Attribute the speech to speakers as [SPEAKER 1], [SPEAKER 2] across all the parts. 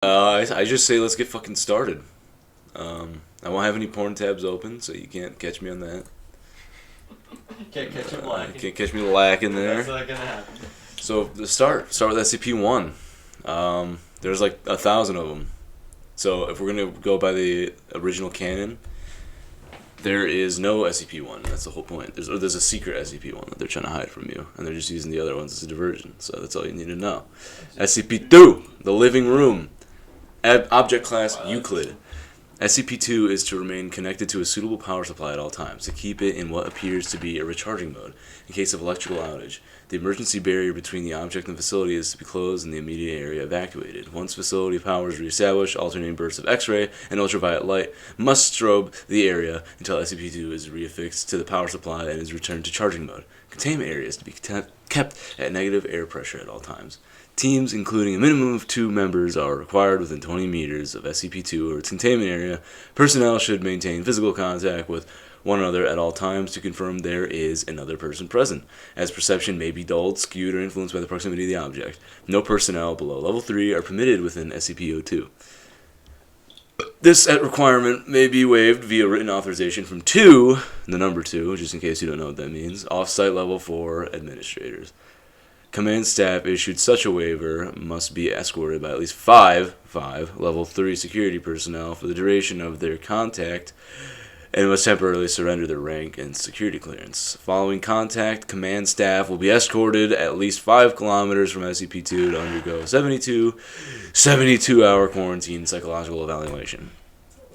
[SPEAKER 1] I just say let's get fucking started. I won't have any porn tabs open, so you can't catch me on that.
[SPEAKER 2] Can't catch him lacking.
[SPEAKER 1] Can't catch me lacking there.
[SPEAKER 2] That's not gonna happen.
[SPEAKER 1] So to start with SCP-1. There's like 1,000 of them. So if we're gonna go by the original canon, there is no SCP-1. That's the whole point. There's a secret SCP-1 that they're trying to hide from you, and they're just using the other ones as a diversion. So that's all you need to know. SCP-2, the living room. Object class Euclid. SCP-2 is to remain connected to a suitable power supply at all times, to keep it in what appears to be a recharging mode in case of electrical outage. The emergency barrier between the object and facility is to be closed and the immediate area evacuated. Once facility power is reestablished, alternating bursts of X-ray and ultraviolet light must strobe the area until SCP-2 is reaffixed to the power supply and is returned to charging mode. Containment areas to be kept at negative air pressure at all times. Teams, including a minimum of 2 members, are required within 20 meters of SCP-2 or its containment area. Personnel should maintain physical contact with one another at all times to confirm there is another person present, as perception may be dulled, skewed, or influenced by the proximity of the object. No personnel below level 3 are permitted within SCP-02. This requirement may be waived via written authorization from 2, the number 2, just in case you don't know what that means, off-site level 4 administrators. Command staff issued such a waiver must be escorted by at least 5 level 3 security personnel for the duration of their contact and must temporarily surrender their rank and security clearance. Following contact, command staff will be escorted at least 5 kilometers from SCP-2 to undergo 72-hour quarantine psychological evaluation.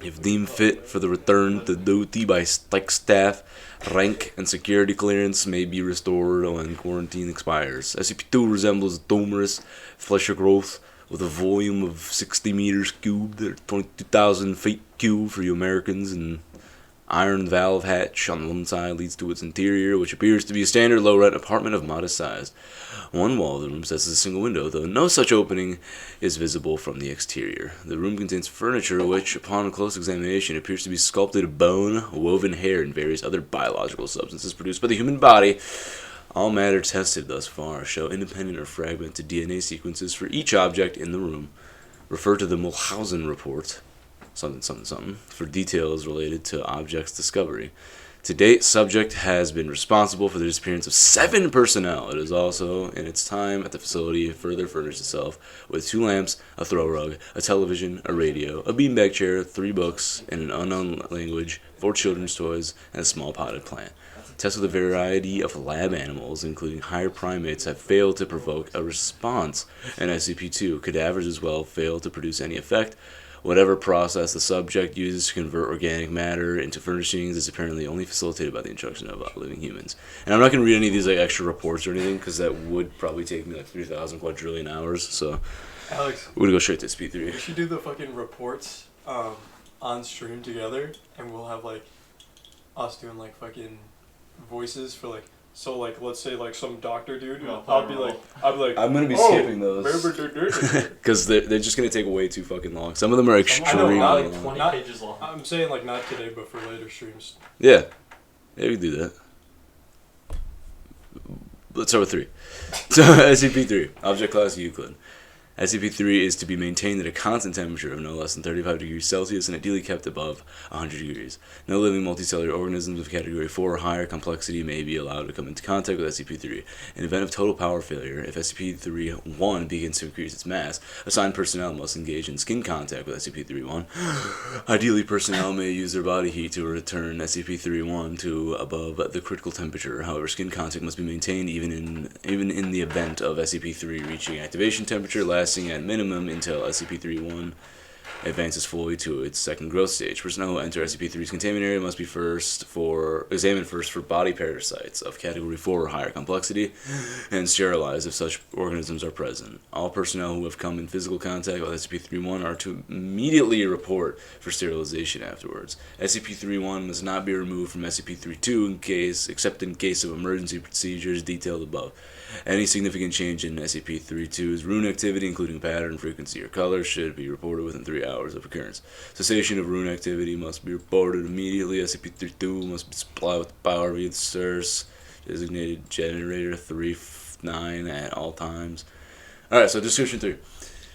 [SPEAKER 1] If deemed fit for the return to duty by staff, rank and security clearance may be restored when quarantine expires. SCP-2 resembles a tumorous flesher growth with a volume of 60 meters cubed, or 22,000 feet cubed for you Americans, and iron valve hatch on one side leads to its interior, which appears to be a standard low-rent apartment of modest size. One wall of the room possesses a single window, though no such opening is visible from the exterior. The room contains furniture which, upon close examination, appears to be sculpted bone, woven hair, and various other biological substances produced by the human body. All matter tested thus far show independent or fragmented DNA sequences for each object in the room. Refer to the Mulhausen report, for details related to objects discovery. To date, subject has been responsible for the disappearance of 7 personnel. It is also, in its time at the facility, further furnished itself with 2 lamps, a throw rug, a television, a radio, a beanbag chair, 3 books in an unknown language, 4 children's toys, and a small potted plant. Tests with a variety of lab animals, including higher primates, have failed to provoke a response, and SCP-2 cadavers as well failed to produce any effect. Whatever process the subject uses to convert organic matter into furnishings is apparently only facilitated by the instruction of living humans. And I'm not going to read any of these extra reports or anything, because that would probably take me 3,000 quadrillion hours. So
[SPEAKER 2] Alex,
[SPEAKER 1] we're going to go straight to SP3.
[SPEAKER 2] we should do the fucking reports on stream together, and we'll have us doing fucking voices for so let's say some doctor dude. I'll be like
[SPEAKER 1] I'm going to be skipping those. Because they're just going to take way too fucking long. Some of them are extremely long.
[SPEAKER 2] 20 pages long. I'm saying not today, but for later streams.
[SPEAKER 1] Yeah, we can do that. Let's start with 3. So SCP-3, Object Class Euclid. SCP-3 is to be maintained at a constant temperature of no less than 35 degrees Celsius and ideally kept above 100 degrees. No living multicellular organisms of Category 4 or higher complexity may be allowed to come into contact with SCP-3. In event of total power failure, if SCP-3-1 begins to increase its mass, assigned personnel must engage in skin contact with SCP-3-1. Ideally, personnel may use their body heat to return SCP-3-1 to above the critical temperature. However, skin contact must be maintained even in the event of SCP-3 reaching activation temperature, lasting at minimum until SCP-3-1 advances fully to its second growth stage. Personnel who enter SCP-3's containment area must be examined first for body parasites of Category 4 or higher complexity, and sterilized if such organisms are present. All personnel who have come in physical contact with SCP-3-1 are to immediately report for sterilization afterwards. SCP-3-1 must not be removed from SCP-3-2 except in case of emergency procedures detailed above. Any significant change in SCP-3-2's rune activity, including pattern, frequency, or color, should be reported within 3 hours of occurrence. Cessation of rune activity must be reported immediately. SCP-3-2 must be supplied with power via the source designated generator 3-9 at all times. Alright, so description 3.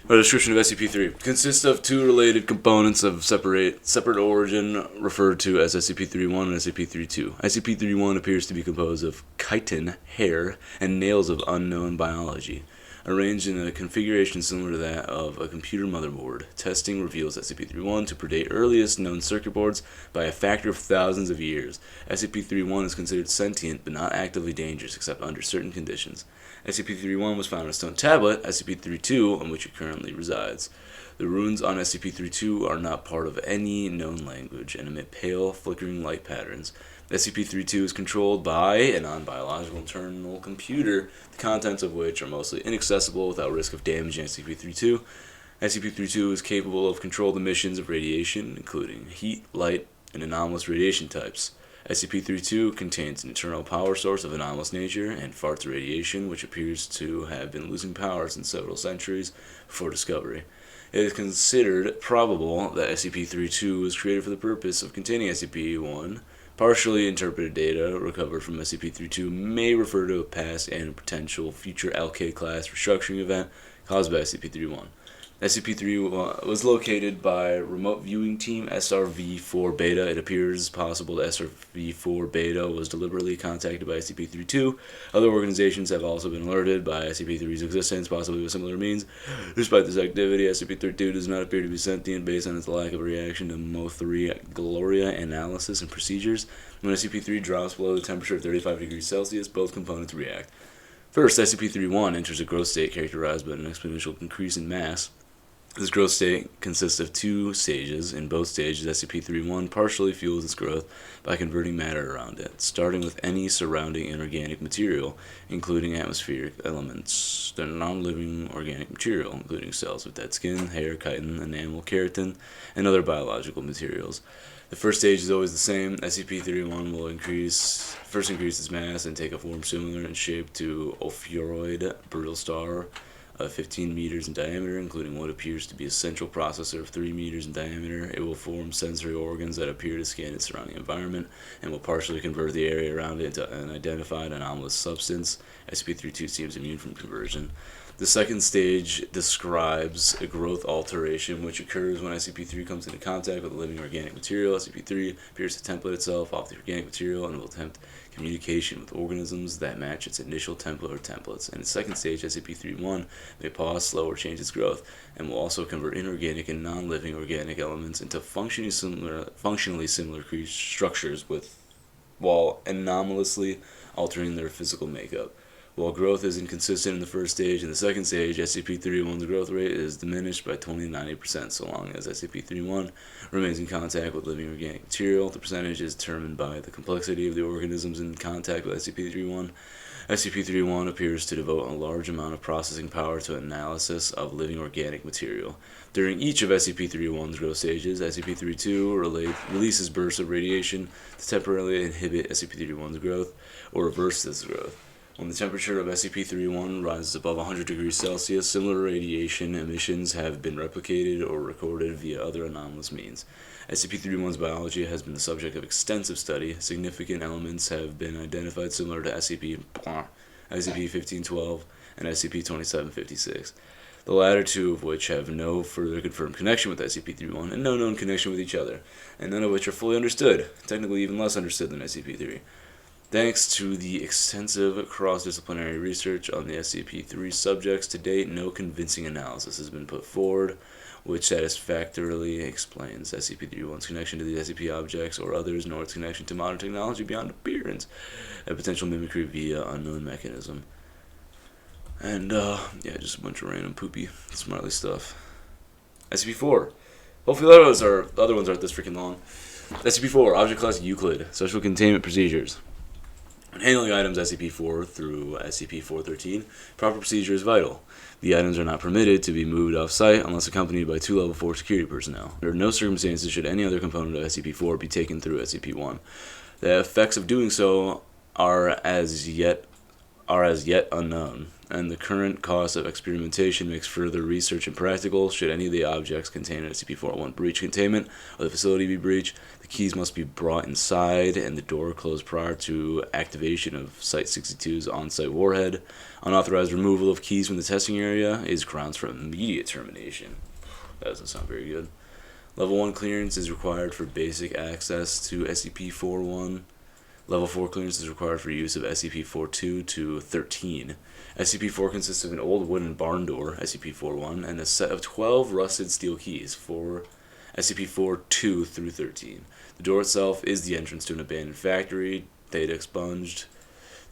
[SPEAKER 1] A description of SCP-3 consists of two related components of separate origin referred to as SCP-31 and SCP-32. SCP-31 appears to be composed of chitin, hair, and nails of unknown biology, arranged in a configuration similar to that of a computer motherboard. Testing reveals SCP-31 to predate earliest known circuit boards by a factor of thousands of years. SCP-31 is considered sentient but not actively dangerous except under certain conditions. SCP-31 was found in a stone tablet, SCP-32, on which it currently resides. The runes on SCP-32 are not part of any known language and emit pale, flickering light patterns. SCP-32 is controlled by a non-biological internal computer, the contents of which are mostly inaccessible without risk of damaging SCP-32. SCP-32 is capable of controlled emissions of radiation, including heat, light, and anomalous radiation types. SCP-32 contains an internal power source of anomalous nature and farts radiation, which appears to have been losing power since several centuries before discovery. It is considered probable that SCP-32 was created for the purpose of containing SCP-1. Partially interpreted data recovered from SCP-32 may refer to a past and potential future LK-class restructuring event caused by SCP-31. SCP-3 was located by Remote Viewing Team SRV-4-Beta. It appears possible that SRV-4-Beta was deliberately contacted by SCP-32. Other organizations have also been alerted by SCP-3's existence, possibly with similar means. Despite this activity, SCP-32 does not appear to be sentient based on its lack of reaction to Mo3 Gloria analysis and procedures. When SCP-3 drops below the temperature of 35 degrees Celsius, both components react. First, SCP-31 enters a growth state characterized by an exponential increase in mass. This growth state consists of two stages. In both stages, SCP-31 partially fuels its growth by converting matter around it, starting with any surrounding inorganic material, including atmospheric elements, the non-living organic material, including cells with dead skin, hair, chitin, enamel, keratin, and other biological materials. The first stage is always the same. SCP-31 will first increase its mass and take a form similar in shape to Ophiuroid brittle star, 15 meters in diameter, including what appears to be a central processor of 3 meters in diameter. It will form sensory organs that appear to scan its surrounding environment and will partially convert the area around it into an identified anomalous substance. SCP-32 seems immune from conversion. The second stage describes a growth alteration which occurs when SCP-3 comes into contact with a living organic material. SCP-3 appears to template itself off the organic material and will attempt communication with organisms that match its initial template or templates. In its second stage, SCP-31 may pause, slow, or change its growth, and will also convert inorganic and non-living organic elements into functionally similar structures while anomalously altering their physical makeup. While growth is inconsistent in the first stage, in the second stage, SCP-31's growth rate is diminished by 20 to 90% so long as SCP-31 remains in contact with living organic material. The percentage is determined by the complexity of the organisms in contact with SCP-31. SCP-31 appears to devote a large amount of processing power to analysis of living organic material. During each of SCP-31's growth stages, SCP-32 releases bursts of radiation to temporarily inhibit SCP-31's growth or reverse this growth. When the temperature of SCP-31 rises above 100 degrees Celsius, similar radiation emissions have been replicated or recorded via other anomalous means. SCP-31's biology has been the subject of extensive study. Significant elements have been identified similar to SCP-1512 and SCP-2756, the latter two of which have no further confirmed connection with SCP-31 and no known connection with each other, and none of which are fully understood, technically even less understood than SCP-3. Thanks to the extensive cross-disciplinary research on the SCP-3 subjects, to date no convincing analysis has been put forward which satisfactorily explains SCP-31's connection to the SCP objects or others, nor its connection to modern technology beyond appearance, a potential mimicry via unknown mechanism. And, just a bunch of random poopy, smartly stuff. SCP-4. Hopefully the other ones aren't this freaking long. SCP-4, Object Class Euclid, Social Containment Procedures. When handling items SCP-4 through SCP-413, proper procedure is vital. The items are not permitted to be moved off-site unless accompanied by 2 Level 4 security personnel. Under no circumstances should any other component of SCP-4 be taken through SCP-1. The effects of doing so are as yet are as yet unknown, and the current cost of experimentation makes further research impractical. Should any of the objects contained in SCP-401 breach containment or the facility be breached, the keys must be brought inside and the door closed prior to activation of Site-62's on-site warhead. Unauthorized removal of keys from the testing area is grounds for immediate termination. That doesn't sound very good. Level 1 clearance is required for basic access to SCP-401. Level 4 clearance is required for use of SCP-42 to 13. SCP-4 consists of an old wooden barn door, SCP-41, and a set of 12 rusted steel keys for SCP-42 through 13. The door itself is the entrance to an abandoned factory. Data expunged.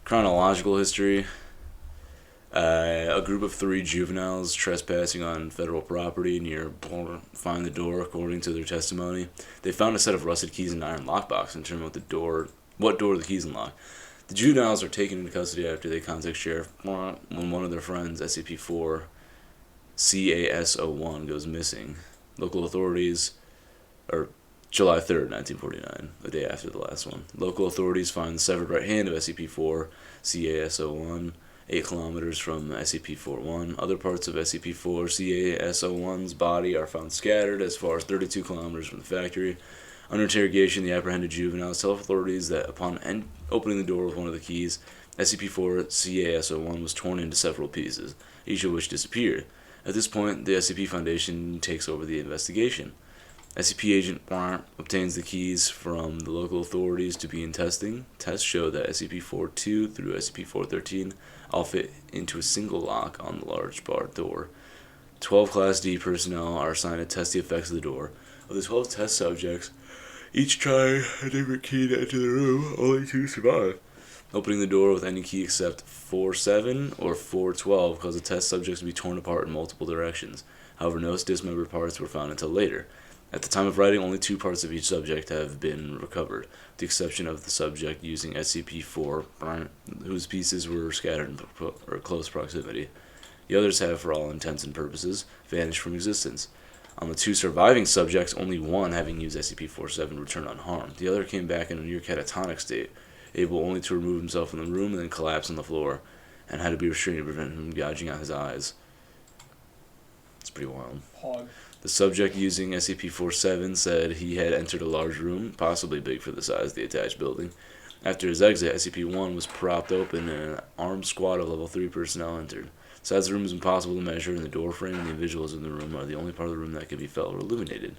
[SPEAKER 1] Chronological history. A group of 3 juveniles trespassing on federal property near find the door according to their testimony. They found a set of rusted keys in an iron lockbox and determined what door the keys unlock. The juveniles are taken into custody after they contact Sheriff when one of their friends, SCP-4-CAS-01, goes missing. Local authorities, July 3rd, 1949, the day after the last one. Local authorities find the severed right hand of SCP-4-CAS-01 8 kilometers from SCP-41. Other parts of SCP-4-CAS-01's body are found scattered as far as 32 kilometers from the factory. Under interrogation, the apprehended juveniles tell authorities that upon opening the door with one of the keys, SCP-4-CAS-01 was torn into several pieces, each of which disappeared. At this point, the SCP Foundation takes over the investigation. SCP Agent obtains the keys from the local authorities to begin testing. Tests show that SCP-42 through SCP-413 all fit into a single lock on the large barred door. 12 Class D personnel are assigned to test the effects of the door. Of the 12 test subjects, each trying a different key to enter the room, only 2 survive. Opening the door with any key except 4-7 or 4-12 caused the test subjects to be torn apart in multiple directions. However, no dismembered parts were found until later. At the time of writing, only 2 parts of each subject have been recovered, with the exception of the subject using SCP-4, whose pieces were scattered in close proximity. The others have, for all intents and purposes, vanished from existence. On the 2 surviving subjects, only one, having used SCP-47, returned unharmed. The other came back in a near catatonic state, able only to remove himself from the room and then collapse on the floor, and had to be restrained to prevent him from gouging out his eyes. It's pretty wild.
[SPEAKER 2] Pog.
[SPEAKER 1] The subject using SCP-47 said he had entered a large room, possibly big for the size of the attached building. After his exit, SCP-1 was propped open and an armed squad of Level 3 personnel entered. The size of the room is impossible to measure, and the door frame and the individuals in the room are the only part of the room that can be felt or illuminated.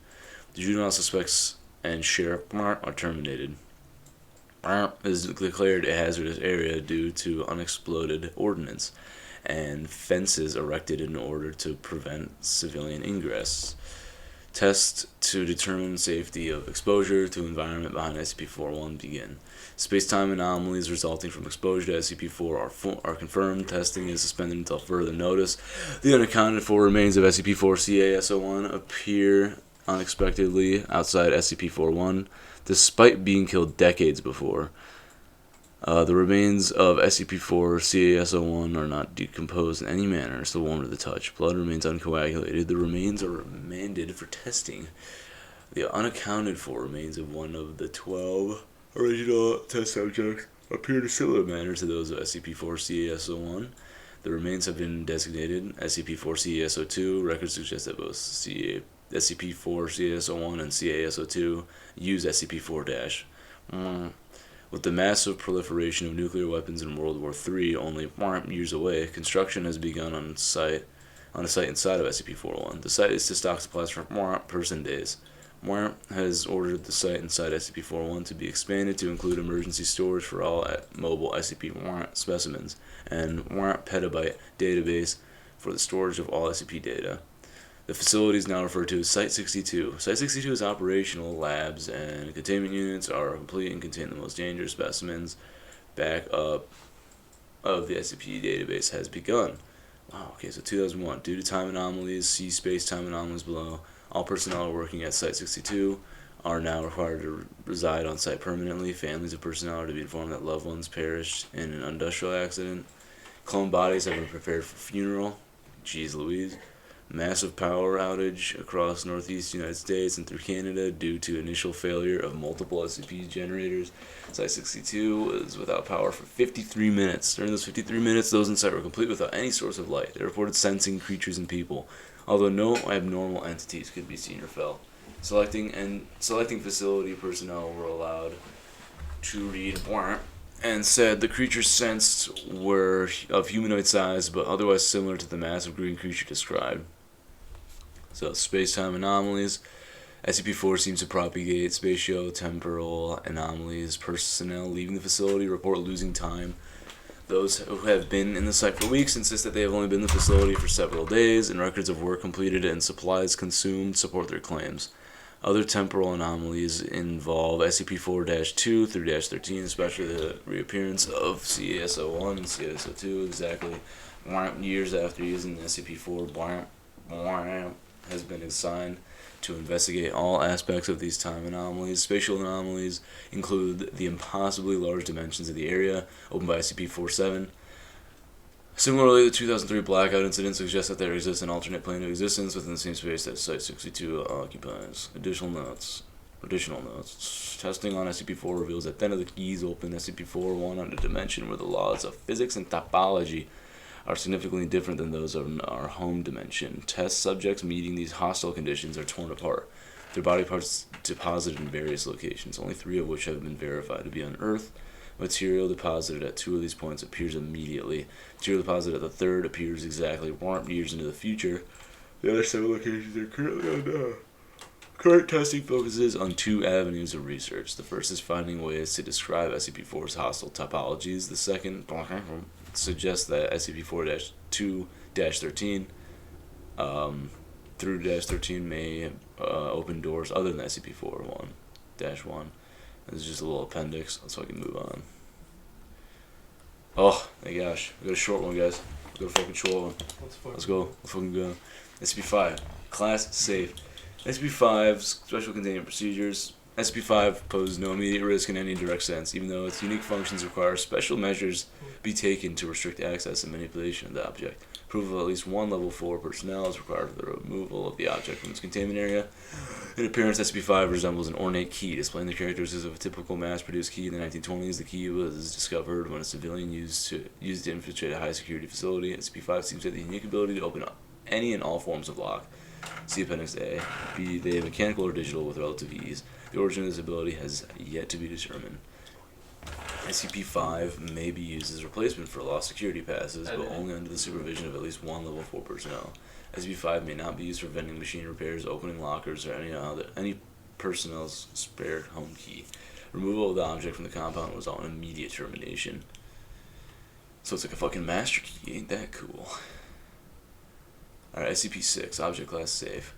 [SPEAKER 1] The juvenile suspects and Sheriff are terminated. Is declared a hazardous area due to unexploded ordnance and fences erected in order to prevent civilian ingress. Tests to determine safety of exposure to environment behind SCP-41 begin. Space-time anomalies resulting from exposure to SCP-4 are confirmed. Testing is suspended until further notice. The unaccounted for remains of SCP-4-CAS-01 appear unexpectedly outside SCP-41, despite being killed decades before. The remains of SCP-4-CAS-01 are not decomposed in any manner, still warm to the touch. Blood remains uncoagulated. The remains are remanded for testing. The unaccounted for remains of one of the 12 original test subjects appear in a similar manner to those of SCP-4-CAS-01. The remains have been designated SCP-4-CAS-02. Records suggest that both SCP-4-CAS-01 and CAS-02 use SCP-4-. With the massive proliferation of nuclear weapons in World War III only years away, construction has begun on a site inside of SCP-401. The site is to stock supplies for person days. Has ordered the site inside SCP-401 to be expanded to include emergency storage for all mobile SCP specimens and petabyte database for the storage of all SCP data. The facility is now referred to as Site-62. Site-62's operational labs and containment units are complete and contain the most dangerous specimens. Backup of the SCP database has begun. Wow, okay, so 2001. Due to time anomalies, see space-time anomalies below. All personnel working at Site-62 are now required to reside on site permanently. Families of personnel are to be informed that loved ones perished in an industrial accident. Clone bodies have been prepared for funeral. Jeez Louise. Massive power outage across northeast United States and through Canada due to initial failure of multiple SCP generators. Site-62 was without power for 53 minutes. During those 53 minutes, those in site were complete without any source of light. They reported sensing creatures and people, although no abnormal entities could be seen or felt. Selecting facility personnel were allowed to read and said the creatures sensed were of humanoid size but otherwise similar to the massive green creature described. So, space-time anomalies. SCP-4 seems to propagate spatio-temporal anomalies. Personnel leaving the facility report losing time. Those who have been in the site for weeks insist that they have only been in the facility for several days, and records of work completed and supplies consumed support their claims. Other temporal anomalies involve SCP-4-2 through -13, especially the reappearance of CASO-1 and CASO-2 exactly years after using SCP-4 has been assigned to investigate all aspects of these time anomalies. Spatial anomalies include the impossibly large dimensions of the area opened by SCP-47. Similarly, the 2003 blackout incident suggests that there exists an alternate plane of existence within the same space that Site-62 occupies. Additional notes. Testing on SCP-4 reveals that 10 of the keys open SCP-4-1 on a dimension where the laws of physics and topology are significantly different than those of our home dimension. Test subjects meeting these hostile conditions are torn apart, their body parts deposited in various locations, only 3 of which have been verified to be unearthed. Material deposited at 2 of these points appears immediately. Material deposited at the 3rd appears exactly years into the future. The other 7 locations are currently unknown. Current testing focuses on 2 avenues of research. The first is finding ways to describe SCP-4's hostile topologies. The second suggests that SCP-4-2-13 through -13 may open doors other than SCP-4-1-1. This is just a little appendix. Let's fucking move on. Oh my gosh, we got a short one, guys. We got a fucking short one. Let's go. Let's fucking go. SCP-5 class safe. SCP-5's special containment procedures. SCP-5 poses no immediate risk in any direct sense, even though its unique functions require special measures be taken to restrict access and manipulation of the object. Approval of at least 1 level 4 personnel is required for the removal of the object from its containment area. In appearance, SCP-5 resembles an ornate key, displaying the characteristics of a typical mass-produced key in the 1920s. The key was discovered when a civilian used to infiltrate a high-security facility. SCP-5 seems to have the unique ability to open any and all forms of lock. See Appendix A. Be they mechanical or digital with relative ease. The origin of this ability has yet to be determined. SCP-5 may be used as a replacement for lost security passes, but only under the supervision of at least 1 level 4 personnel. SCP-5 may not be used for vending machine repairs, opening lockers, or any personnel's spare home key. Removal of the object from the compound was on immediate termination. So it's like a fucking master key, ain't that cool? Alright, SCP-6, Object Class Safe.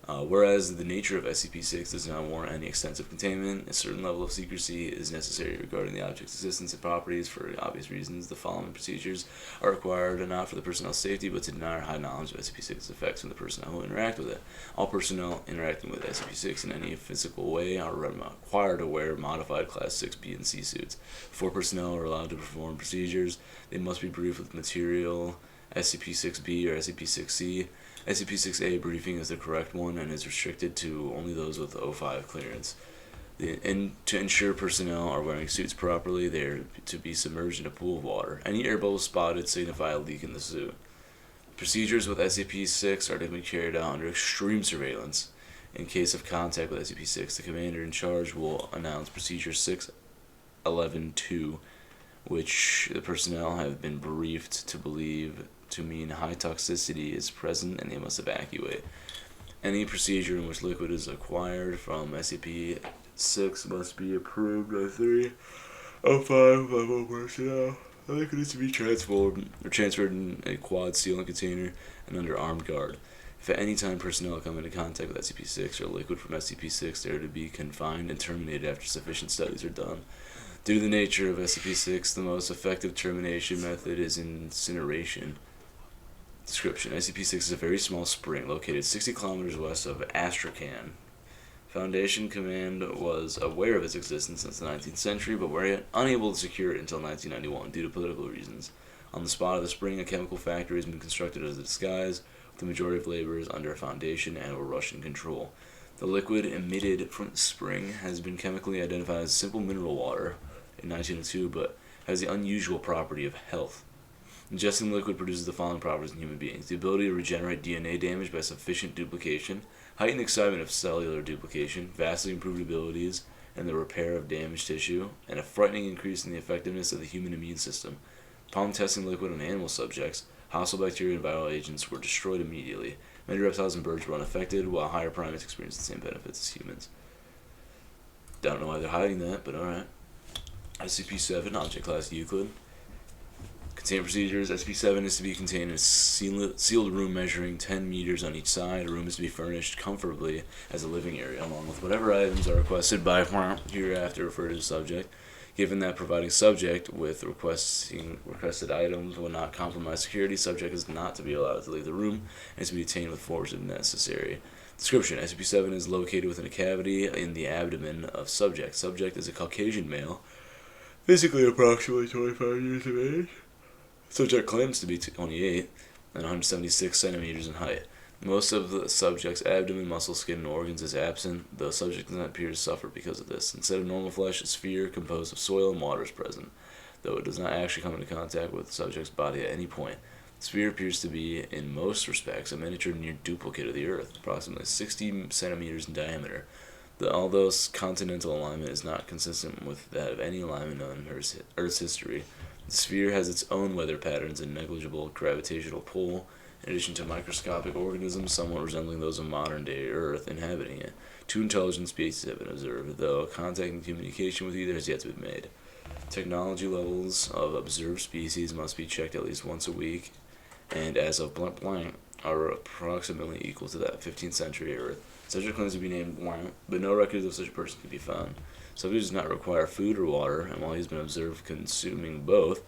[SPEAKER 1] Whereas the nature of SCP-6 does not warrant any extensive containment, a certain level of secrecy is necessary regarding the object's existence and properties. For obvious reasons, the following procedures are required, not for the personnel's safety, but to deny or hide knowledge of SCP-6's effects from the personnel who interact with it. All personnel interacting with SCP-6 in any physical way are required to wear modified Class 6B and C suits. 4 personnel are allowed to perform procedures. They must be briefed with material SCP-6B or SCP-6C. Scp-6a Briefing is the correct one and is restricted to only those with O5 clearance. To ensure personnel are wearing suits properly, they are to be submerged in a pool of water. Any air bubbles spotted signify a leak in the suit. Procedures with SCP-6 are to be carried out under extreme surveillance. In case of contact with SCP-6, the commander in charge will announce Procedure 611-2, which the personnel have been briefed to believe to mean high toxicity is present and they must evacuate. Any procedure in which liquid is acquired from SCP-6 must be approved by 3 O5 level personnel. The liquid is to be transferred in a quad sealing container and under armed guard. If at any time personnel come into contact with SCP-6 or liquid from SCP-6, they are to be confined and terminated after sufficient studies are done. Due to the nature of SCP-6, the most effective termination method is incineration. Description: SCP-6 is a very small spring located 60 kilometers west of Astrakhan. Foundation Command was aware of its existence since the 19th century, but were unable to secure it until 1991 due to political reasons. On the spot of the spring, a chemical factory has been constructed as a disguise. The majority of labor is under foundation and/or Russian control. The liquid emitted from the spring has been chemically identified as simple mineral water in 1902, but has the unusual property of health. Ingesting the liquid produces the following properties in human beings: the ability to regenerate DNA damage by sufficient duplication, heightened excitement of cellular duplication, vastly improved abilities in the repair of damaged tissue, and a frightening increase in the effectiveness of the human immune system. Upon testing the liquid on animal subjects, hostile bacteria and viral agents were destroyed immediately. Many reptiles and birds were unaffected, while higher primates experienced the same benefits as humans. Don't know why they're hiding that, but alright. SCP-7, Object Class Euclid. Containment procedures. SCP-7 is to be contained in a sealed room measuring 10 meters on each side. The room is to be furnished comfortably as a living area, along with whatever items are requested by hereafter referred to the subject. Given that providing subject with requested items will not compromise security, subject is not to be allowed to leave the room and is to be detained with force if necessary. Description: SCP-7 is located within a cavity in the abdomen of subject. Subject is a Caucasian male, physically approximately 25 years of age. Subject claims to be 28 and 176 centimeters in height. Most of the subject's abdomen, muscle, skin, and organs is absent. The subject does not appear to suffer because of this. Instead of normal flesh, a sphere composed of soil and water is present, though it does not actually come into contact with the subject's body at any point. The sphere appears to be, in most respects, a miniature near duplicate of the Earth, approximately 60 centimeters in diameter. Although continental alignment is not consistent with that of any alignment known in Earth's history, the sphere has its own weather patterns and negligible gravitational pull, in addition to microscopic organisms somewhat resembling those of modern-day Earth inhabiting it. 2 intelligent species have been observed, though contact and communication with either has yet to be made. Technology levels of observed species must be checked at least once a week, and as of blank are approximately equal to that of 15th century Earth. Subject claims to be named blank, but no records of such a person can be found. Subject does not require food or water, and while he has been observed consuming both,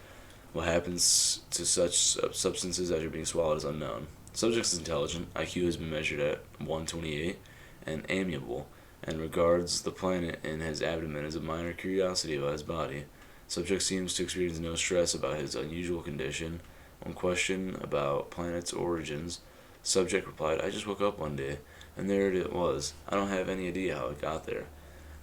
[SPEAKER 1] what happens to such substances after being swallowed is unknown. Subject is intelligent. IQ has been measured at 128, and amiable, and regards the planet in his abdomen as a minor curiosity about his body. Subject seems to experience no stress about his unusual condition. On question about planet's origins, subject replied, "I just woke up one day, and there it was. I don't have any idea how it got there."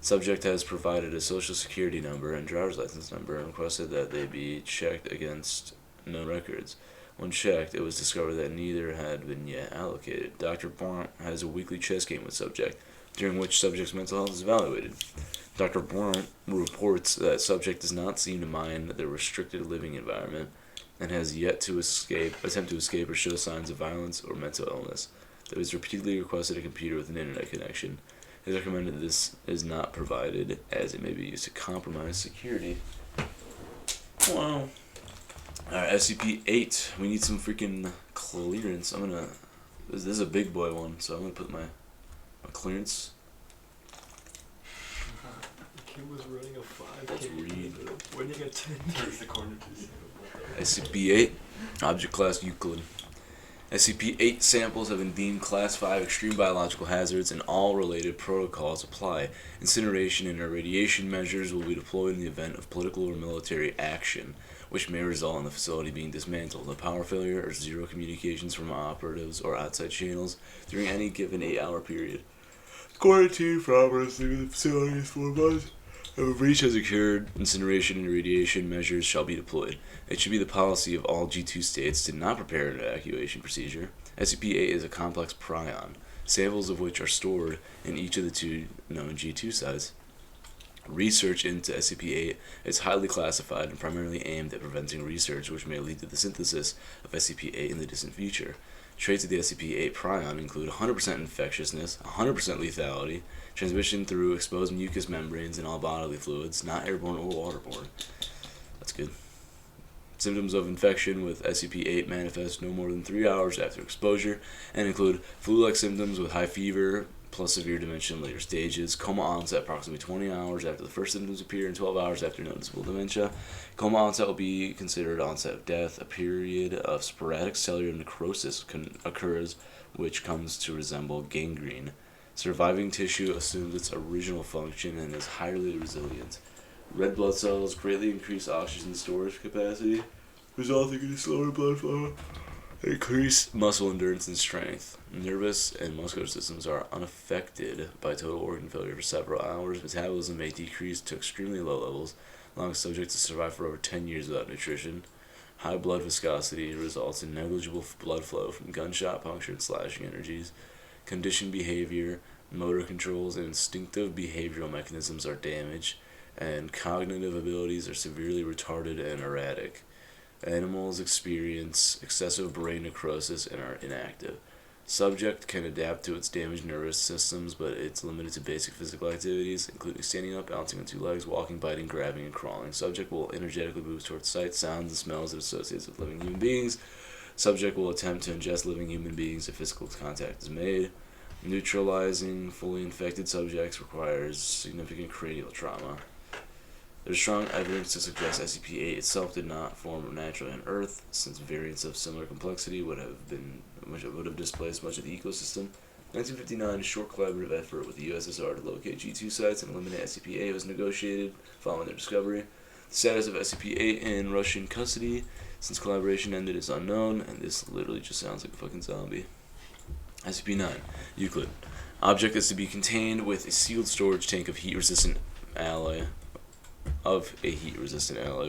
[SPEAKER 1] Subject has provided a social security number and driver's license number and requested that they be checked against no records. When checked, it was discovered that neither had been yet allocated. Dr. Blount has a weekly chess game with subject, during which subject's mental health is evaluated. Dr. Blount reports that subject does not seem to mind the restricted living environment and has yet to attempt to escape or show signs of violence or mental illness. Though he has repeatedly requested a computer with an internet connection, it is recommended that this is not provided, as it may be used to compromise security. Wow. Alright, SCP-8. We need some freaking clearance. This is a big boy one, so I'm gonna put my clearance.
[SPEAKER 2] The kid was running a 5K.
[SPEAKER 1] Let's read.
[SPEAKER 2] Winning a 10. Turns the corner to
[SPEAKER 1] SCP-8, Object Class Euclid. SCP-8 samples have been deemed Class 5 extreme biological hazards, and all related protocols apply. Incineration and irradiation measures will be deployed in the event of political or military action, which may result in the facility being dismantled. A power failure or zero communications from operatives or outside channels during any given 8-hour period. Quarantine for operatives leaving the facility is 4 months. If a breach has occurred, incineration and irradiation measures shall be deployed. It should be the policy of all G2 states to not prepare an evacuation procedure. SCP-8 is a complex prion, samples of which are stored in each of the 2 known G2 sites. Research into SCP-8 is highly classified and primarily aimed at preventing research which may lead to the synthesis of SCP-8 in the distant future. Traits of the SCP-8 prion include 100% infectiousness, 100% lethality, transmission through exposed mucous membranes and all bodily fluids, not airborne or waterborne. That's good. Symptoms of infection with SCP-8 manifest no more than 3 hours after exposure and include flu-like symptoms with high fever plus severe dementia in later stages, coma onset approximately 20 hours after the first symptoms appear and 12 hours after noticeable dementia. Coma onset will be considered onset of death. A period of sporadic cellular necrosis occurs, which comes to resemble gangrene. Surviving tissue assumes its original function and is highly resilient. Red blood cells greatly increase oxygen storage capacity, resulting in slower blood flow Increased muscle endurance and strength. Nervous and muscular systems are unaffected by total organ failure for several hours. Metabolism may decrease to extremely low levels, allowing subjects to survive for over 10 years without nutrition. High blood viscosity results in negligible blood flow from gunshot, puncture, and slashing energies. Conditioned behavior, motor controls, and instinctive behavioral mechanisms are damaged, and cognitive abilities are severely retarded and erratic. Animals experience excessive brain necrosis and are inactive. Subject can adapt to its damaged nervous systems, but it's limited to basic physical activities, including standing up, balancing on two legs, walking, biting, grabbing, and crawling. Subject will energetically move towards sights, sounds, and smells that associates with living human beings. Subject will attempt to ingest living human beings if physical contact is made. Neutralizing fully infected subjects requires significant cranial trauma. There's strong evidence to suggest SCP-8 itself did not form naturally on Earth, since variants of similar complexity would have displaced much of the ecosystem. 1959, a short collaborative effort with the USSR to locate G2 sites and eliminate SCP-8 was negotiated following their discovery. The status of SCP-8 in Russian custody since collaboration ended is unknown, and this literally just sounds like a fucking zombie. SCP-9 Euclid. Object is to be contained with a sealed storage tank of a heat-resistant alloy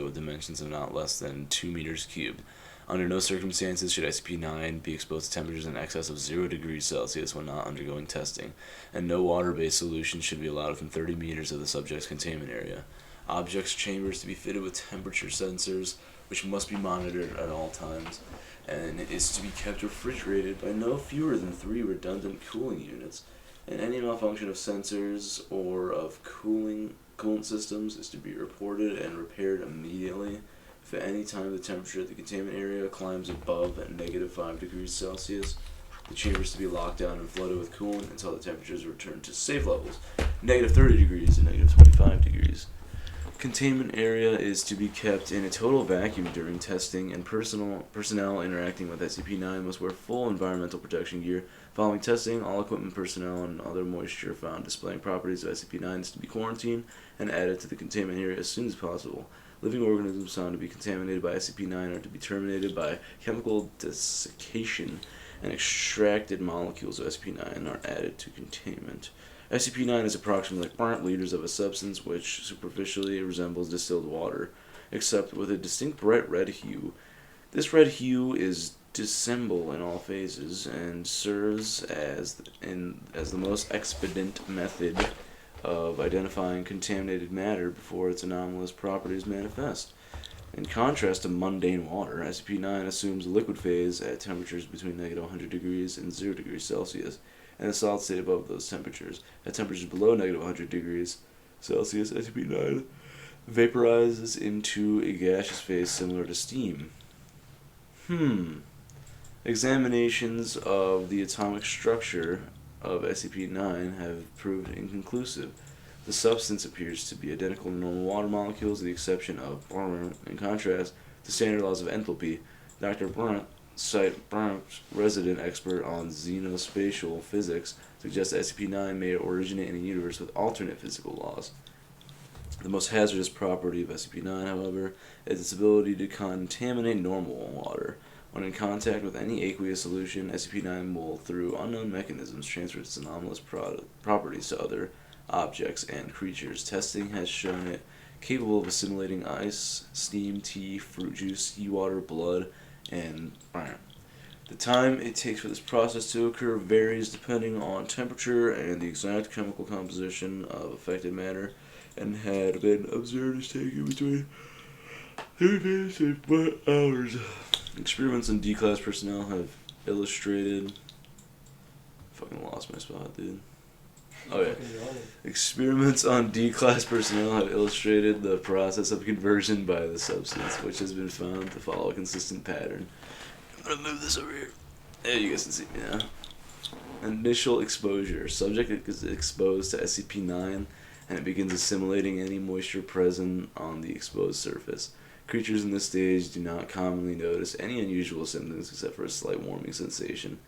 [SPEAKER 1] with dimensions of not less than 2 meters cubed. Under no circumstances should SCP-9 be exposed to temperatures in excess of 0 degrees Celsius when not undergoing testing, and no water-based solution should be allowed within 30 meters of the subject's containment area. Object's chamber is to be fitted with temperature sensors, which must be monitored at all times, and it is to be kept refrigerated by no fewer than 3 redundant cooling units, and any malfunction of sensors or of coolant systems is to be reported and repaired immediately. If at any time the temperature at the containment area climbs above -5 degrees Celsius, the chamber is to be locked down and flooded with coolant until the temperatures return to safe levels, -30 degrees and -25 degrees. Containment area is to be kept in a total vacuum during testing, and personnel interacting with SCP-9 must wear full environmental protection gear. Following testing, all equipment, personnel, and other moisture found displaying properties of SCP-9 is to be quarantined and added to the containment area as soon as possible. Living organisms found to be contaminated by SCP-9 are to be terminated by chemical desiccation, and extracted molecules of SCP-9 are added to containment. SCP-9 is approximately 0.8 liters of a substance which superficially resembles distilled water, except with a distinct bright red hue. This red hue is dissemble in all phases and serves as the most expedient method of identifying contaminated matter before its anomalous properties manifest. In contrast to mundane water, SCP-9 assumes a liquid phase at temperatures between -100 degrees and 0 degrees Celsius, and a solid state above those temperatures. At temperatures below -100 degrees Celsius, SCP-9 vaporizes into a gaseous phase similar to steam. Examinations of the atomic structure of SCP-9 have proved inconclusive. The substance appears to be identical to normal water molecules, with the exception of in contrast to standard laws of enthalpy. Dr. Brunt, resident expert on xenospatial physics, suggests SCP-9 may originate in a universe with alternate physical laws. The most hazardous property of SCP-9, however, is its ability to contaminate normal water. When in contact with any aqueous solution, SCP-9 will, through unknown mechanisms, transfer its anomalous properties to other objects and creatures. Testing has shown it capable of assimilating ice, steam, tea, fruit juice, seawater, blood, and iron. The time it takes for this process to occur varies depending on temperature and the exact chemical composition of affected matter, and had been observed as taking between 3 minutes and 4 hours. Experiments on D-class personnel have illustrated... Fucking lost my spot, dude. Oh yeah. Experiments on D-class personnel have illustrated the process of conversion by the substance, which has been found to follow a consistent pattern. I'm gonna move this over here. There, you guys can see me now. Initial exposure. Subject is exposed to SCP-9, and it begins assimilating any moisture present on the exposed surface. Creatures in this stage do not commonly notice any unusual symptoms except for a slight warming sensation.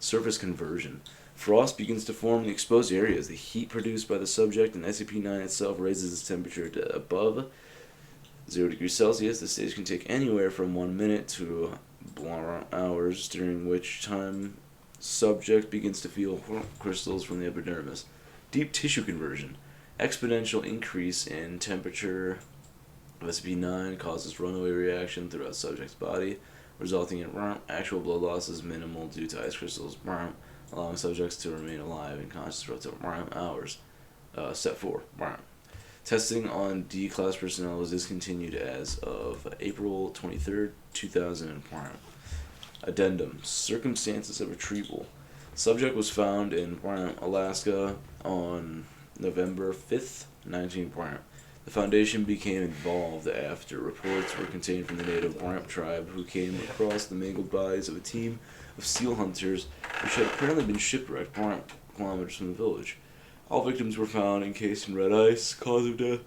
[SPEAKER 1] Surface conversion. Frost begins to form in the exposed areas. The heat produced by the subject and SCP-9 itself raises its temperature to above 0 degrees Celsius. This stage can take anywhere from 1 minute to hours, during which time subject begins to feel crystals from the epidermis. Deep tissue conversion. Exponential increase in temperature of Scp-9 causes runaway reaction throughout subject's body, resulting in actual blood loss is minimal due to ice crystals, allowing subjects to remain alive and conscious for up to hours. Step 4. Testing on D-class personnel was discontinued as of April 23rd, 2000. Addendum. Circumstances of retrieval. Subject was found in Alaska on November 5th, 19. The Foundation became involved after reports were contained from the native tribe who came across the mangled bodies of a team of seal hunters which had apparently been shipwrecked kilometers from the village. All victims were found encased in red ice, cause of death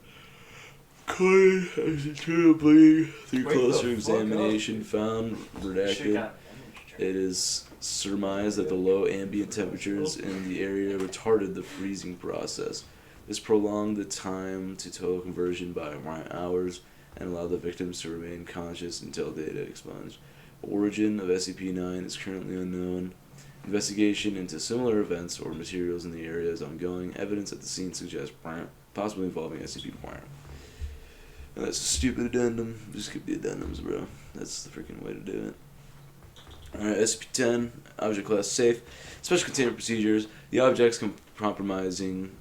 [SPEAKER 1] coded as internal bleeding. Through closer examination found redacted. It is surmised that the low ambient temperatures in the area retarded the freezing process. This prolonged the time to total conversion by hours and allowed the victims to remain conscious until data expunged. Origin of Scp-9 is currently unknown. Investigation into similar events or materials in the area is ongoing. Evidence at the scene suggests possibly involving SCP. And that's a stupid addendum. Just skip the addendums, bro. That's the freaking way to do it. Alright, SCP-10, object class safe. Special containment procedures. The objects comprising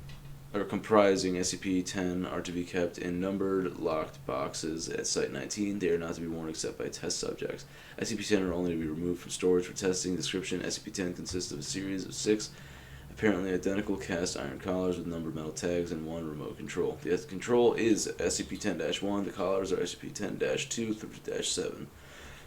[SPEAKER 1] SCP-10 are to be kept in numbered, locked boxes at Site 19. They are not to be worn except by test subjects. SCP-10 are only to be removed from storage for testing. Description: SCP-10 consists of a series of 6 apparently identical cast iron collars with numbered metal tags and 1 remote control. The control is SCP-10-1. The collars are SCP-10-2 through -7.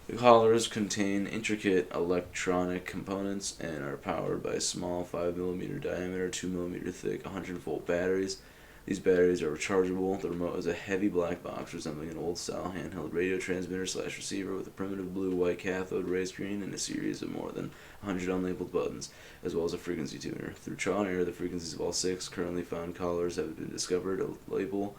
[SPEAKER 1] The collars contain intricate electronic components and are powered by small 5mm diameter, 2mm thick, 100-volt batteries. These batteries are rechargeable. The remote is a heavy black box resembling an old-style handheld radio transmitter/receiver with a primitive blue-white cathode ray screen and a series of more than 100 unlabeled buttons, as well as a frequency tuner. Through trial and error, the frequencies of all 6 currently found collars have been discovered. A label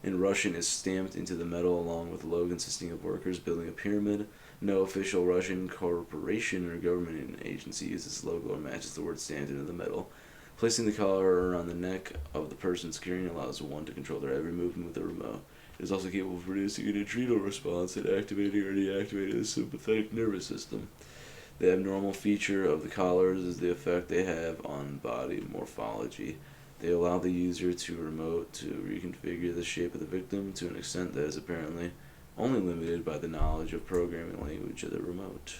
[SPEAKER 1] in Russian is stamped into the metal along with a logo consisting of workers building a pyramid. No official Russian corporation or government agency uses this logo or matches the word stamped into the metal. Placing the collar around the neck of the person securing allows one to control their every movement with the remote. It is also capable of producing an adrenal response and activating or deactivating the sympathetic nervous system. The abnormal feature of the collars is the effect they have on body morphology. They allow the user to remote to reconfigure the shape of the victim to an extent that is apparently only limited by the knowledge of programming language of the remote.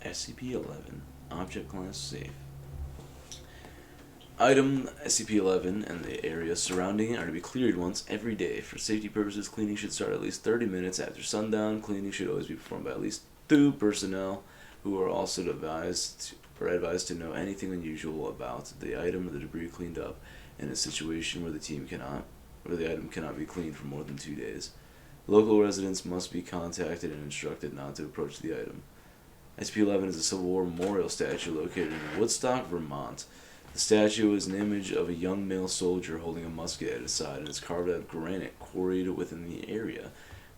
[SPEAKER 1] SCP-11, Object Class Safe. Item: SCP-11 and the area surrounding it are to be cleared once every day. For safety purposes, cleaning should start at least 30 minutes after sundown. Cleaning should always be performed by at least 2 personnel who are also advised to know anything unusual about the item or the debris cleaned up in a situation where the item cannot be cleaned for more than 2 days. Local residents must be contacted and instructed not to approach the item. SCP-11 is a Civil War memorial statue located in Woodstock, Vermont. The statue is an image of a young male soldier holding a musket at his side and is carved out of granite quarried within the area.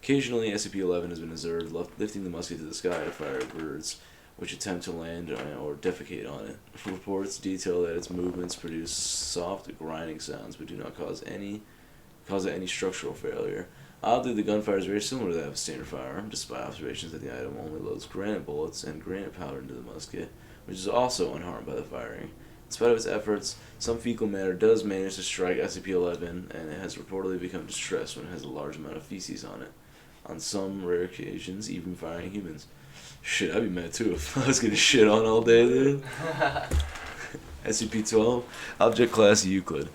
[SPEAKER 1] Occasionally, SCP-11 has been observed lifting the musket to the sky to fire at birds, which attempt to land or defecate on it. Reports detail that its movements produce soft grinding sounds but do not cause any structural failure. Oddly, the gunfire is very similar to that of a standard firearm, despite observations that the item only loads granite bullets and granite powder into the musket, which is also unharmed by the firing. In spite of its efforts, some fecal matter does manage to strike SCP-11, and it has reportedly become distressed when it has a large amount of feces on it. On some rare occasions, even firing humans. Shit, I'd be mad too if I was getting shit on all day, dude. SCP-12, Object Class Euclid.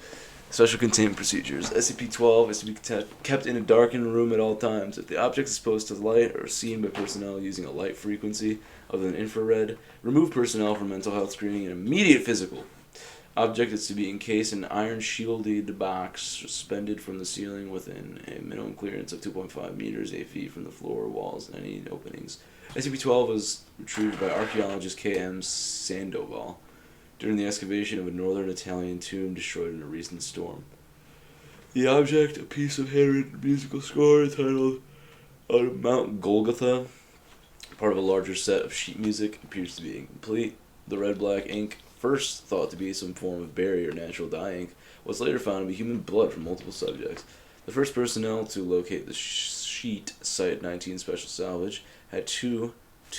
[SPEAKER 1] Special Containment Procedures. SCP-12 is to be kept in a darkened room at all times. If the object is exposed to light or seen by personnel using a light frequency other than infrared, remove personnel from mental health screening and immediate physical. Object is to be encased in an iron shielded box suspended from the ceiling within a minimum clearance of 2.5 meters, 8 feet from the floor, walls, and any openings. SCP-12 was retrieved by archaeologist K.M. Sandoval during the excavation of a northern Italian tomb destroyed in a recent storm. The object, a piece of handwritten musical score entitled On Mount Golgotha, Part of a larger set of sheet music appears to be incomplete. The red-black ink, first thought to be some form of berry or natural dye ink, was later found to be human blood from multiple subjects. The first personnel to locate the sheet, Site 19 Special Salvage, had two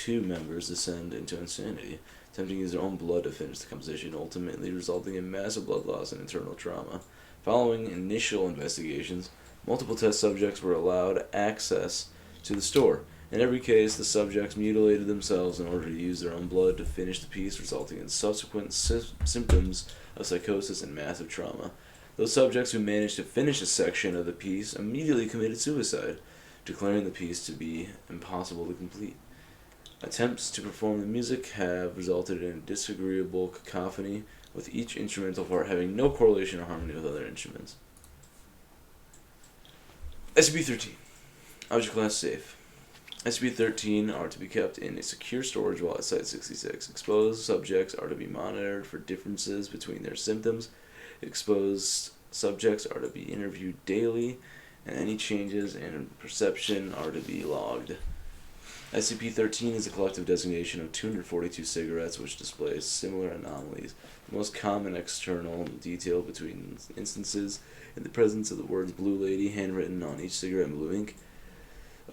[SPEAKER 1] members descend into insanity, attempting to use their own blood to finish the composition, ultimately resulting in massive blood loss and internal trauma. Following initial investigations, multiple test subjects were allowed access to the store. In every case, the subjects mutilated themselves in order to use their own blood to finish the piece, resulting in subsequent symptoms of psychosis and massive trauma. Those subjects who managed to finish a section of the piece immediately committed suicide, declaring the piece to be impossible to complete. Attempts to perform the music have resulted in a disagreeable cacophony, with each instrumental part having no correlation or harmony with other instruments. SCP-13. Object Class Safe. SCP-13 are to be kept in a secure storage while at Site-66. Exposed subjects are to be monitored for differences between their symptoms. Exposed subjects are to be interviewed daily, and any changes in perception are to be logged. SCP-13 is a collective designation of 242 cigarettes which displays similar anomalies. The most common external detail between instances in the presence of the words Blue Lady handwritten on each cigarette in blue ink.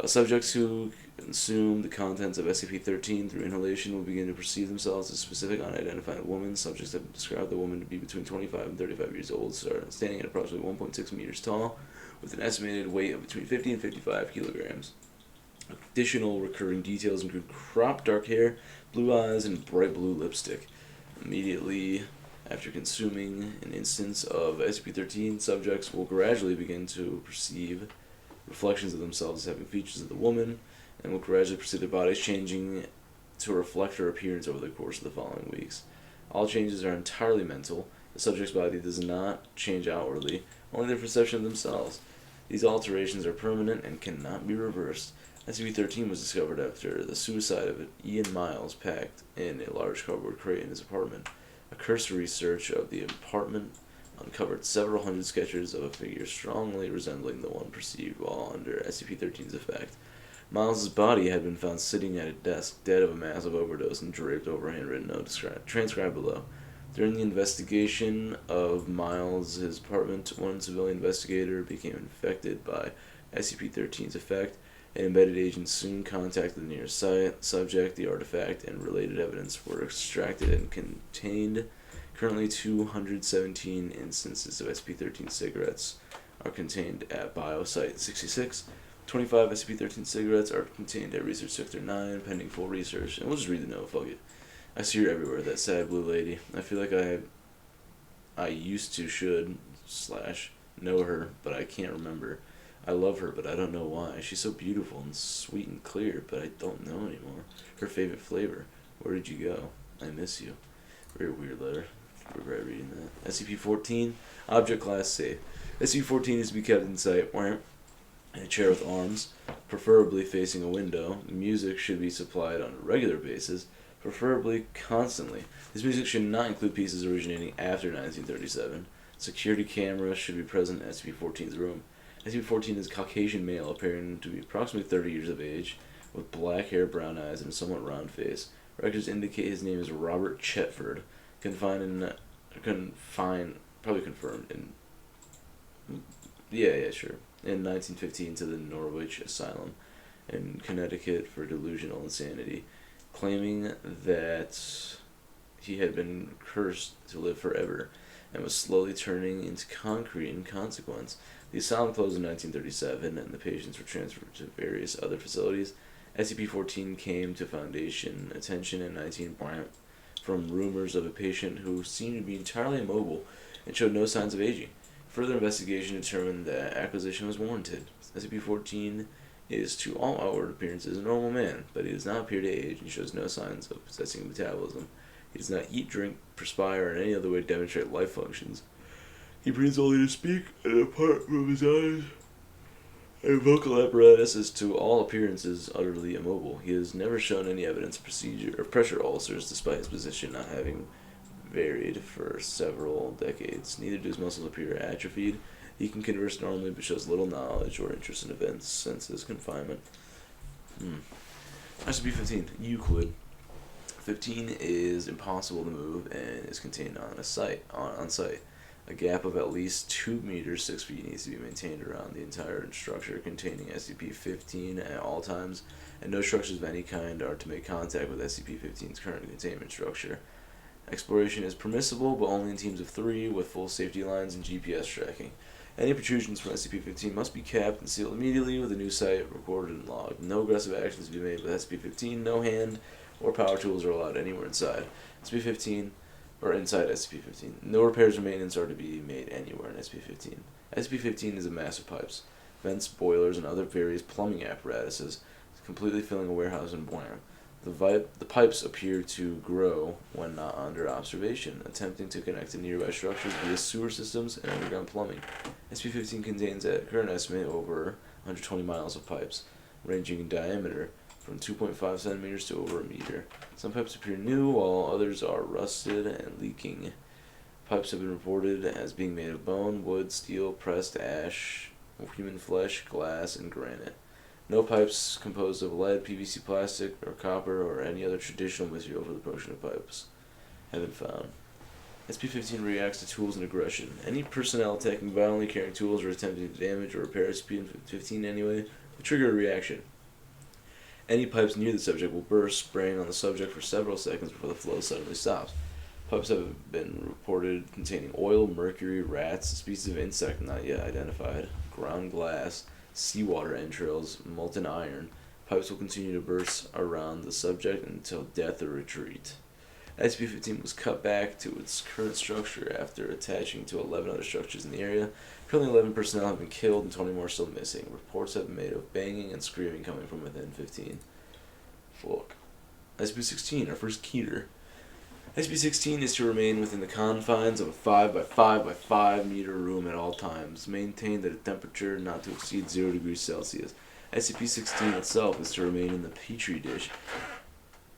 [SPEAKER 1] Subjects who consume the contents of SCP-13 through inhalation will begin to perceive themselves as a specific unidentified woman. Subjects have described the woman to be between 25 and 35 years old, standing at approximately 1.6 meters tall, with an estimated weight of between 50 and 55 kilograms. Additional recurring details include cropped dark hair, blue eyes, and bright blue lipstick. Immediately after consuming an instance of SCP-13, subjects will gradually begin to perceive reflections of themselves as having features of the woman, and will gradually perceive their bodies changing to reflect her appearance over the course of the following weeks. All changes are entirely mental. The subject's body does not change outwardly, only their perception of themselves. These alterations are permanent and cannot be reversed. SCP-13 was discovered after the suicide of Ian Miles, packed in a large cardboard crate in his apartment. A cursory search of the apartment uncovered several hundred sketches of a figure strongly resembling the one perceived while under SCP-13's effect. Miles's body had been found sitting at a desk, dead of a massive overdose, and draped over a handwritten note transcribed below. During the investigation of Miles' apartment, one civilian investigator became infected by SCP-13's effect. An embedded agent soon contacted the nearest subject. The artifact and related evidence were extracted and contained. Currently, 217 instances of SCP-13 cigarettes are contained at Biosite-66. 25 SCP-13 cigarettes are contained at Research Sector 9, pending full research. And we'll just read the note, fuck it. I see her everywhere, that sad blue lady. I feel like I used to know her, but I can't remember. I love her, but I don't know why. She's so beautiful and sweet and clear, but I don't know anymore. Her favorite flavor. Where did you go? I miss you. Very weird letter. Regret reading that. SCP-14, Object Class Safe. SCP-14 is to be kept in sight in a chair with arms, preferably facing a window. Music should be supplied on a regular basis, preferably constantly. This music should not include pieces originating after 1937. Security cameras should be present in SCP-14's room. SCP-14 is a Caucasian male, appearing to be approximately 30 years of age, with black hair, brown eyes, and a somewhat round face. Records indicate his name is Robert Chetford. Confirmed in 1915 to the Norwich Asylum in Connecticut for delusional insanity, claiming that he had been cursed to live forever and was slowly turning into concrete in consequence. The asylum closed in 1937 and the patients were transferred to various other facilities. SCP-14 came to Foundation attention in 19 from rumors of a patient who seemed to be entirely immobile and showed no signs of aging. Further investigation determined that acquisition was warranted. SCP-14 is to all outward appearances a normal man, but he does not appear to age and shows no signs of possessing metabolism. He does not eat, drink, perspire, or in any other way demonstrate life functions. He breathes only to speak, and apart from his eyes and vocal apparatus is to all appearances utterly immobile. He has never shown any evidence of pressure ulcers, despite his position not having varied for several decades. Neither do his muscles appear atrophied. He can converse normally, but shows little knowledge or interest in events since his confinement. SCP-15 Euclid. 15 is impossible to move and is contained on site. A gap of at least 2 meters, 6 feet needs to be maintained around the entire structure containing SCP-15 at all times, and no structures of any kind are to make contact with SCP-15's current containment structure. Exploration is permissible, but only in teams of 3 with full safety lines and GPS tracking. Any protrusions from SCP-15 must be capped and sealed immediately with a new site recorded and logged. No aggressive actions to be made with SCP-15, no hand or power tools are allowed anywhere inside SCP-15 or inside SCP-15. No repairs or maintenance are to be made anywhere in SCP-15. SCP-15 is a mass of pipes, vents, boilers, and other various plumbing apparatuses, completely filling a warehouse in Buena. The pipes appear to grow when not under observation, attempting to connect to nearby structures via sewer systems and underground plumbing. SCP-15 contains, at current estimate, over 120 miles of pipes, ranging in diameter from 2.5 centimeters to over a meter. Some pipes appear new, while others are rusted and leaking. Pipes have been reported as being made of bone, wood, steel, pressed ash, human flesh, glass, and granite. No pipes composed of lead, PVC plastic, or copper, or any other traditional material for the production of pipes have been found. SCP-15 reacts to tools and aggression. Any personnel attacking violently, carrying tools, or attempting to damage or repair SCP-15 in any way will trigger a reaction. Any pipes near the subject will burst, spraying on the subject for several seconds before the flow suddenly stops. Pipes have been reported containing oil, mercury, rats, species of insect not yet identified, ground glass, seawater entrails, molten iron. Pipes will continue to burst around the subject until death or retreat. SCP-15 was cut back to its current structure after attaching to 11 other structures in the area. Currently 11 personnel have been killed and 20 more are still missing. Reports have been made of banging and screaming coming from within 15. Look. SCP-16, our first Keter. SCP-16 is to remain within the confines of a 5 by 5 by 5 meter room at all times, maintained at a temperature not to exceed 0 degrees Celsius. SCP-16 itself is to remain in the Petri dish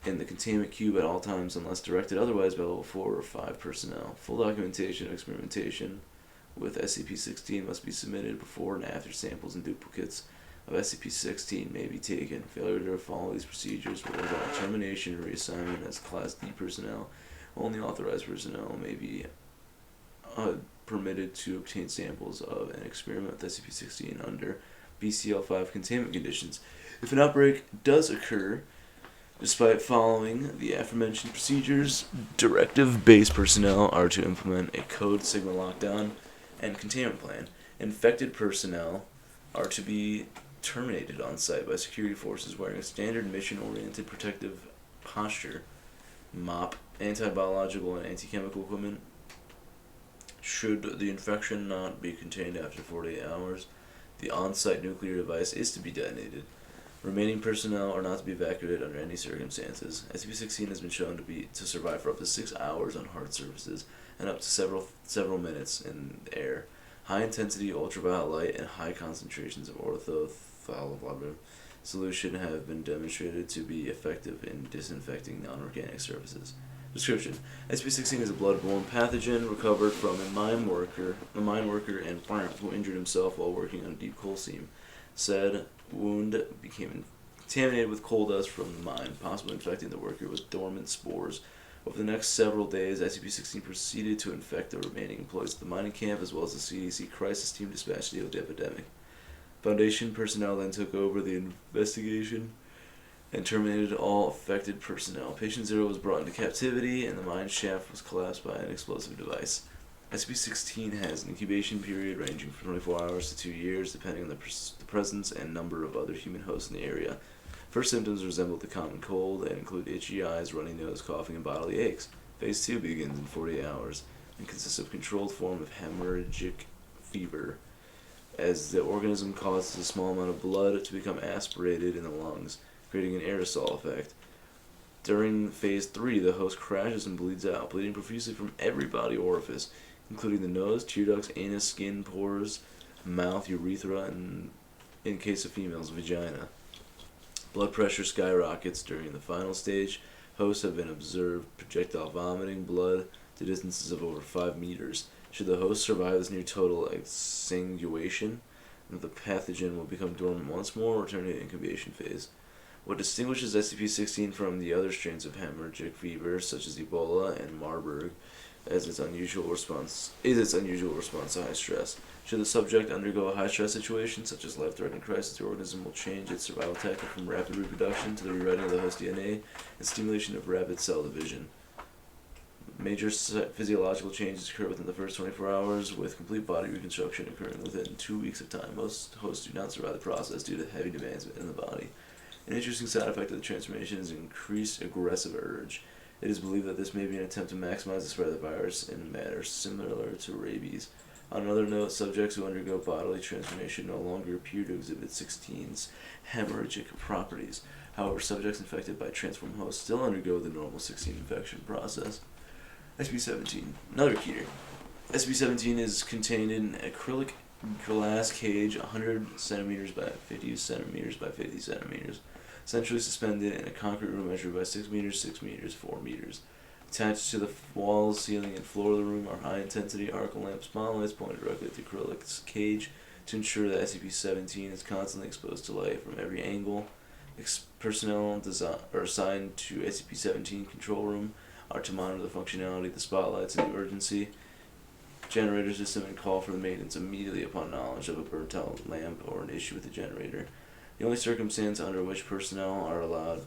[SPEAKER 1] in the containment cube at all times unless directed otherwise by level 4 or 5 personnel. Full documentation of experimentation with SCP-16 must be submitted before and after samples and duplicates of SCP-16 may be taken. Failure to follow these procedures will involve termination or reassignment as Class D personnel. Only authorized personnel may be permitted to obtain samples of and experiment with SCP-16 under BCL-5 containment conditions. If an outbreak does occur, despite following the aforementioned procedures, Directive Base personnel are to implement a Code Sigma lockdown and containment plan. Infected personnel are to be terminated on site by security forces wearing a standard mission-oriented protective posture, MOP, anti-biological and anti-chemical equipment. Should the infection not be contained after 48 hours, the on-site nuclear device is to be detonated. Remaining personnel are not to be evacuated under any circumstances. SCP-16 has been shown to survive for up to 6 hours on hard surfaces and up to several minutes in the air. High-intensity ultraviolet light and high concentrations of orthophthalein solution have been demonstrated to be effective in disinfecting non-organic surfaces. Description: SCP-16 is a blood-borne pathogen recovered from a mine worker and plant who injured himself while working on a deep coal seam. Said wound became contaminated with coal dust from the mine, possibly infecting the worker with dormant spores. Over the next several days, SCP-16 proceeded to infect the remaining employees at the mining camp as well as the CDC crisis team dispatched to deal with the epidemic. Foundation personnel then took over the investigation and terminated all affected personnel. Patient 0 was brought into captivity and the mine shaft was collapsed by an explosive device. SCP-16 has an incubation period ranging from 24 hours to 2 years, depending on the presence and number of other human hosts in the area. First symptoms resemble the common cold and include itchy eyes, runny nose, coughing, and bodily aches. Phase 2 begins in 48 hours and consists of a controlled form of hemorrhagic fever, as the organism causes a small amount of blood to become aspirated in the lungs, creating an aerosol effect. During Phase 3, the host crashes and bleeds out, bleeding profusely from every body orifice, including the nose, tear ducts, anus, skin, pores, mouth, urethra, and, in case of females, vagina. Blood pressure skyrockets during the final stage. Hosts have been observed projectile vomiting blood to distances of over 5 meters. Should the host survive this near total exsanguination, the pathogen will become dormant once more, returning to incubation phase. What distinguishes SCP-16 from the other strains of hemorrhagic fever, such as Ebola and Marburg, is its unusual response to high stress. Should the subject undergo a high-stress situation, such as life-threatening crisis, the organism will change its survival tactic from rapid reproduction to the rewriting of the host DNA and stimulation of rapid cell division. Major physiological changes occur within the first 24 hours, with complete body reconstruction occurring within 2 weeks of time. Most hosts do not survive the process due to heavy demands in the body. An interesting side effect of the transformation is an increased aggressive urge. It is believed that this may be an attempt to maximize the spread of the virus in a manner similar to rabies. On another note, subjects who undergo bodily transformation no longer appear to exhibit 16's hemorrhagic properties. However, subjects infected by transformed hosts still undergo the normal 16 infection process. SCP-17, another keter. SCP-17 is contained in an acrylic glass cage 100 centimeters by 50 centimeters by 50 centimeters, centrally suspended in a concrete room measured by 6 meters, 6 meters, 4 meters. Attached to the walls, ceiling, and floor of the room are high-intensity arc lamp spotlights pointed directly at the acrylic cage to ensure that SCP-17 is constantly exposed to light from every angle. Personnel are assigned to SCP-17 control room are to monitor the functionality of the spotlights and the emergency generator system and call for the maintenance immediately upon knowledge of a burnt-out lamp or an issue with the generator. The only circumstance under which personnel are allowed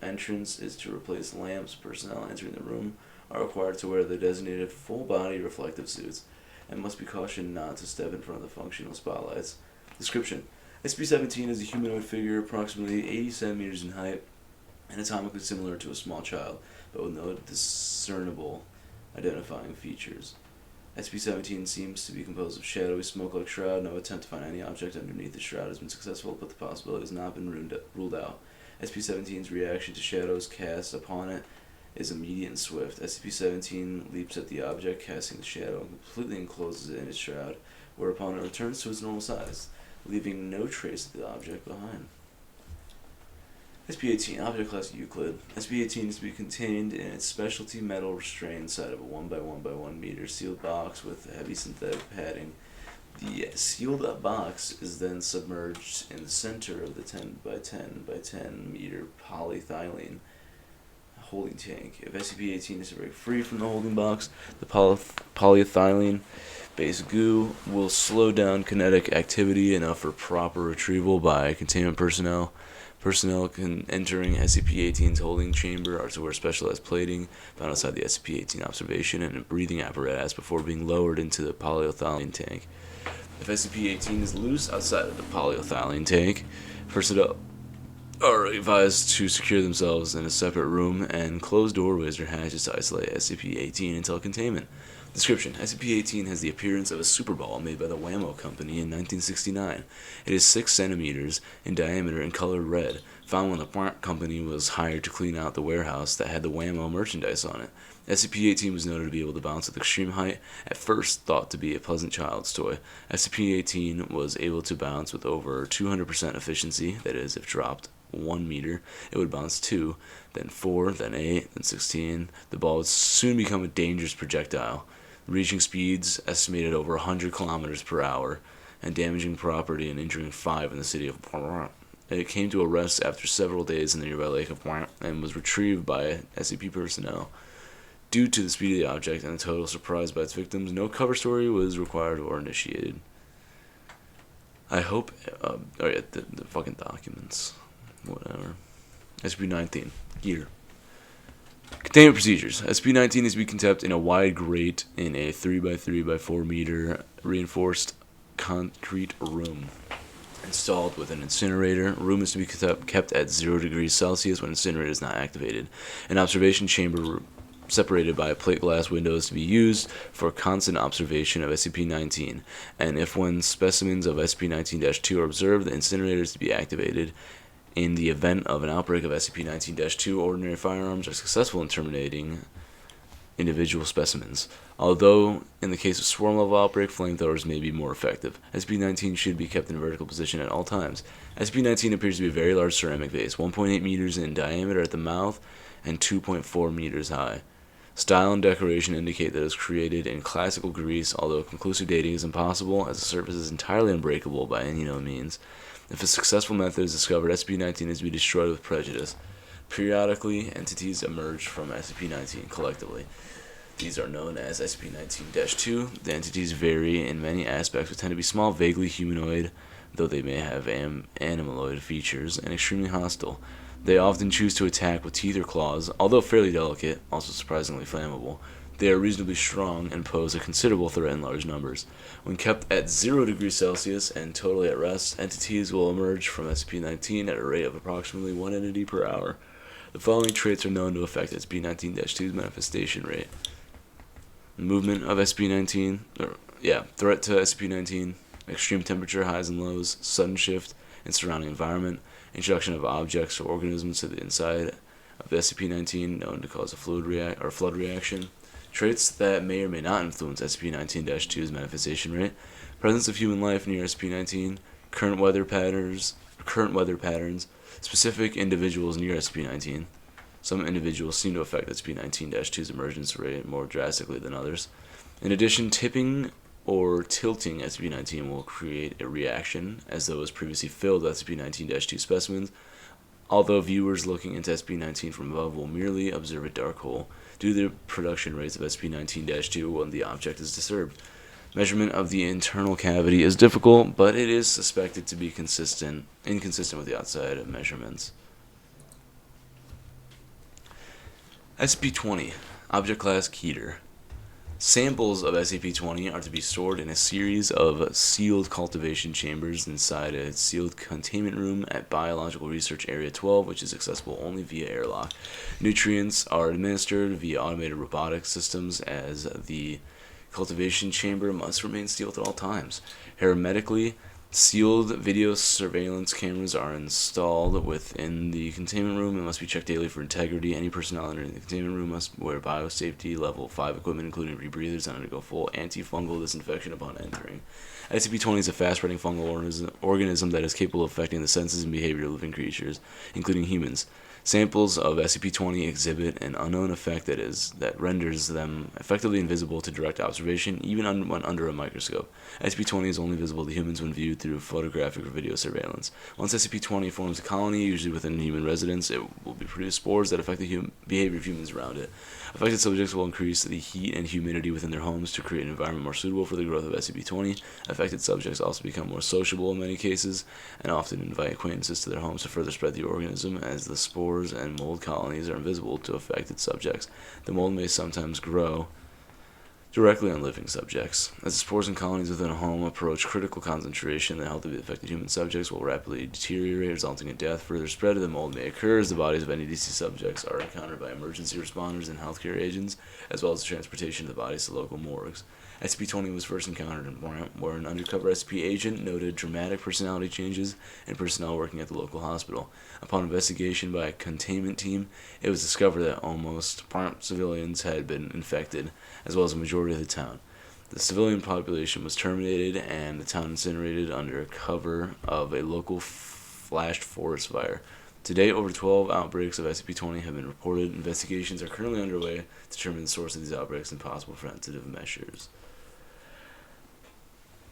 [SPEAKER 1] entrance is to replace lamps. Personnel entering the room are required to wear the designated full-body reflective suits and must be cautioned not to step in front of the functional spotlights. Description: SCP-17 is a humanoid figure approximately 80 centimeters in height, anatomically similar to a small child, but with no discernible identifying features. SCP-17 seems to be composed of shadowy, smoke-like shroud. No attempt to find any object underneath the shroud has been successful, but the possibility has not been ruled out. SCP-17's reaction to shadows cast upon it is immediate and swift. SCP-17 leaps at the object, casting the shadow, and completely encloses it in its shroud, whereupon it returns to its normal size, leaving no trace of the object behind. SCP-18, Object Class Euclid. SCP-18 is to be contained in its specialty metal restraint inside of a 1 by 1 by 1 meter sealed box with heavy synthetic padding. The sealed box is then submerged in the center of the 10 by 10 by 10 meter polyethylene holding tank. If SCP-18 is to break free from the holding box, the polyethylene-based goo will slow down kinetic activity enough for proper retrieval by containment personnel. Personnel entering SCP-18's holding chamber are to wear specialized plating found outside the SCP-18 observation and a breathing apparatus before being lowered into the polyethylene tank. If SCP-18 is loose outside of the polyethylene tank, personnel are advised to secure themselves in a separate room and close doorways or hatches to isolate SCP-18 until containment. Description: SCP-18 has the appearance of a super ball made by the Whammo Company in 1969. It is 6 centimeters in diameter and colored red, found when the Plant Company was hired to clean out the warehouse that had the Whammo merchandise on it. SCP-18 was noted to be able to bounce with extreme height, at first thought to be a pleasant child's toy. SCP-18 was able to bounce with over 200% efficiency, that is, if dropped 1 meter, it would bounce 2, then 4, then 8, then 16. The ball would soon become a dangerous projectile, reaching speeds estimated over 100 kilometers per hour, and damaging property and injuring 5 in the city of Plant. It came to a rest after several days in the nearby lake of Plant and was retrieved by SCP personnel. Due to the speed of the object and the total surprise by its victims, no cover story was required or initiated. I hope... the fucking documents. Whatever. SCP-19. Gear. Containment procedures. SCP-19 is to be kept in a wide grate in a 3 by 3 by 4 meter reinforced concrete room installed with an incinerator. Room is to be kept at 0 degrees Celsius when incinerator is not activated. An observation chamber separated by plate glass windows to be used for constant observation of SCP-19, and if when specimens of SCP-19-2 are observed, the incinerator is to be activated. In the event of an outbreak of SCP-19-2, ordinary firearms are successful in terminating individual specimens, although in the case of swarm-level outbreak, flamethrowers may be more effective. SCP-19 should be kept in a vertical position at all times. SCP-19 appears to be a very large ceramic vase, 1.8 meters in diameter at the mouth and 2.4 meters high. Style and decoration indicate that it was created in classical Greece, although conclusive dating is impossible as the surface is entirely unbreakable by any known means. If a successful method is discovered, SCP-19 is to be destroyed with prejudice. Periodically, entities emerge from SCP-19 collectively. These are known as SCP-19-2. The entities vary in many aspects, but tend to be small, vaguely humanoid, though they may have animaloid features, and extremely hostile. They often choose to attack with teeth or claws, although fairly delicate, also surprisingly flammable. They are reasonably strong and pose a considerable threat in large numbers. When kept at 0 degrees Celsius and totally at rest, entities will emerge from SCP-19 at a rate of approximately 1 entity per hour. The following traits are known to affect SCP-19-2's manifestation rate. Movement of SCP-19, threat to SCP-19, extreme temperature highs and lows, sudden shift in surrounding environment, introduction of objects or organisms to the inside of the SCP-19 known to cause a flood reaction. Traits that may or may not influence SCP-19-2's manifestation rate: presence of human life near SCP-19, current weather patterns, specific individuals near SCP-19. Some individuals seem to affect SCP-19-2's emergence rate more drastically than others. In addition, tipping or tilting SCP-19 will create a reaction, as though it was previously filled with SCP-19-2 specimens, although viewers looking into SCP-19 from above will merely observe a dark hole due to the production rates of SCP-19-2 when the object is disturbed. Measurement of the internal cavity is difficult, but it is suspected to be inconsistent with the outside measurements. SCP-20, Object Class Keter. Samples of SCP-20 are to be stored in a series of sealed cultivation chambers inside a sealed containment room at Biological Research Area 12, which is accessible only via airlock. Nutrients are administered via automated robotic systems, as the cultivation chamber must remain sealed at all times. Hermetically sealed video surveillance cameras are installed within the containment room and must be checked daily for integrity. Any personnel entering the containment room must wear biosafety level 5 equipment, including rebreathers, and undergo full antifungal disinfection upon entering. SCP-20 is a fast-spreading fungal organism that is capable of affecting the senses and behavior of living creatures, including humans. Samples of SCP-20 exhibit an unknown effect that renders them effectively invisible to direct observation, even when under a microscope. SCP-20 is only visible to humans when viewed through photographic or video surveillance. Once SCP-20 forms a colony, usually within human residence, it will produce spores that affect the behavior of humans around it. Affected subjects will increase the heat and humidity within their homes to create an environment more suitable for the growth of SCP-20. Affected subjects also become more sociable in many cases, and often invite acquaintances to their homes to further spread the organism, as the spores and mold colonies are invisible to affected subjects. The mold may sometimes grow directly on living subjects. As the spores and colonies within a home approach critical concentration, the health of the affected human subjects will rapidly deteriorate, resulting in death. Further spread of the mold may occur as the bodies of any deceased subjects are encountered by emergency responders and healthcare agents, as well as the transportation of the bodies to local morgues. SCP-20 was first encountered in Brant, where an undercover SCP agent noted dramatic personality changes in personnel working at the local hospital. Upon investigation by a containment team, it was discovered that almost civilians had been infected, as well as a majority of the town. The civilian population was terminated and the town incinerated under cover of a local flash forest fire. To date, over 12 outbreaks of SCP-20 have been reported. Investigations are currently underway to determine the source of these outbreaks and possible preventative measures.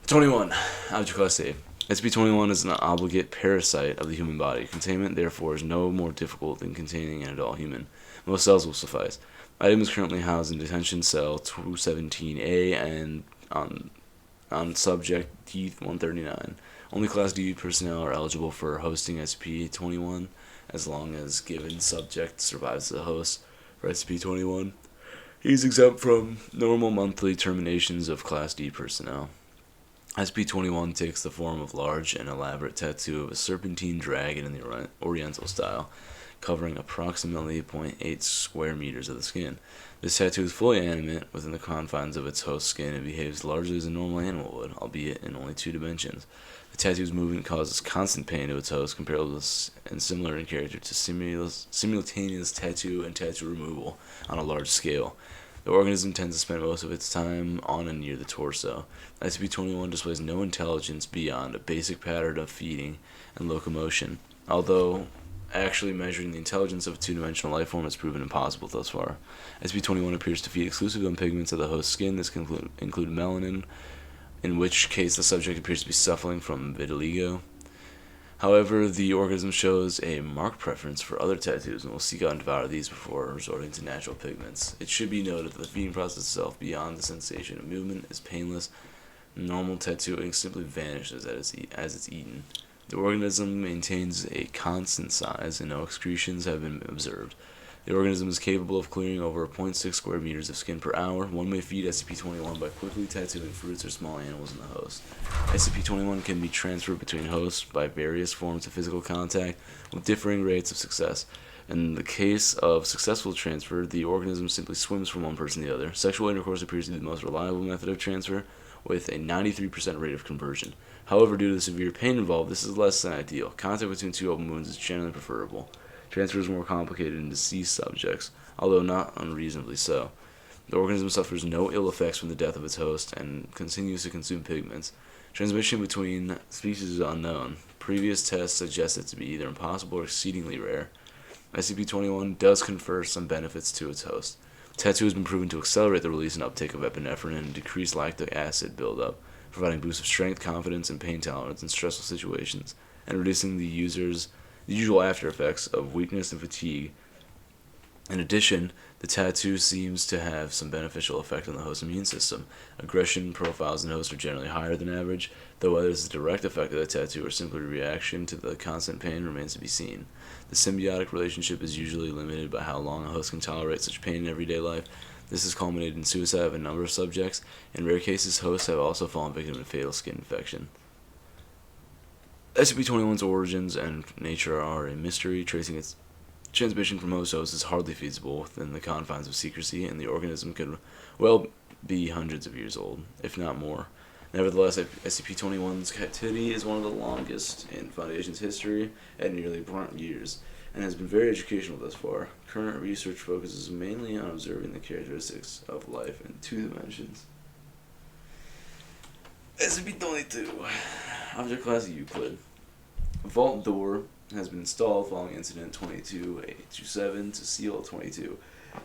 [SPEAKER 1] 21. Object Class A. SCP-21 is an obligate parasite of the human body. Containment, therefore, is no more difficult than containing an adult human. Most cells will suffice. Item is currently housed in Detention Cell 217A and on Subject D-139. Only Class D personnel are eligible for hosting SCP-21, as long as given subject survives the host for SCP-21. He is exempt from normal monthly terminations of Class D personnel. SCP-21 takes the form of large and elaborate tattoo of a serpentine dragon in the Oriental style, covering approximately 0.8 square meters of the skin. This tattoo is fully animate within the confines of its host skin and behaves largely as a normal animal would, albeit in only 2 dimensions. The tattoo's movement causes constant pain to its host, comparable and similar in character to simultaneous tattoo and tattoo removal on a large scale. The organism tends to spend most of its time on and near the torso. SCP-21 displays no intelligence beyond a basic pattern of feeding and locomotion. Although actually measuring the intelligence of a two-dimensional life form has proven impossible thus far. SCP-21 appears to feed exclusively on pigments of the host skin. This can include melanin, in which case the subject appears to be suffering from vitiligo. However, the organism shows a marked preference for other tattoos and will seek out and devour these before resorting to natural pigments. It should be noted that the feeding process itself, beyond the sensation of movement, is painless. Normal tattooing simply vanishes as it's eaten. The organism maintains a constant size and no excretions have been observed. The organism is capable of clearing over 0.6 square meters of skin per hour. One may feed SCP-21 by quickly tattooing fruits or small animals in the host. SCP-21 can be transferred between hosts by various forms of physical contact with differing rates of success. In the case of successful transfer, the organism simply swims from one person to the other. Sexual intercourse appears to be the most reliable method of transfer, with a 93% rate of conversion. However, due to the severe pain involved, this is less than ideal. Contact between two open wounds is generally preferable. Transfer is more complicated in deceased subjects, although not unreasonably so. The organism suffers no ill effects from the death of its host and continues to consume pigments. Transmission between species is unknown. Previous tests suggest it to be either impossible or exceedingly rare. SCP-21 does confer some benefits to its host. Tattoo has been proven to accelerate the release and uptake of epinephrine and decrease lactic acid buildup, providing boosts of strength, confidence, and pain tolerance in stressful situations, and reducing the usual after effects of weakness and fatigue. In addition, the tattoo seems to have some beneficial effect on the host's immune system. Aggression profiles in hosts are generally higher than average, though whether it's the direct effect of the tattoo or simply a reaction to the constant pain remains to be seen. The symbiotic relationship is usually limited by how long a host can tolerate such pain in everyday life. This has culminated in suicide of a number of subjects. In rare cases, hosts have also fallen victim to fatal skin infection. SCP-21's origins and nature are a mystery. Tracing its transmission from host to host is hardly feasible within the confines of secrecy, and the organism could well be hundreds of years old, if not more. Nevertheless, SCP-21's captivity is one of the longest in Foundation's history at nearly 100 years, and has been very educational thus far. Current research focuses mainly on observing the characteristics of life in two dimensions. SCP-22 Object Class Euclid. A vault door has been installed following Incident 22-827 to seal 22.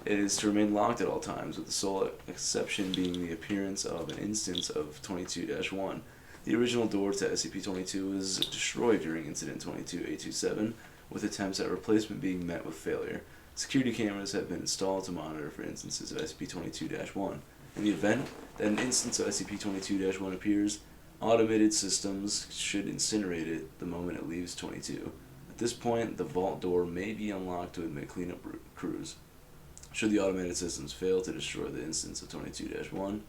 [SPEAKER 1] It is to remain locked at all times, with the sole exception being the appearance of an instance of 22-1. The original door to SCP-22 was destroyed during Incident 22-827, with attempts at replacement being met with failure. Security cameras have been installed to monitor for instances of SCP-22-1. In the event that an instance of SCP-22-1 appears, automated systems should incinerate it the moment it leaves 22. At this point, the vault door may be unlocked to admit cleanup crews. Should the automated systems fail to destroy the instance of 22-1,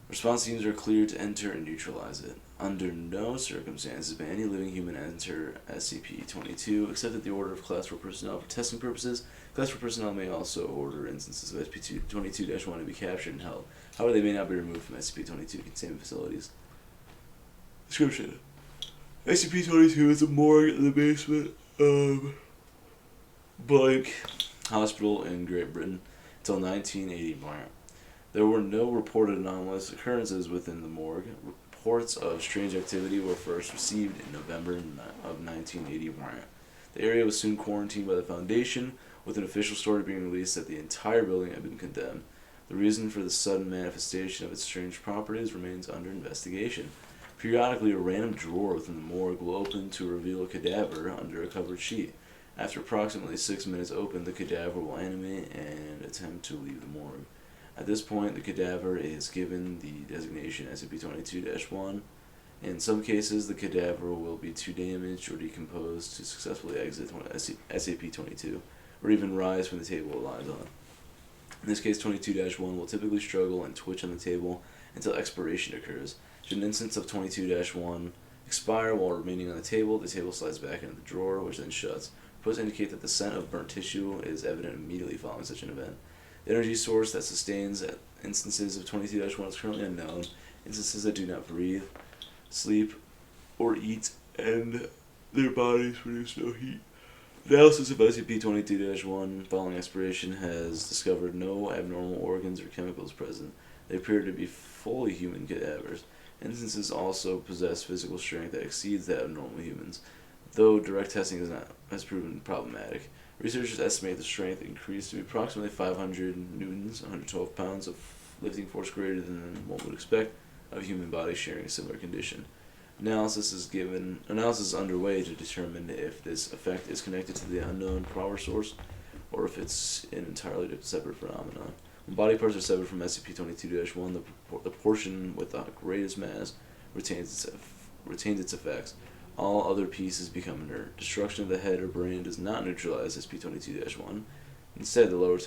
[SPEAKER 1] response teams are cleared to enter and neutralize it. Under no circumstances may any living human enter SCP-22 except at the order of Class 4 personnel for testing purposes. Class 4 personnel may also order instances of SCP-22-1 to be captured and held. However, they may not be removed from SCP-22 containment facilities. Description: SCP-22 is a morgue in the basement of blank hospital in Great Britain until 1980. There were no reported anomalous occurrences within the morgue. Reports of strange activity were first received in November of 1980. The area was soon quarantined by the Foundation, with an official story being released that the entire building had been condemned. The reason for the sudden manifestation of its strange properties remains under investigation. Periodically, a random drawer within the morgue will open to reveal a cadaver under a covered sheet. After approximately 6 minutes open, the cadaver will animate and attempt to leave the morgue. At this point, the cadaver is given the designation SCP-22-1. In some cases, the cadaver will be too damaged or decomposed to successfully exit SCP-22, or even rise from the table it lies on. In this case, 22-1 will typically struggle and twitch on the table until expiration occurs. Should an instance of 22-1 expire while remaining on the table slides back into the drawer, which then shuts. Reports indicate that the scent of burnt tissue is evident immediately following such an event. The energy source that sustains instances of 22-1 is currently unknown. Instances that do not breathe, sleep, or eat, and their bodies produce no heat. Analysis of SCP-22-1 following expiration has discovered no abnormal organs or chemicals present. They appear to be fully human cadavers. Instances also possess physical strength that exceeds that of normal humans. Though direct testing has proven problematic, researchers estimate the strength increased to approximately 500 newtons, 112 pounds of lifting force greater than one would expect of a human body sharing a similar condition. Analysis is underway to determine if this effect is connected to the unknown power source, or if it's an entirely separate phenomenon. When body parts are severed from SCP-22-1, the portion with the greatest mass retains its effects. All other pieces become inert. Destruction of the head or brain does not neutralize SCP-22-1. Instead, the lower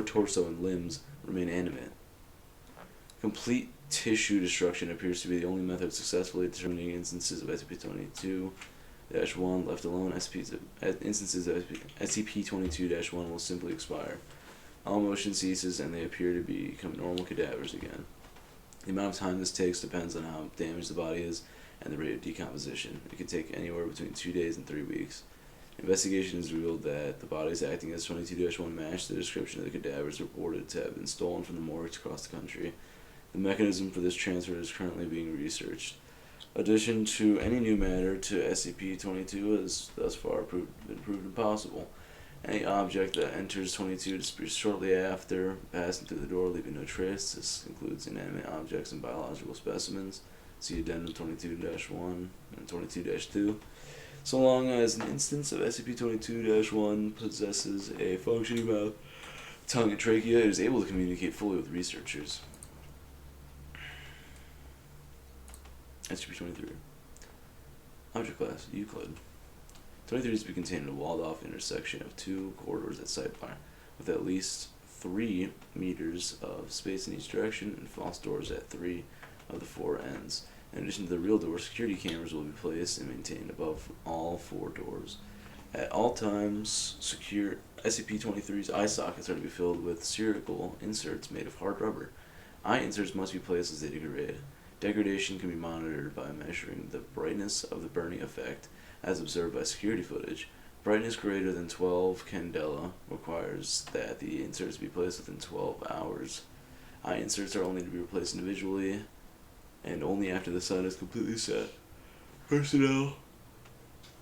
[SPEAKER 1] torso and limbs remain animate. Complete tissue destruction appears to be the only method successfully determining instances of SCP-22-1, left alone. Instances of SCP-22-1 will simply expire. All motion ceases and they appear to become normal cadavers again. The amount of time this takes depends on how damaged the body is and the rate of decomposition. It can take anywhere between 2 days and 3 weeks. Investigation has revealed that the bodies acting as 22-1 match the description of the cadavers reported to have been stolen from the morgues across the country. The mechanism for this transfer is currently being researched. Addition to any new matter to SCP-22 has thus far been proved impossible. Any object that enters 22 shortly after passing through the door, leaving no trace. This includes inanimate objects and biological specimens. See Addendum 22-1 and 22-2. So long as an instance of SCP-22-1 possesses a functioning mouth, tongue, and trachea, it is able to communicate fully with researchers. SCP-23. Object Class Euclid. 23 is to be contained in a walled-off intersection of 2 corridors at sidebar, with at least 3 meters of space in each direction, and false doors at 3 of the 4 ends. In addition to the real door, security cameras will be placed and maintained above all 4 doors. At all times, SCP-23's eye sockets are to be filled with spherical inserts made of hard rubber. Eye inserts must be placed as they degrade. Degradation can be monitored by measuring the brightness of the burning effect, as observed by security footage. Brightness greater than 12 candela requires that the inserts be placed within 12 hours. Eye inserts are only to be replaced individually, and only after the sun is completely set. Personnel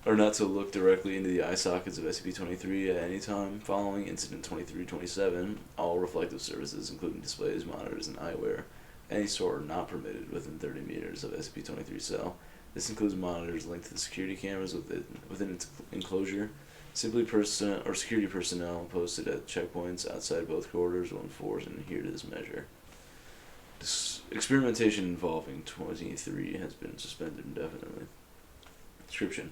[SPEAKER 1] are not to look directly into the eye sockets of SCP-23 at any time. Following Incident 2327, all reflective surfaces, including displays, monitors, and eyewear, any sort are not permitted within 30 meters of SCP-23 cell. This includes monitors linked to the security cameras within its enclosure. Security personnel posted at checkpoints outside both corriders will enforce and adhere to this measure. Experimentation involving 23 has been suspended indefinitely. Description: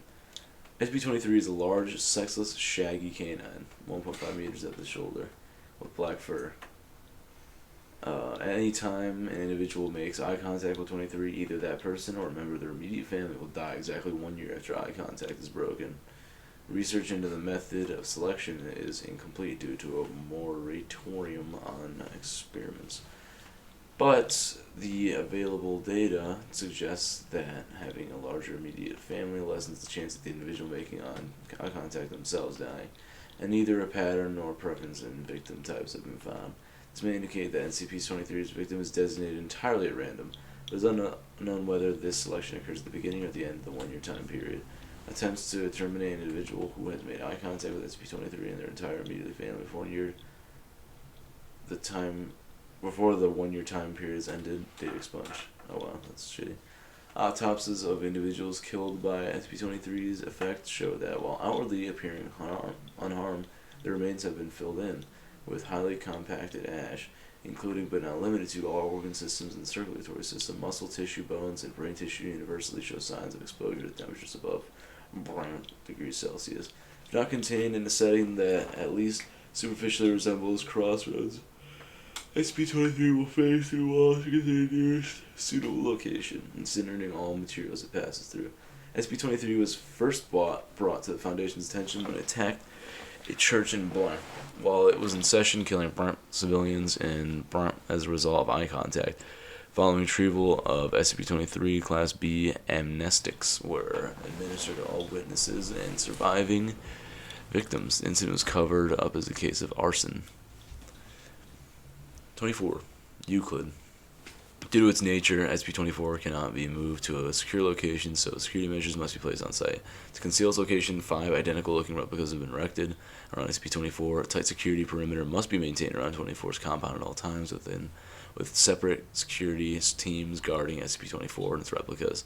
[SPEAKER 1] SCP-23 is a large, sexless, shaggy canine, 1.5 meters at the shoulder, with black fur. At any time an individual makes eye contact with 23, either that person or a member of their immediate family will die exactly 1 year after eye contact is broken. Research into the method of selection is incomplete due to a moratorium on experiments. But the available data suggests that having a larger immediate family lessens the chance of the individual making eye contact themselves dying, and neither a pattern nor preference in victim types have been found. This may indicate that SCP-23's victim is designated entirely at random. It is unknown whether this selection occurs at the beginning or at the end of the 1 year time period. Attempts to terminate an individual who has made eye contact with SCP-23 and their entire immediate family before the 1 year time period is ended, data expunged. Oh wow, that's shitty. Autopsies of individuals killed by SCP-23's effects show that while outwardly appearing unharmed, their remains have been filled in with highly compacted ash, including but not limited to all organ systems in the circulatory system. Muscle tissue, bones, and brain tissue universally show signs of exposure to temperatures above 100 degrees Celsius. If not contained in a setting that at least superficially resembles crossroads, SCP-23 will phase through walls to get to the nearest suitable location, incinerating all materials it passes through. SCP-23 was first brought to the Foundation's attention when it attacked a church in Blanc while it was in session, killing civilians in Blanc as a result of eye contact. Following retrieval of SCP-23, Class B amnestics were administered to all witnesses and surviving victims. The incident was covered up as a case of arson. 24. Euclid. Due to its nature, SCP-24 cannot be moved to a secure location, so security measures must be placed on site. To conceal its location, 5 identical-looking replicas have been erected around SCP-24. A tight security perimeter must be maintained around 24's compound at all times, with separate security teams guarding SCP-24 and its replicas.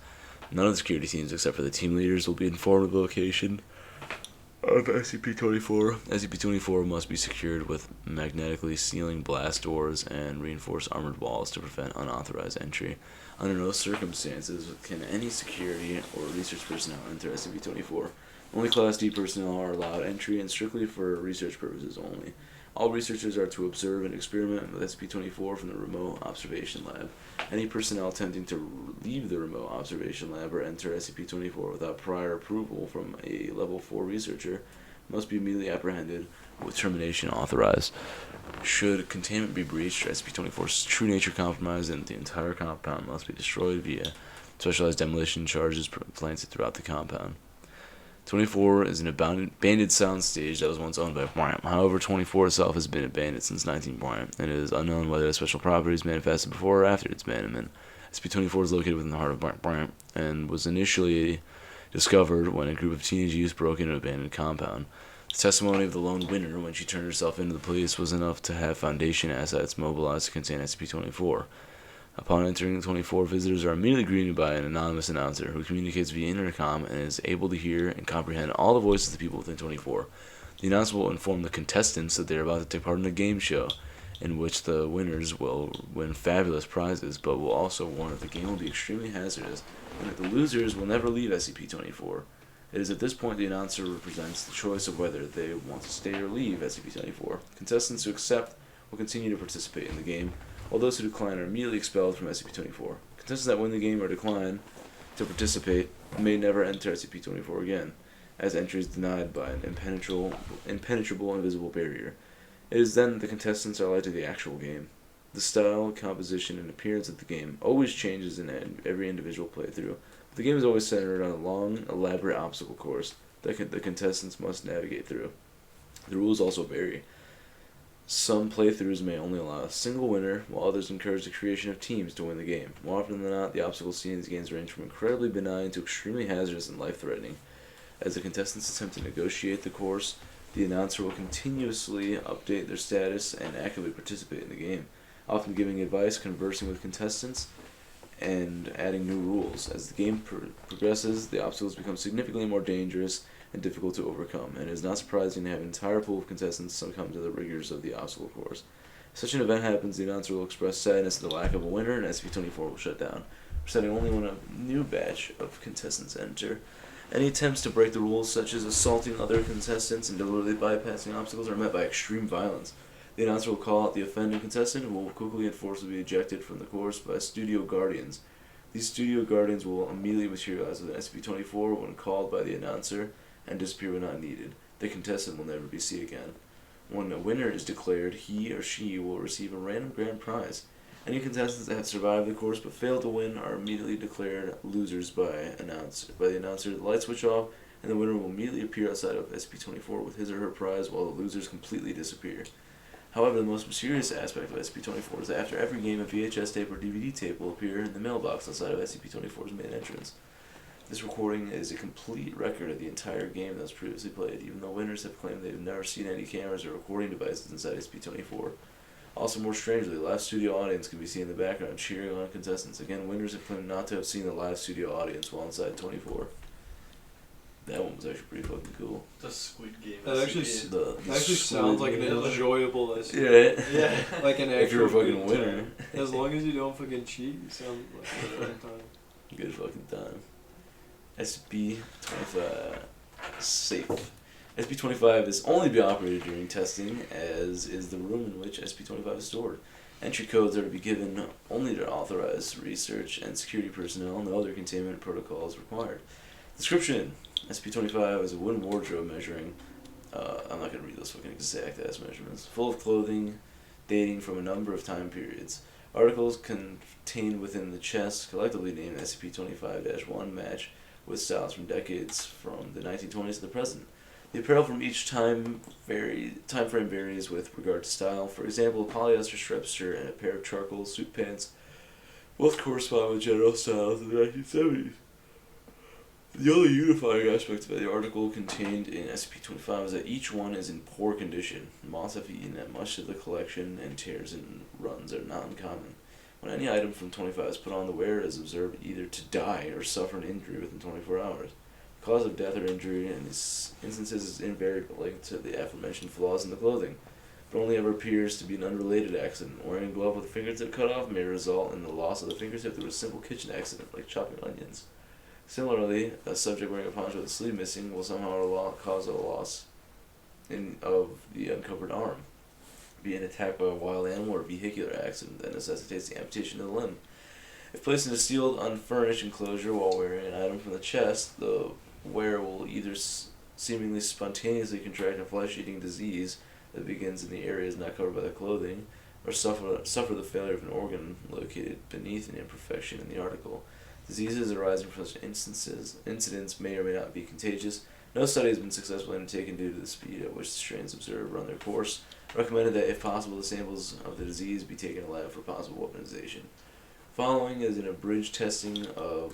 [SPEAKER 1] None of the security teams, except for the team leaders, will be informed of the location of SCP-24. SCP-24 must be secured with magnetically sealing blast doors and reinforced armored walls to prevent unauthorized entry. Under no circumstances can any security or research personnel enter SCP-24. Only Class D personnel are allowed entry, and strictly for research purposes only. All researchers are to observe and experiment with SCP-24 from the remote observation lab. Any personnel attempting to leave the remote observation lab or enter SCP-24 without prior approval from a Level 4 researcher must be immediately apprehended with termination authorized. Should containment be breached or SCP-24's true nature compromised, then the entire compound must be destroyed via specialized demolition charges planted throughout the compound. 24 is an abandoned soundstage that was once owned by Bryant. However, 24 itself has been abandoned since 19 Bryant, and it is unknown whether the special properties manifested before or after its abandonment. SCP-24 is located within the heart of Bryant and was initially discovered when a group of teenage youth broke into an abandoned compound. The testimony of the lone winner when she turned herself into the police was enough to have Foundation assets mobilized to contain SCP-24. Upon entering 24, visitors are immediately greeted by an anonymous announcer who communicates via intercom and is able to hear and comprehend all the voices of the people within 24. The announcer will inform the contestants that they are about to take part in a game show, in which the winners will win fabulous prizes, but will also warn that the game will be extremely hazardous and that the losers will never leave SCP-24. It is at this point the announcer represents the choice of whether they want to stay or leave SCP-24. Contestants who accept will continue to participate in the game, while those who decline are immediately expelled from SCP-24. Contestants that win the game or decline to participate may never enter SCP-24 again, as entry is denied by an impenetrable invisible barrier. It is then that the contestants are led to the actual game. The style, composition, and appearance of the game always changes in every individual playthrough, but the game is always centered on a long, elaborate obstacle course that the contestants must navigate through. The rules also vary. Some playthroughs may only allow a single winner, while others encourage the creation of teams to win the game. More often than not, the obstacles seen in these games range from incredibly benign to extremely hazardous and life-threatening. As the contestants attempt to negotiate the course, the announcer will continuously update their status and actively participate in the game, often giving advice, conversing with contestants, and adding new rules. As the game progresses, the obstacles become significantly more dangerous and difficult to overcome, and it is not surprising to have an entire pool of contestants succumb to the rigors of the obstacle course. If such an event happens, the announcer will express sadness at the lack of a winner, and SCP-24 will shut down, presenting only when a new batch of contestants enter. Any attempts to break the rules, such as assaulting other contestants and deliberately bypassing obstacles, are met by extreme violence. The announcer will call out the offending contestant, who will quickly and forcibly be ejected from the course by studio guardians. These studio guardians will immediately materialize with SCP-24 when called by the announcer, and disappear when not needed. The contestant will never be seen again. When a winner is declared, he or she will receive a random grand prize. Any contestants that have survived the course but failed to win are immediately declared losers by the announcer. The lights switch off, and the winner will immediately appear outside of SCP-24 with his or her prize, while the losers completely disappear. However, the most mysterious aspect of SCP-24 is that after every game, a VHS tape or DVD tape will appear in the mailbox outside of SCP-24's main entrance. This recording is a complete record of the entire game that was previously played, even though winners have claimed they have never seen any cameras or recording devices inside SCP-24. Also, more strangely, a live studio audience can be seen in the background cheering on contestants. Again, winners have claimed not to have seen the live studio audience while inside 24. That one was actually pretty fucking cool.
[SPEAKER 3] The Squid Game.
[SPEAKER 2] That actually sounds like an enjoyable SCP.
[SPEAKER 1] Yeah.
[SPEAKER 2] Yeah. Like an actual
[SPEAKER 1] if you're a fucking winner.
[SPEAKER 2] Time. As long as you don't fucking cheat, you sound like a fucking time.
[SPEAKER 1] Good fucking time. SCP-25 safe. SCP-25 is only to be operated during testing, as is the room in which SCP-25 is stored. Entry codes are to be given only to authorized research and security personnel. No other containment protocols required. Description: SCP-25 is a wooden wardrobe measuring, I'm not going to read those fucking exact ass measurements, full of clothing dating from a number of time periods. Articles contained within the chest, collectively named SCP-25-1, match with styles from decades from the 1920s to the present. The apparel from each time frame varies with regard to style. For example, a polyester striped shirt and a pair of charcoal suit pants Both correspond with general styles in the 1970s. The only unifying aspect of the article contained in SCP-25 is that each one is in poor condition. Moths have eaten at much of the collection, and tears and runs are not uncommon. When any item from 25 is put on, the wearer is observed either to die or suffer an injury within 24 hours. The cause of death or injury in these instances is invariably linked to the aforementioned flaws in the clothing. It only ever appears to be an unrelated accident. Wearing a glove with a fingertip cut off may result in the loss of the fingertip through a simple kitchen accident, like chopping onions. Similarly, a subject wearing a poncho with a sleeve missing will somehow cause a loss of the uncovered arm, be an attack by a wild animal or a vehicular accident that necessitates the amputation of the limb. If placed in a sealed, unfurnished enclosure while wearing an item from the chest, the wearer will either seemingly spontaneously contract a flesh-eating disease that begins in the areas not covered by the clothing, or suffer the failure of an organ located beneath an imperfection in the article. Diseases arising from such incidents may or may not be contagious. No study has been successfully undertaken due to the speed at which the strains observed run their course. Recommended that, if possible, the samples of the disease be taken to lab for possible weaponization. Following is an abridged testing log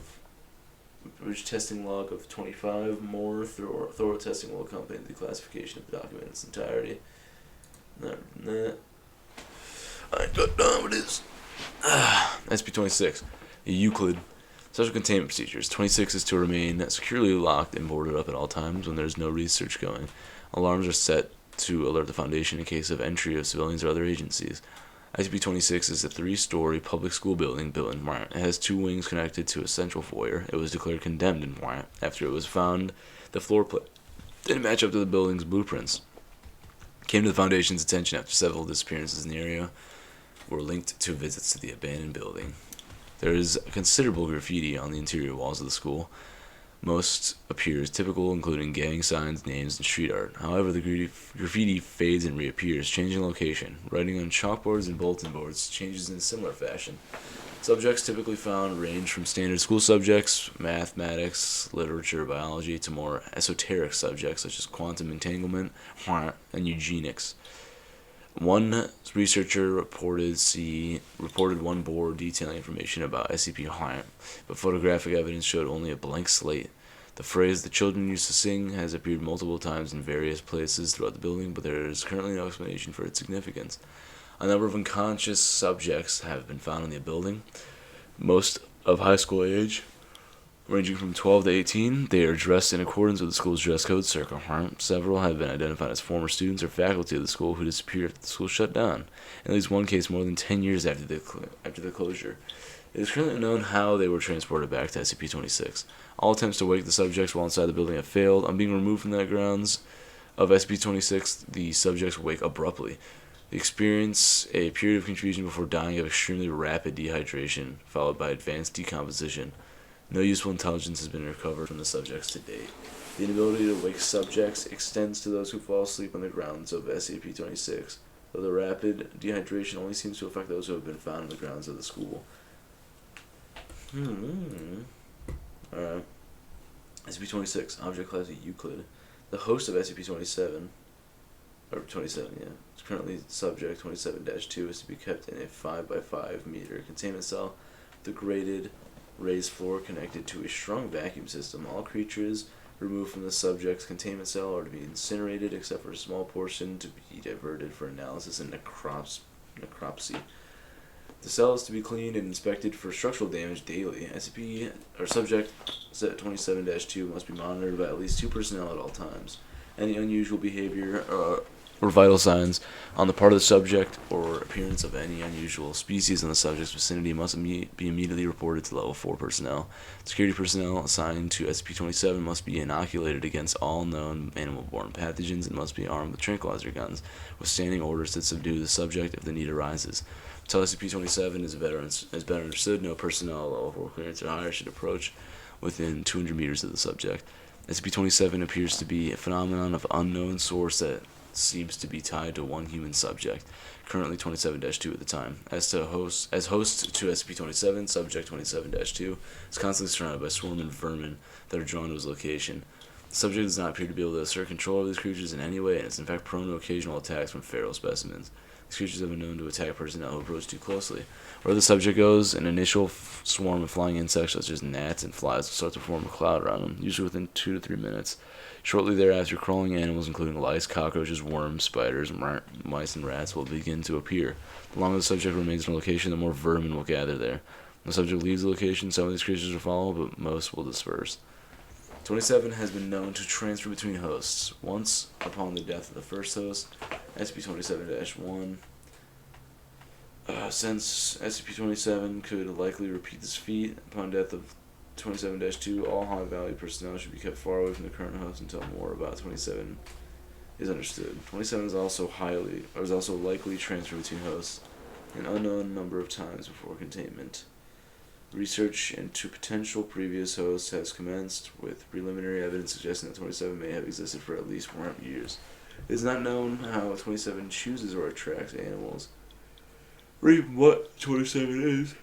[SPEAKER 1] of 25. More thorough testing will accompany the classification of the document in its entirety. I got down with this. SP-26, Euclid. Special containment procedures. 26 is to remain securely locked and boarded up at all times when there is no research going. Alarms are set to alert the Foundation in case of entry of civilians or other agencies. SCP-26 is a 3-story public school building built in Wyatt. It has 2 wings connected to a central foyer. It was declared condemned in Wyatt after it was found the floor plan didn't match up to the building's blueprints. Came to the Foundation's attention after several disappearances in the area were linked to visits to the abandoned building. There is considerable graffiti on the interior walls of the school. Most appears typical, including gang signs, names, and street art. However, the graffiti fades and reappears, changing location. Writing on chalkboards and bulletin boards changes in a similar fashion. Subjects typically found range from standard school subjects, mathematics, literature, biology, to more esoteric subjects such as quantum entanglement and eugenics. One researcher reported one board detailing information about SCP-9, but photographic evidence showed only a blank slate. The phrase "the children used to sing" has appeared multiple times in various places throughout the building, but there is currently no explanation for its significance. A number of unconscious subjects have been found in the building, most of high school age, ranging from 12 to 18. They are dressed in accordance with the school's dress code, circa. Several have been identified as former students or faculty of the school who disappeared after the school shut down, in at least one case more than 10 years after the closure. It is currently unknown how they were transported back to SCP-26. All attempts to wake the subjects while inside the building have failed. On being removed from the grounds of SCP-26, the subjects wake abruptly. They experience a period of confusion before dying of extremely rapid dehydration, followed by advanced decomposition. No useful intelligence has been recovered from the subjects to date. The inability to wake subjects extends to those who fall asleep on the grounds of SCP-26, though the rapid dehydration only seems to affect those who have been found on the grounds of the school. Alright. SCP-26, Object Class Euclid. The host of SCP-27, or 27, yeah, is currently Subject 27-2, is to be kept in a 5x5 meter containment cell with a graded raised floor connected to a strong vacuum system. All creatures removed from the subject's containment cell are to be incinerated, except for a small portion to be diverted for analysis and necropsy. The cell is to be cleaned and inspected for structural damage daily. SCP or Subject 27-2 must be monitored by at least 2 personnel at all times. Any unusual behavior or vital signs on the part of the subject or appearance of any unusual species in the subject's vicinity must be immediately reported to level 4 personnel. Security personnel assigned to SCP-27 must be inoculated against all known animal-borne pathogens and must be armed with tranquilizer guns, with standing orders to subdue the subject if the need arises. Until SCP-27 is better understood, no personnel at level 4 clearance or higher should approach within 200 meters of the subject. SCP-27 appears to be a phenomenon of unknown source that seems to be tied to one human subject, currently 27-2 at the time. As host to SCP-27, Subject 27-2 is constantly surrounded by swarming vermin that are drawn to his location. The subject does not appear to be able to assert control of these creatures in any way, and is in fact prone to occasional attacks from feral specimens. These creatures have been known to attack personnel who approach too closely. Where the subject goes, an initial swarm of flying insects such as gnats and flies will start to form a cloud around them, usually within 2 to 3 minutes. Shortly thereafter, crawling animals including lice, cockroaches, worms, spiders, mice, and rats will begin to appear. The longer the subject remains in a location, the more vermin will gather there. When the subject leaves the location, some of these creatures will follow, but most will disperse. 27 has been known to transfer between hosts. Once, upon the death of the first host, SCP-27-1, since SCP-27 could likely repeat this feat, upon death of 27-2, all high-value personnel should be kept far away from the current host until more about 27 is understood. 27 is also likely transferred between hosts an unknown number of times before containment. Research into potential previous hosts has commenced, with preliminary evidence suggesting that 27 may have existed for at least 400 years. It is not known how 27 chooses or attracts animals, or even what 27 is.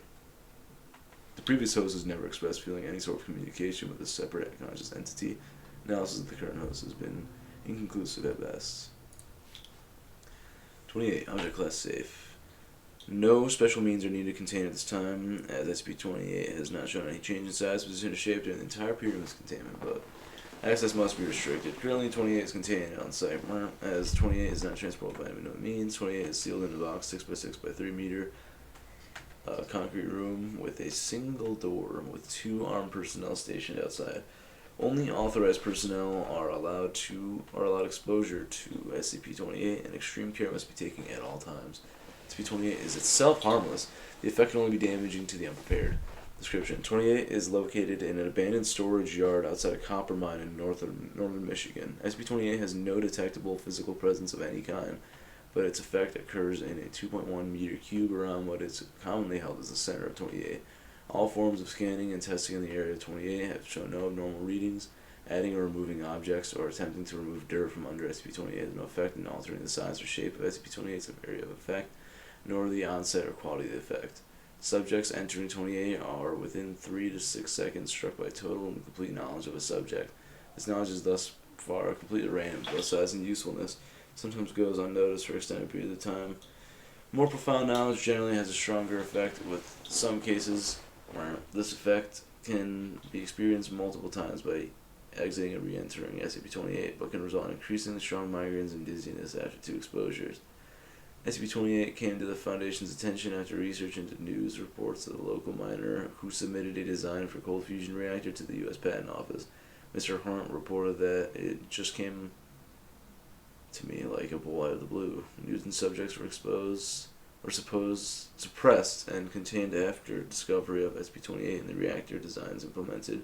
[SPEAKER 1] The previous host has never expressed feeling any sort of communication with a separate conscious entity. Analysis of the current host has been inconclusive at best. 28. Object Class Safe. No special means are needed to contain at this time, as SCP-28 has not shown any change in size, position, or shape during the entire period of its containment, but access must be restricted. Currently, 28 is contained on site, as 28 is not transported by any known means. 28 is sealed in a box 6x6x3 meter concrete room with a single door with 2 armed personnel stationed outside. Only authorized personnel are allowed exposure to SCP-28, and extreme care must be taken at all times. SCP-28 is itself harmless. The effect can only be damaging to the unprepared. Description: 28 is located in an abandoned storage yard outside a copper mine in northern Michigan. SCP-28 has no detectable physical presence of any kind, but its effect occurs in a 2.1 meter cube around what is commonly held as the center of 28. All forms of scanning and testing in the area of 28 have shown no abnormal readings. Adding or removing objects or attempting to remove dirt from under SCP-28 has no effect in altering the size or shape of SCP-28's area of effect, nor the onset or quality of the effect. Subjects entering 28 are within 3 to 6 seconds struck by total and complete knowledge of a subject. This knowledge is thus far completely random, both size and usefulness. Sometimes goes unnoticed for extended periods of time. More profound knowledge generally has a stronger effect, with some cases where this effect can be experienced multiple times by exiting and re-entering SCP-28, but can result in increasingly strong migraines and dizziness after 2 exposures. SCP-28 came to the Foundation's attention after research into news reports of a local miner who submitted a design for a cold fusion reactor to the U.S. Patent Office. Mr. Hunt reported that it just came to me like a bolt out of the blue. News and subjects were suppressed and contained after discovery of SCP-28 and the reactor designs implemented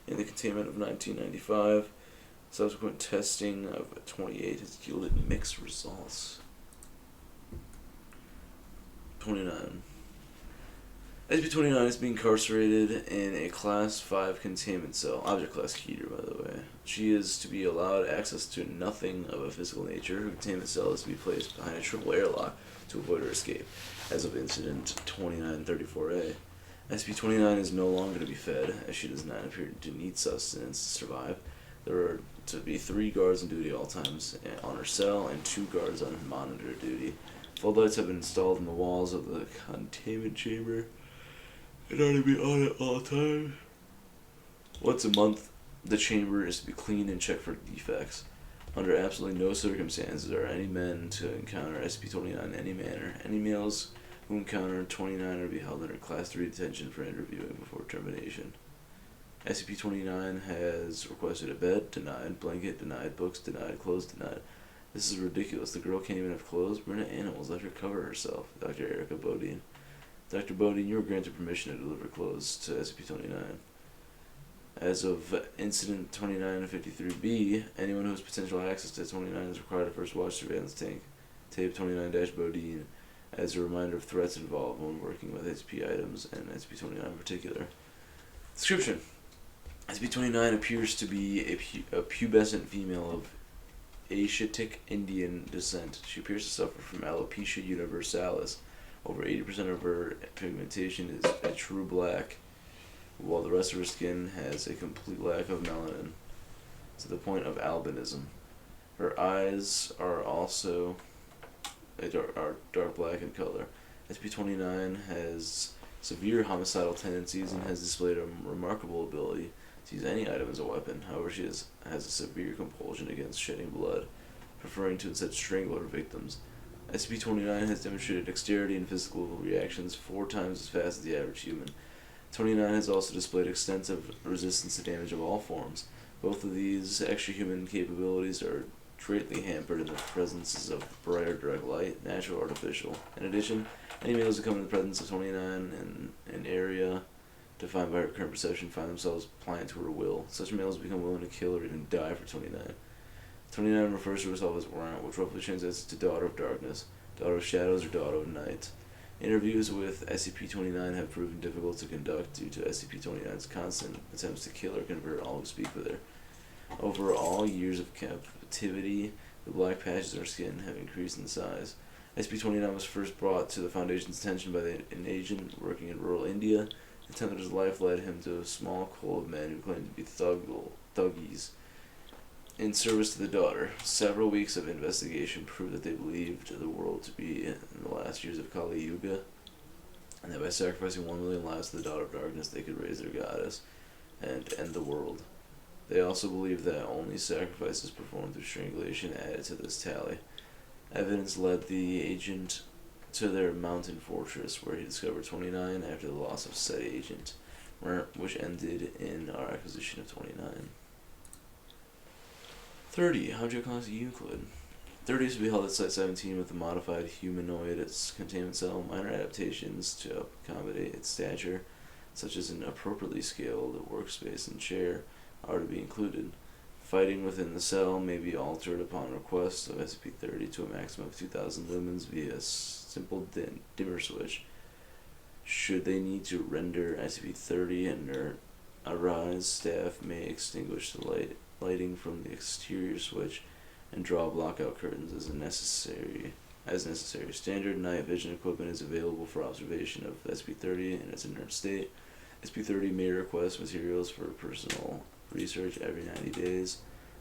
[SPEAKER 1] in the containment of 1995. Subsequent testing of 28 has yielded mixed results. 29. SCP-29 is being incarcerated in a Class 5 containment cell, Object Class Keter, by the way. She is to be allowed access to nothing of a physical nature. Her containment cell is to be placed behind a triple airlock to avoid her escape, as of Incident 2934A. SCP-29 is no longer to be fed, as she does not appear to need sustenance to survive. There are to be 3 guards on duty at all times on her cell, and 2 guards on monitor duty. Floodlights have been installed in the walls of the containment chamber and are to be on at all times. Once a month, the chamber is to be cleaned and checked for defects. Under absolutely no circumstances are any men to encounter SCP-29 in any manner. Any males who encounter 29 are to be held under Class 3 detention for interviewing before termination. SCP-29 has requested a bed, denied, blanket, denied, books, denied, clothes, denied. This is ridiculous. The girl can't even have clothes. Bring in animals. Let her cover herself. Dr. Erica Bodine. Dr. Bodine, you were granted permission to deliver clothes to SCP-29. As of Incident 2953B, anyone who has potential access to 29 is required to first watch surveillance tape 29-Bodine as a reminder of threats involved when working with SCP items and SCP-29 in particular. Description: SCP-29 appears to be a pubescent female of Asiatic Indian descent. She appears to suffer from alopecia universalis. Over 80% of her pigmentation is a true black, while the rest of her skin has a complete lack of melanin, to the point of albinism. Her eyes are also are dark black in color. SCP-29 has severe homicidal tendencies and has displayed a remarkable ability to use any item as a weapon. However, she has a severe compulsion against shedding blood, preferring to instead strangle her victims. SCP-29 has demonstrated dexterity and physical reactions 4 times as fast as the average human. 29 has also displayed extensive resistance to damage of all forms. Both of these extra-human capabilities are greatly hampered in the presence of bright or direct light, natural or artificial. In addition, any males who come in the presence of 29 in an area defined by her current perception find themselves pliant to her will. Such males become willing to kill or even die for 29. 29 refers to herself as Rant, which roughly translates to Daughter of Darkness, Daughter of Shadows, or Daughter of Night. Interviews with SCP-29 have proven difficult to conduct due to SCP-29's constant attempts to kill or convert all who speak with her. Over all years of captivity, the black patches on her skin have increased in size. SCP-29 was first brought to the Foundation's attention by an agent working in rural India. The Templar's life led him to a small cult of men who claimed to be thuggies in service to the Daughter. Several weeks of investigation proved that they believed the world to be in the last years of Kali Yuga, and that by sacrificing 1 million lives to the Daughter of Darkness, they could raise their goddess and end the world. They also believed that only sacrifices performed through strangulation added to this tally. Evidence led the agent to their mountain fortress, where he discovered 29 after the loss of said agent, which ended in our acquisition of 29. 30. Object Class Euclid. 30 is to be held at Site-17 with a modified humanoid containment cell. Minor adaptations to accommodate its stature, such as an appropriately scaled workspace and chair, are to be included. Fighting within the cell may be altered upon request of SCP-30 to a maximum of 2,000 lumens via a simple dimmer switch. Should they need to render SCP-30 inert, arise, staff may extinguish the lighting from the exterior switch and draw blockout curtains as necessary. Standard night vision equipment is available for observation of SCP-30 in its inert state. SCP-30 may request materials for personal research every 90 days.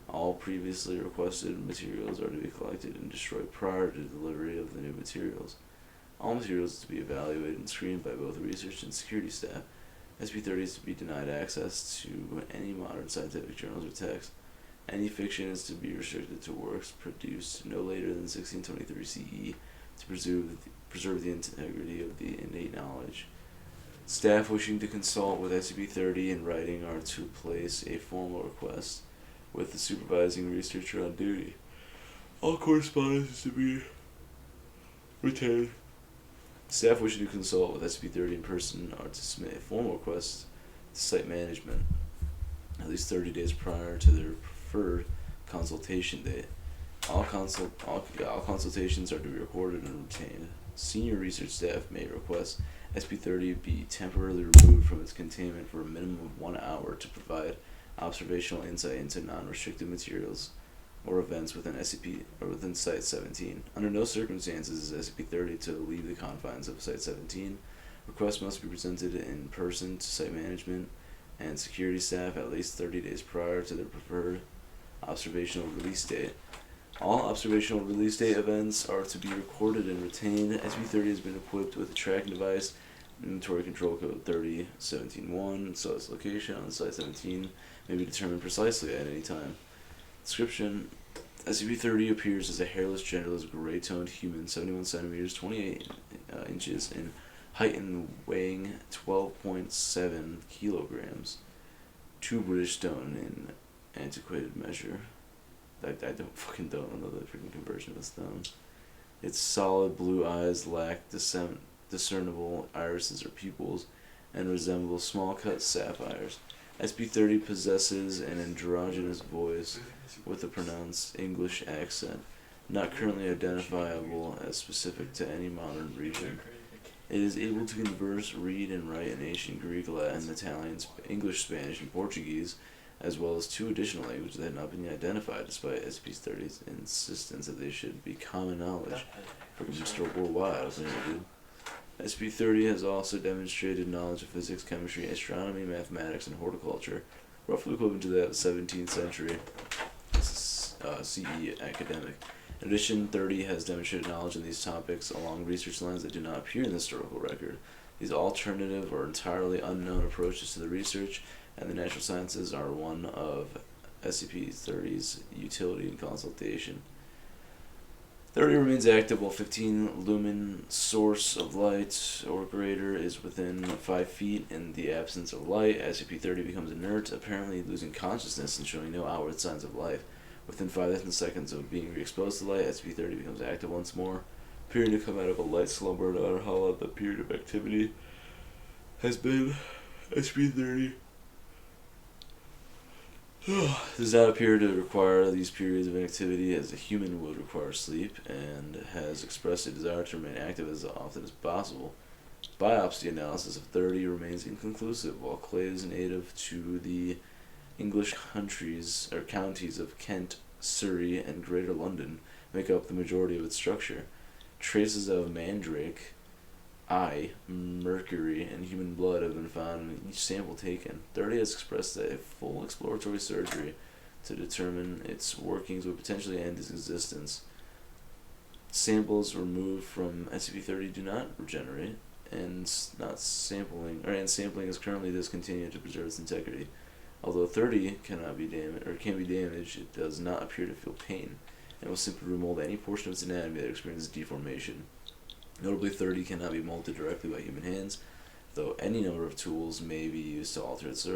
[SPEAKER 1] All previously requested materials are to be collected and destroyed prior to delivery of the new materials. All materials are to be evaluated and screened by both research and security staff. SCP-30 is to be denied access to any modern scientific journals or texts. Any fiction is to be restricted to works produced no later than 1623 CE to preserve the integrity of the innate knowledge. Staff wishing to consult with SCP-30 in writing are to place a formal request with the supervising researcher on duty. All correspondence is to be retained. Staff wishing to consult with SCP-30 in person are to submit a formal request to site management at least 30 days prior to their preferred consultation date. All consultations are to be recorded and retained. Senior research staff may request SCP-30 be temporarily removed from its containment for a minimum of 1 hour to provide observational insight into non-restricted materials or events within SCP or within Site-17. Under no circumstances is SCP-30 to leave the confines of Site-17. Requests must be presented in person to site management and security staff at least 30 days prior to their preferred observational release date. All observational release date events are to be recorded and retained. SCP-30 has been equipped with a tracking device, inventory control code 30.17.1, so its location on Site-17 may be determined precisely at any time. Description: SCP-30 appears as a hairless, genderless, gray-toned human, 71 centimeters, 28 inches in height and weighing 12.7 kilograms. 2 British stone in antiquated measure. I don't know the freaking conversion of stone. Its solid blue eyes lack discernible irises or pupils and resemble small-cut sapphires. SCP-30 possesses an androgynous voice with a pronounced English accent, not currently identifiable as specific to any modern region. It is able to converse, read, and write in ancient Greek, Latin, Italian, English, Spanish, and Portuguese, as well as 2 additional languages that have not been identified, despite SCP-30's insistence that they should be common knowledge for Mr. Worldwide. SCP-30 has also demonstrated knowledge of physics, chemistry, astronomy, mathematics, and horticulture, roughly equivalent to that of the 17th century CE academic. In addition, 30 has demonstrated knowledge in these topics along research lines that do not appear in the historical record. These alternative or entirely unknown approaches to the research and the natural sciences are one of SCP-30's utility and consultation. 30 remains active while 15 lumen source of light or greater is within 5 feet. In the absence of light, SCP-30 becomes inert, apparently losing consciousness and showing no outward signs of life. Within 5 seconds of being re-exposed to light, SCP-30 becomes active once more, appearing to come out of a light slumber. No matter how long the period of activity has been, SCP-30 does not appear to require these periods of inactivity as a human would require sleep, and has expressed a desire to remain active as often as possible. Biopsy analysis of 30 remains inconclusive, while clays native to the English counties of Kent, Surrey, and Greater London make up the majority of its structure. Traces of mandrake, mercury, and human blood have been found in each sample taken. 30 has expressed that a full exploratory surgery to determine its workings would potentially end its existence. Samples removed from SCP-30 do not regenerate, and sampling is currently discontinued to preserve its integrity. Although 30 can be damaged, it does not appear to feel pain, and will simply remold any portion of its anatomy that experiences deformation. Notably, 30 cannot be molded directly by human hands, though any number of tools may be used to alter its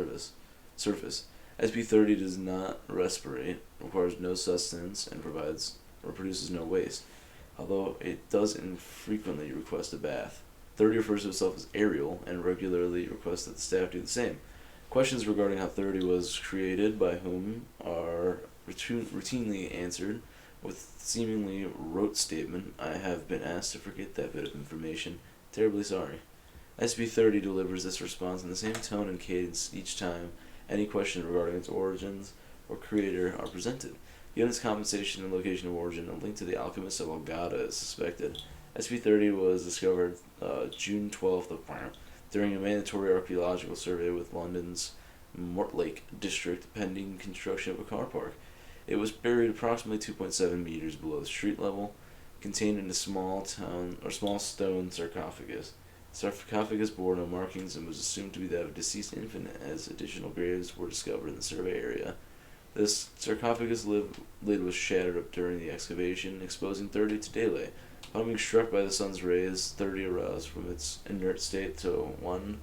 [SPEAKER 1] surface. SCP-30 does not respirate, requires no sustenance, and produces no waste, although it does infrequently request a bath. 30 refers to itself as Ariel, and regularly requests that the staff do the same. Questions regarding how 30 was created by whom are routinely answered with seemingly rote statement, "I have been asked to forget that bit of information. Terribly sorry." SCP-30 delivers this response in the same tone and cadence each time any question regarding its origins or creator are presented. Given its compensation and location of origin, a link to the alchemist of Algada is suspected. SCP-30 was discovered June 12th during a mandatory archaeological survey with London's Mortlake district pending construction of a car park. It was buried approximately 2.7 meters below the street level, contained in a small stone sarcophagus. The sarcophagus bore no markings and was assumed to be that of a deceased infant, as additional graves were discovered in the survey area. This sarcophagus lid was shattered up during the excavation, exposing 30 to daylight. Upon being struck by the sun's rays, 30 aroused from its inert state to one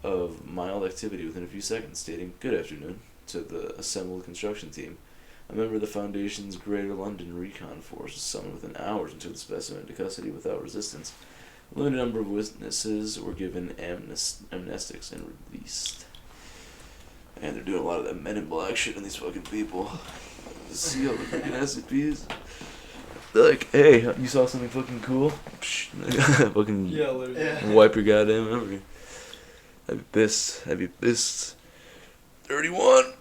[SPEAKER 1] of mild activity within a few seconds, stating "Good afternoon" to the assembled construction team. A member of the Foundation's Greater London Recon Force was summoned within hours and took the specimen into custody without resistance. A limited number of witnesses were given amnestics and released. And they're doing a lot of that Men in Black shit on these fucking people. See all the fucking SCPs? They're like, "Hey, you saw something fucking cool?" Fucking wipe your goddamn memory. I'd be pissed. 31.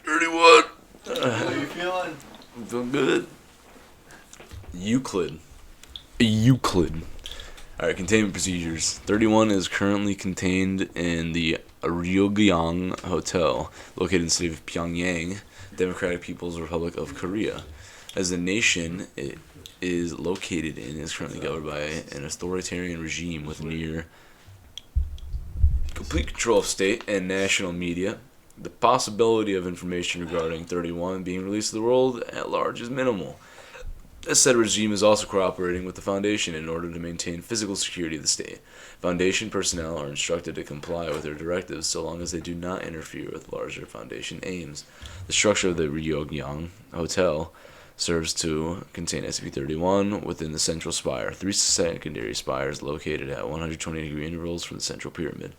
[SPEAKER 2] How are you feeling?
[SPEAKER 1] I'm feeling good. Euclid. Alright, containment procedures. 31 is currently contained in the Ryugyong Hotel, located in the city of Pyongyang, Democratic People's Republic of Korea. As the nation it is located in is currently governed by an authoritarian regime with near complete control of state and national media. The possibility of information regarding 31 being released to the world at large is minimal. This said regime is also cooperating with the Foundation in order to maintain physical security of the state. Foundation personnel are instructed to comply with their directives so long as they do not interfere with larger Foundation aims. The structure of the Ryugyong Hotel serves to contain SCP-31 within the central spire, 3 secondary spires located at 120-degree intervals from the central pyramid.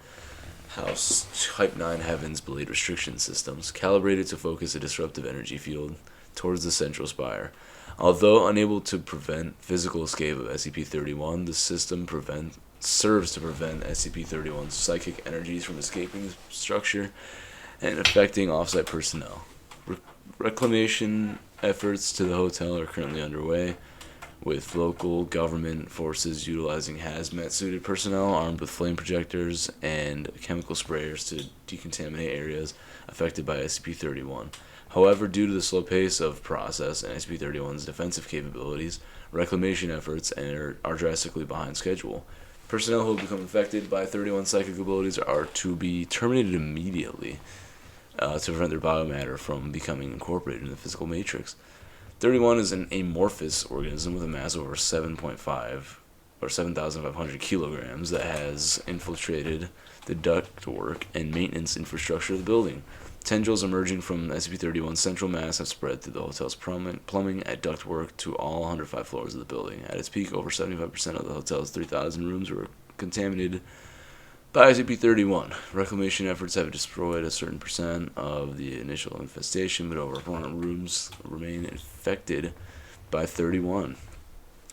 [SPEAKER 1] House Type 9 Heavens Blade Restriction Systems, calibrated to focus a disruptive energy field towards the central spire. Although unable to prevent physical escape of SCP-31, the system serves to prevent SCP-31's psychic energies from escaping the structure and affecting off-site personnel. Reclamation efforts to the hotel are currently underway, with local government forces utilizing hazmat-suited personnel armed with flame projectors and chemical sprayers to decontaminate areas affected by SCP-31. However, due to the slow pace of process and SCP-31's defensive capabilities, reclamation efforts are drastically behind schedule. Personnel who have become infected by 31's psychic abilities are to be terminated immediately to prevent their biomatter from becoming incorporated in the physical matrix. 31 is an amorphous organism with a mass of over 7.5 or 7,500 kilograms that has infiltrated the ductwork and maintenance infrastructure of the building. Tendrils emerging from SCP-31's central mass have spread through the hotel's plumbing and ductwork to all 105 floors of the building. At its peak, over 75% of the hotel's 3,000 rooms were contaminated by SCP-31. Reclamation efforts have destroyed a certain percent of the initial infestation, but over 400 rooms remain infected by 31.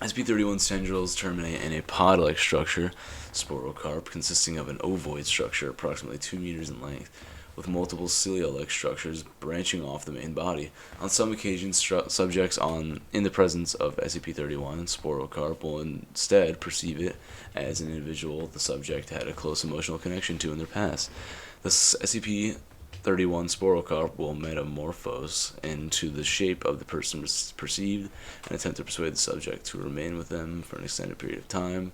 [SPEAKER 1] SCP-31's tendrils terminate in a pod-like structure, sporocarp, consisting of an ovoid structure approximately 2 meters in length, with multiple cilia-like structures branching off the main body. On some occasions, subjects in the presence of SCP-31 and sporocarp will instead perceive it as an individual the subject had a close emotional connection to in their past. The SCP-31 sporocarp will metamorphose into the shape of the person perceived and attempt to persuade the subject to remain with them for an extended period of time.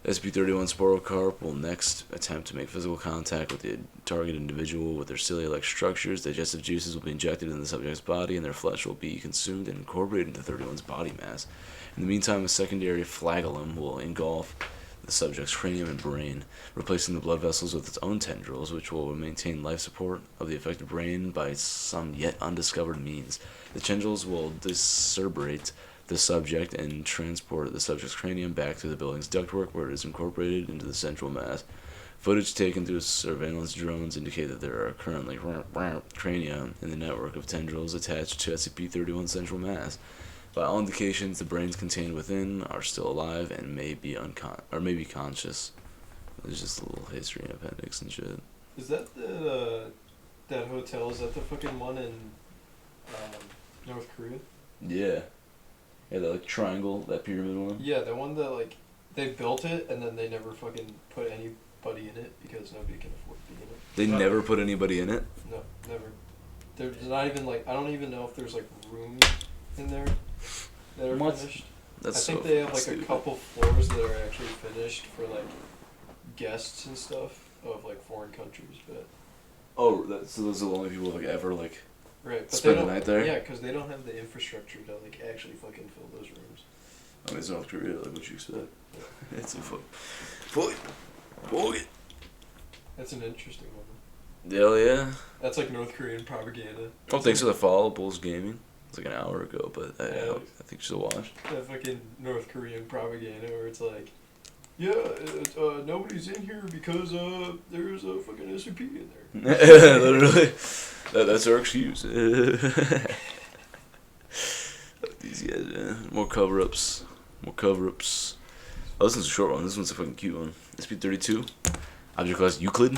[SPEAKER 1] The SCP-31 sporocarp will next attempt to make physical contact with the target individual with their cilia-like structures. Digestive juices will be injected in the subject's body, and their flesh will be consumed and incorporated into 31's body mass. In the meantime, a secondary flagellum will engulf the subject's cranium and brain, replacing the blood vessels with its own tendrils, which will maintain life support of the affected brain by some yet undiscovered means. The tendrils will discerbrate the subject and transport the subject's cranium back to the building's ductwork, where it is incorporated into the central mass. Footage taken through surveillance drones indicate that there are currently crania in the network of tendrils attached to SCP-31 central mass. By all indications, the brains contained within are still alive and may be conscious. There's just a little history and appendix and shit.
[SPEAKER 2] Is that that hotel? Is that the fucking one in North Korea?
[SPEAKER 1] Yeah. Yeah, that like triangle, that pyramid one.
[SPEAKER 2] Yeah, the one that like they built it and then they never fucking put anybody in it because nobody can afford to be in it.
[SPEAKER 1] They never put anybody in it?
[SPEAKER 2] No, never. There's not even like, I don't even know if there's like rooms in there that are finished. I think they have like a couple floors that are actually finished for like guests and stuff of like foreign countries, but.
[SPEAKER 1] Oh, so those are the only people like ever like.
[SPEAKER 2] Right, but
[SPEAKER 1] spend the night there?
[SPEAKER 2] Yeah, because they don't have the infrastructure to like actually fucking fill those rooms.
[SPEAKER 1] I mean, it's North Korea, like what you said. It's a fuck.
[SPEAKER 2] That's an interesting one.
[SPEAKER 1] Hell yeah.
[SPEAKER 2] That's like North Korean propaganda.
[SPEAKER 1] Oh, thanks for the follow, Bulls Gaming. It's like an hour ago, but I think you should watch.
[SPEAKER 2] That fucking North Korean propaganda where it's like, yeah, nobody's in here because there's a fucking SCP in there.
[SPEAKER 1] Literally. That's our excuse. These guys, man. More cover-ups. Oh, this one's a short one. This one's a fucking cute one. SCP-32. Object class Euclid.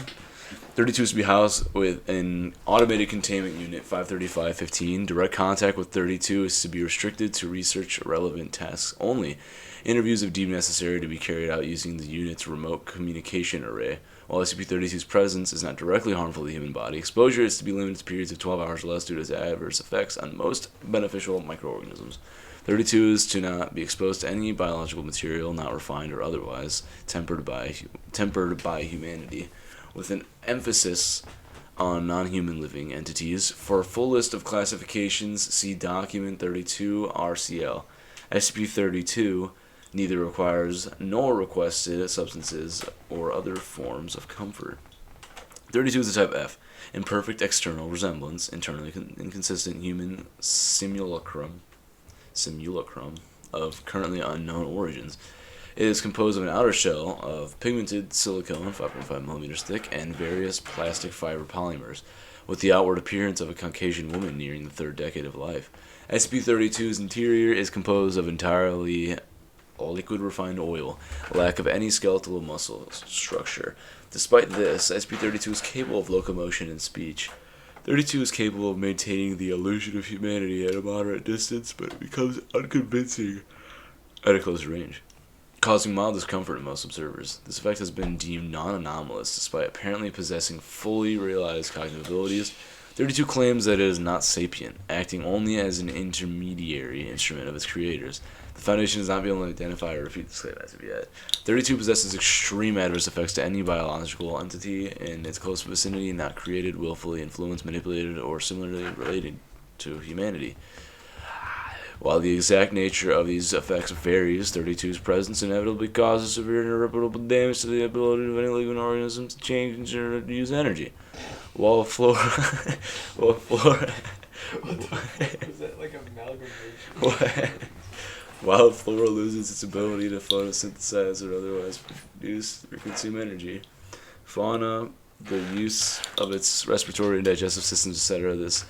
[SPEAKER 1] 32 is to be housed with an automated containment unit 535-15. Direct contact with 32 is to be restricted to research-relevant tasks only. Interviews, if deemed necessary, to be carried out using the unit's remote communication array. While SCP-32's presence is not directly harmful to the human body, exposure is to be limited to periods of 12 hours or less due to its adverse effects on most beneficial microorganisms. 32 is to not be exposed to any biological material, not refined or otherwise, tempered by humanity, with an emphasis on non-human living entities. For a full list of classifications, see Document 32 RCL. SCP-32 neither requires nor requested substances or other forms of comfort. 32 is the type F. Imperfect external resemblance, internally inconsistent human simulacrum of currently unknown origins. It is composed of an outer shell of pigmented silicone, 5.5 millimeters thick, and various plastic fiber polymers, with the outward appearance of a Caucasian woman nearing the third decade of life. SCP-32's interior is composed of entirely liquid refined oil, lack of any skeletal muscle structure. Despite this, SCP-32 is capable of locomotion and speech. 32 is capable of maintaining the illusion of humanity at a moderate distance, but it becomes unconvincing at a closer range, causing mild discomfort in most observers. This effect has been deemed non-anomalous, despite apparently possessing fully realized cognitive abilities. 32 claims that it is not sapient, acting only as an intermediary instrument of its creators. The Foundation has not been able to identify or refute this claim as of yet. 32 possesses extreme adverse effects to any biological entity in its close vicinity not created, willfully influenced, manipulated, or similarly related to humanity. While the exact nature of these effects varies, 32's presence inevitably causes severe and irreparable damage to the ability of any living organism to change and use energy. While flora...
[SPEAKER 2] What the fuck was that, like amalgamation?
[SPEAKER 1] While flora loses its ability to photosynthesize or otherwise produce or consume energy, fauna, the use of its respiratory and digestive systems, etc., this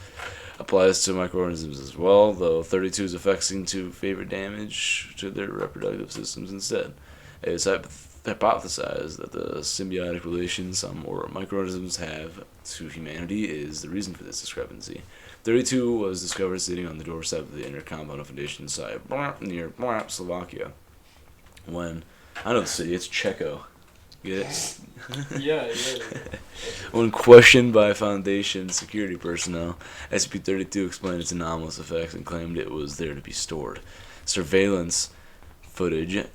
[SPEAKER 1] applies to microorganisms as well, though 32's effects seem to favor damage to their reproductive systems instead. It is hypothesized that the symbiotic relation some microorganisms have to humanity is the reason for this discrepancy. 32 was discovered sitting on the doorstep of the inner compound of Foundation site near Slovakia. When, I know the city, it's Czechia. Get it?
[SPEAKER 2] Yeah.
[SPEAKER 1] When questioned by Foundation security personnel, SCP-32 explained its anomalous effects and claimed it was there to be stored. Surveillance footage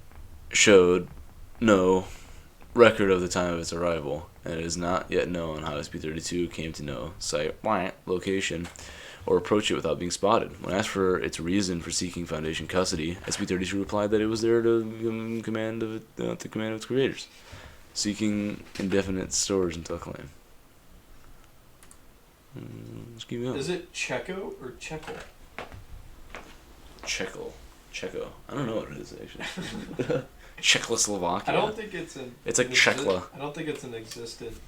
[SPEAKER 1] showed no record of the time of its arrival, and it is not yet known how SCP-32 came to know site, location, or approach it without being spotted. When asked for its reason for seeking Foundation custody, SCP-32 replied that it was there to command of its creators, seeking indefinite storage until claim. Let's keep going.
[SPEAKER 2] Is it Checo or Checkle?
[SPEAKER 1] Checo. I don't know what it is actually. Czechoslovakia.
[SPEAKER 2] I don't think it's an.
[SPEAKER 1] It's like Czechla.
[SPEAKER 2] I don't think it's an existent.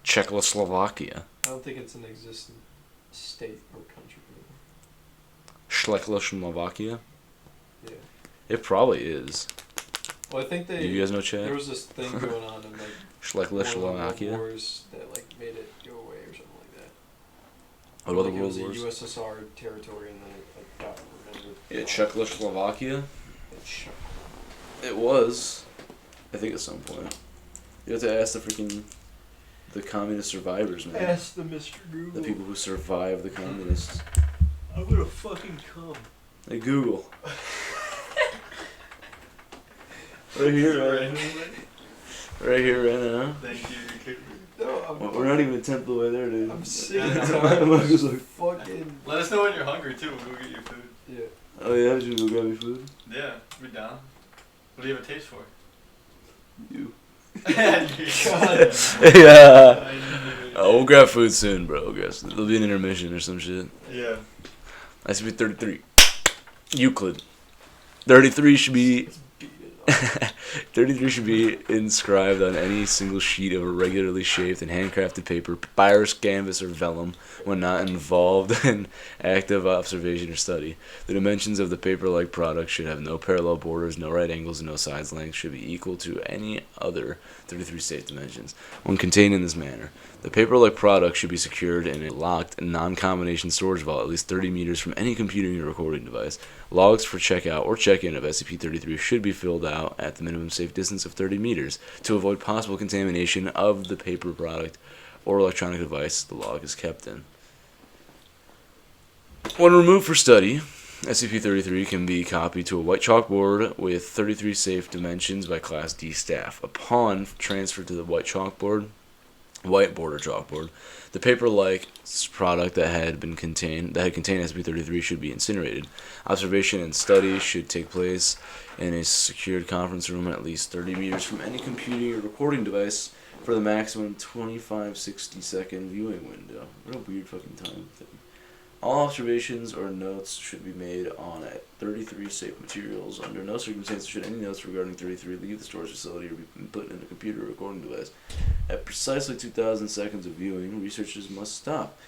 [SPEAKER 1] Czechoslovakia.
[SPEAKER 2] I don't think it's an existent state or country.
[SPEAKER 1] Czechoslovakia.
[SPEAKER 2] Yeah.
[SPEAKER 1] It probably is.
[SPEAKER 2] Well, I think
[SPEAKER 1] Do you guys know Czech?
[SPEAKER 2] there was this thing going on in like
[SPEAKER 1] Czechoslovakia.
[SPEAKER 2] World Wars that like made it go away or something like that.
[SPEAKER 1] What about
[SPEAKER 2] like
[SPEAKER 1] the World
[SPEAKER 2] it
[SPEAKER 1] Wars?
[SPEAKER 2] was a USSR territory and then it like, got rendered.
[SPEAKER 1] Yeah, Czechoslovakia.
[SPEAKER 2] It's
[SPEAKER 1] It was, I think, at some point. You have to ask the communist survivors, man.
[SPEAKER 2] Ask the Mr. Google.
[SPEAKER 1] The people who survived the communists.
[SPEAKER 2] I'm gonna fucking come.
[SPEAKER 1] Hey, Google. Right here, right? Right here, right now.
[SPEAKER 2] Thank you. You kicked me. No,
[SPEAKER 1] We're not even a tenth of the way there, dude.
[SPEAKER 2] I'm sick and tired of this fucking.
[SPEAKER 3] Let us know when you're hungry too. We'll go get you food.
[SPEAKER 2] Yeah.
[SPEAKER 1] Oh yeah, did you go grab me food?
[SPEAKER 3] Yeah, we're down. What do you have a taste for?
[SPEAKER 1] You.
[SPEAKER 2] God.
[SPEAKER 1] Yeah. We'll grab food soon, bro. I guess there'll be an intermission or some shit.
[SPEAKER 3] Yeah.
[SPEAKER 1] SCP-33. Euclid. 33 should be 33 should be inscribed on any single sheet of irregularly shaped and handcrafted paper, papyrus, canvas, or vellum when not involved in active observation or study. The dimensions of the paper-like product should have no parallel borders, no right angles, and no sides. Length should be equal to any other 33 safe dimensions. When contained in this manner, the paper-like product should be secured in a locked, non-combination storage vault at least 30 meters from any computing or recording device. Logs for checkout or check-in of SCP-33 should be filled out at the minimum safe distance of 30 meters to avoid possible contamination of the paper product or electronic device the log is kept in. When removed for study, SCP-33 can be copied to a white chalkboard with 33 safe dimensions by Class D staff. Upon transfer to the white border chalkboard, the paper-like product that had contained SCP-33 should be incinerated. Observation and study should take place in a secured conference room at least 30 meters from any computing or recording device for the maximum 25-60-second viewing window. What a weird fucking time thing. All observations or notes should be made on at 33 safe materials. Under no circumstances should any notes regarding 33 leave the storage facility or be put in a computer or recording device. At precisely 2,000 seconds of viewing, researchers must stop,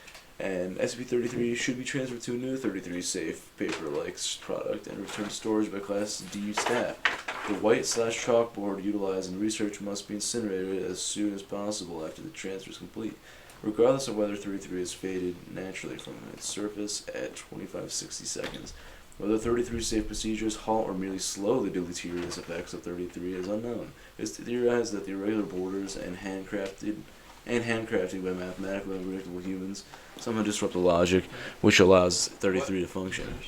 [SPEAKER 1] and SCP-33 should be transferred to a new 33 safe paper-like product and returned to storage by Class D staff. The white/chalkboard utilized in research must be incinerated as soon as possible after the transfer is complete, regardless of whether 33 is faded naturally from its surface at 25-60 seconds. Whether 33 safe procedures halt or merely slow the deleterious effects of 33 is unknown. It's theorized that the irregular borders and handcrafting by mathematically unpredictable humans somehow disrupt the logic which allows 33 to function.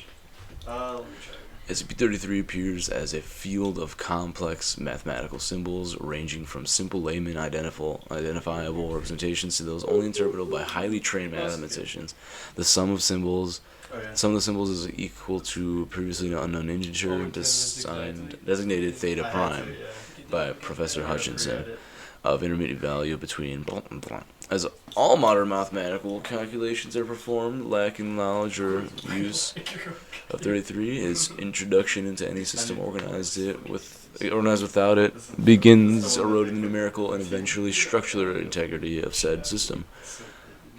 [SPEAKER 1] SCP-33 appears as a field of complex mathematical symbols ranging from simple layman identifiable representations to those only interpretable by highly trained mathematicians. The sum of the symbols is equal to previously unknown integer designated theta prime by Professor Hutchinson of intermediate value between blah and blah. As all modern mathematical calculations are performed, lacking knowledge or use of 33, its introduction into any system organized without it begins eroding the numerical and eventually structural integrity of said system.